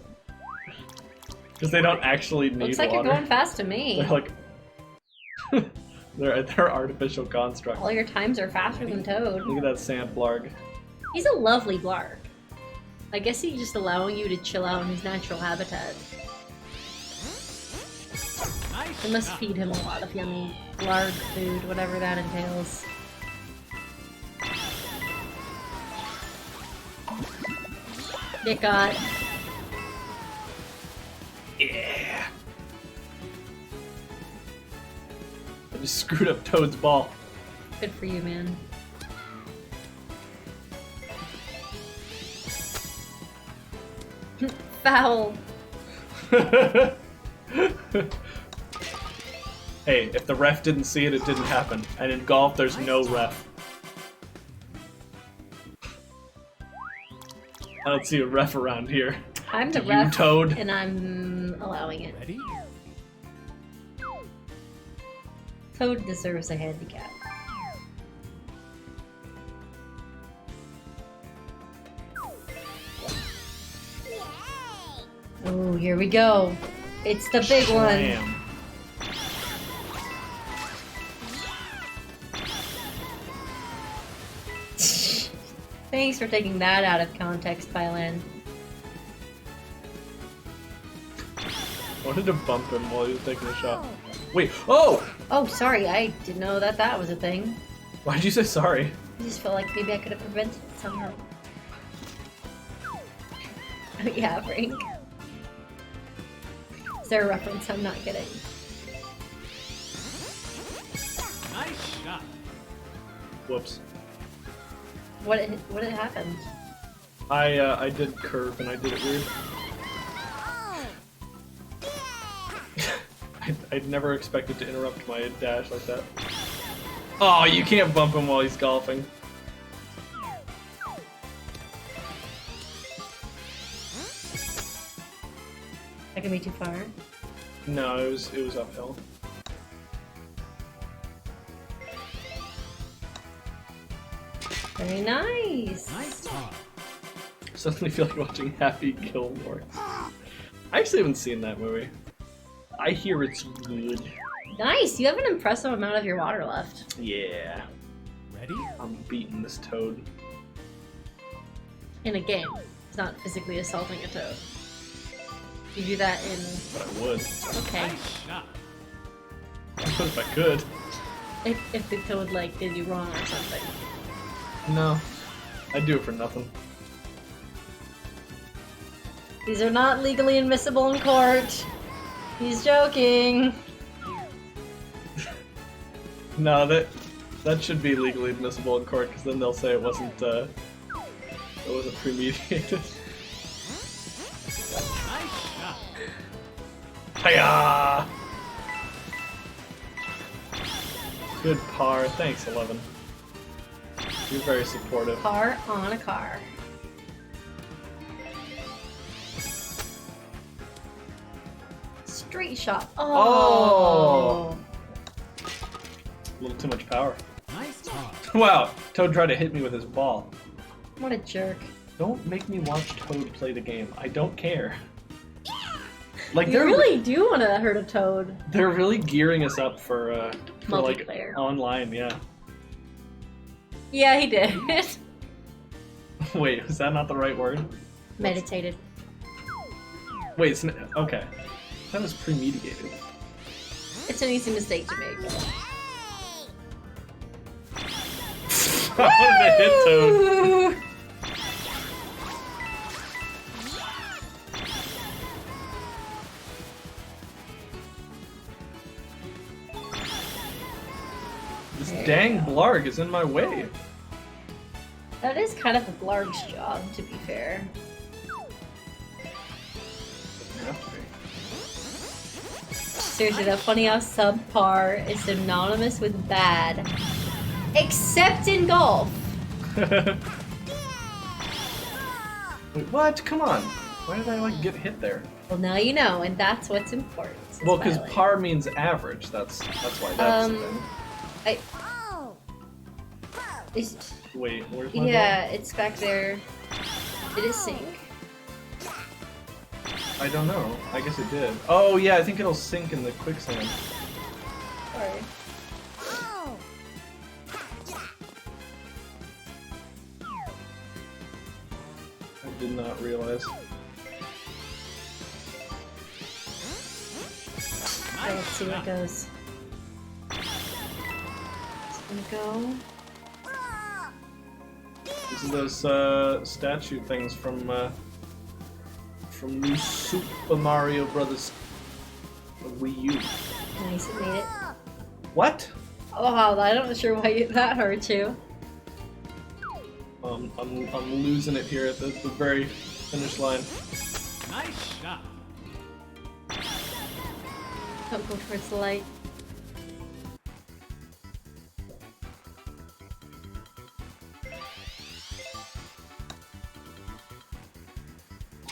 Because they don't actually need Looks like water. you're going fast to me. They're like... they're artificial constructs. All your times are faster than Toad. Look at that sand blarg. He's a lovely blarg. I guess he's just allowing you to chill out in his natural habitat. Nice. It must shot. feed him a lot of yummy blarg food, whatever that entails. Get got. Yeah! I just screwed up Toad's ball. Good for you, man. Foul. Hey, if the ref didn't see it, it didn't happen. And in golf, there's no ref. I don't see a ref around here. I'm the Do you, ref, Toad? and I'm allowing it. Ready? Toad deserves a handicap. Oh, here we go. It's the big one. Slam. Thanks for taking that out of context, Pylon. I wanted to bump him while he was taking a shot. Wait, oh! Oh, sorry, I didn't know that was a thing. Why'd you say sorry? I just felt like maybe I could have prevented it somehow. Yeah, Frank. Is there a reference I'm not getting? Nice shot. Whoops. What happened? I did curve and I did it weird. I'd never expected to interrupt my dash like that. Oh, you can't bump him while he's golfing. That can be too far. No, it was uphill. Very nice. Nice talk. Suddenly feel like watching Happy Gilmore. I actually haven't seen that movie. I hear it's good. Nice. You have an impressive amount of your water left. Yeah. Ready? I'm beating this toad. In a game. It's not physically assaulting a toad. You do that in. But I would. Okay. Nice shot. I would if I could. If the toad like did you wrong or something. No. I'd do it for nothing. These are not legally admissible in court. He's joking. No, that should be legally admissible in court because then they'll say it wasn't premeditated. Nice shot. Hiya! Good par. Thanks, 11. You're very supportive. Car on a car. Straight shot. Oh. A little too much power. Nice talk. Wow, Toad tried to hit me with his ball. What a jerk. Don't make me watch Toad play the game. I don't care. Like You really do want to hurt a toad. they're really gearing us up for like Multiplayer. online, yeah. Yeah, he did. Wait, is that not the right word? Meditated. Wait, okay. That was premeditated. It's an easy mistake to make. I wanted to hit Toad. This dang blarg is in my way. That is kind of a blarg's job, to be fair. Doesn't have to be. Seriously, that funny how subpar is synonymous with bad. Except in golf. Wait, what? Come on. Why did I like get hit there? Well, now you know, and that's what's important. It's Well, because violent. par means average. That's why that's the thing. It's- Wait, where's my yeah, it's back there. Did it sink? ball? I don't know. I guess it did. Oh yeah, I think it'll sink in the quicksand. Sorry. I did not realize. Okay, let's see where it goes. It's gonna go. This is those statue things from New Super Mario Brothers Wii U. Nice, it made it. What? Oh wow, I'm not sure why that hurt you. I'm losing it here at the very finish line. Nice shot. Don't go towards the light.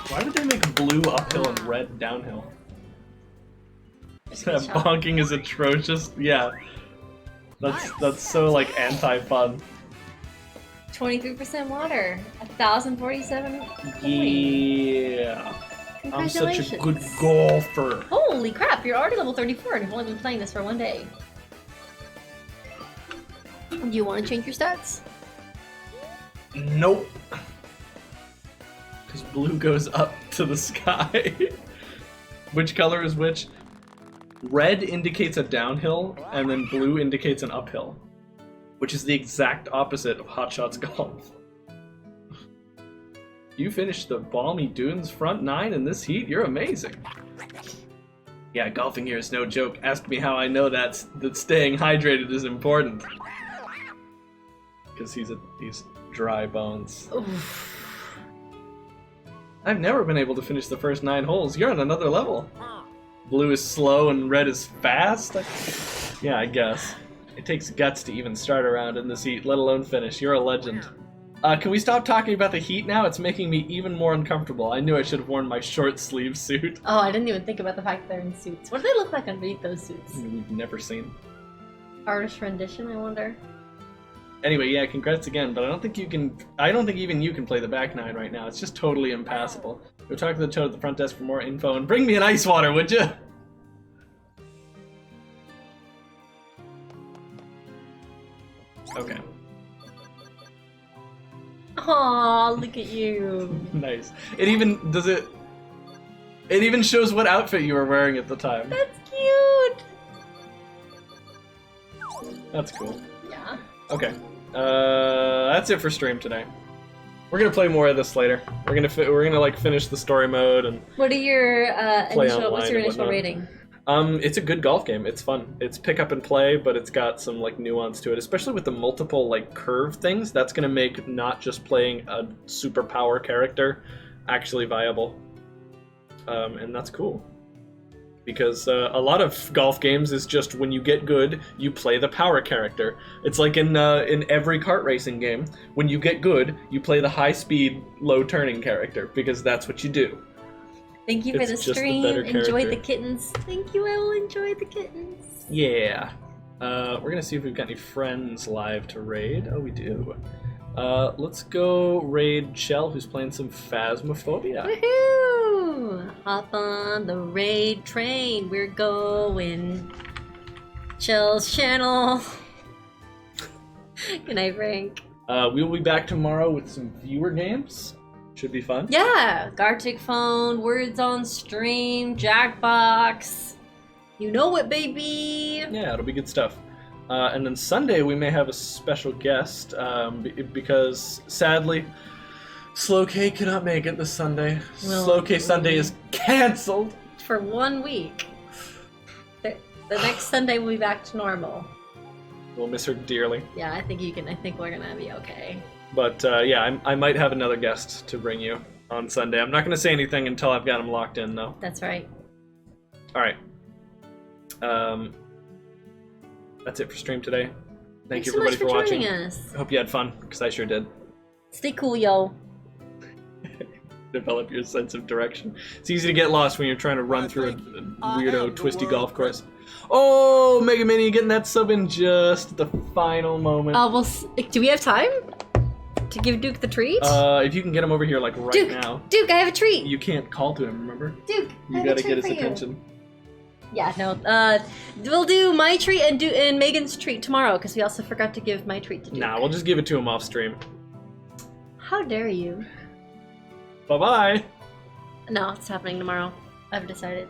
Why did they make blue uphill and red downhill? Just That good shot. bonking is atrocious. Yeah. That's so like anti-fun. 23% water. 1,047 coins. Yeah. I'm such a good Congratulations. golfer. Holy crap, you're already level 34 and you've only been playing this for one day. Do you want to change your stats? Nope. Because blue goes up to the sky. Which color is which? Red indicates a downhill, and then blue indicates an uphill. Which is the exact opposite of Hot Shots Golf. You finished the balmy dunes front nine in this heat? You're amazing. Yeah, golfing here is no joke. Ask me how I know that staying hydrated is important. because he's dry bones. Oof. I've never been able to finish the first 9 holes. You're on another level. Blue is slow and red is fast? Yeah, I guess. It takes guts to even start around in this heat, let alone finish. You're a legend. Can we stop talking about the heat now? It's making me even more uncomfortable. I knew I should have worn my short sleeve suit. Oh, I didn't even think about the fact that they're in suits. What do they look like underneath those suits? We've never seen. Artist rendition, I wonder. Anyway, yeah, congrats again, but I don't think even you can play the back 9 right now. It's just totally impassable. Go talk to the toad at the front desk for more info and bring me an ice water, would you? Okay. Aw, look at you. Nice. It even shows what outfit you were wearing at the time. That's cute. That's cool. Yeah. Okay. That's it for stream today. We're gonna play more of this later. We're gonna like finish the story mode and What are your Play what's online your and initial whatnot. rating? It's a good golf game. It's fun. It's pick up and play, but it's got some like nuance to it, especially with the multiple like curve things. That's gonna make not just playing a superpower character actually viable, and that's cool. Because a lot of golf games is just when you get good, you play the power character. It's like in every kart racing game, when you get good, you play the high speed, low turning character because that's what you do. Thank you for It's the just the stream. better Enjoy character. the kittens. Thank you, I will enjoy the kittens. Yeah. We're gonna see if we've got any friends live to raid. Oh, we do. Let's go raid Chell, who's playing some Phasmophobia. Woohoo! Hop on the raid train. We're going. Chill's channel. Good night, Frank. We will be back tomorrow with some viewer games. Should be fun. Yeah, Gartic Phone, Words on Stream, Jackbox. You know it, baby. Yeah, it'll be good stuff. And then Sunday we may have a special guest because sadly, Slow K cannot make it this Sunday. Well, Slow K Sunday is canceled. For 1 week. The next Sunday we'll be back to normal. We'll miss her dearly. Yeah, I think we're gonna be okay. But yeah, I might have another guest to bring you on Sunday. I'm not going to say anything until I've got him locked in, though. That's right. All right. That's it for stream today. Thank you so everybody much for for watching. joining us. I hope you had fun, because I sure did. Stay cool, yo. Develop your sense of direction. It's easy to get lost when you're trying to run through a weirdo, twisty golf course. Oh, Mega Mini getting that sub in just at the final moment. Do we have time to give Duke the treat? If you can get him over here, like, right Duke, now. Duke, I have a treat. You can't call to him, remember? Duke, I You have gotta a treat get his for you. attention. Yeah, no. We'll do my treat and Megan's treat tomorrow because we also forgot to give my treat to Duke. Nah, we'll just give it to him off stream. How dare you? Bye-bye! No, it's happening tomorrow. I've decided.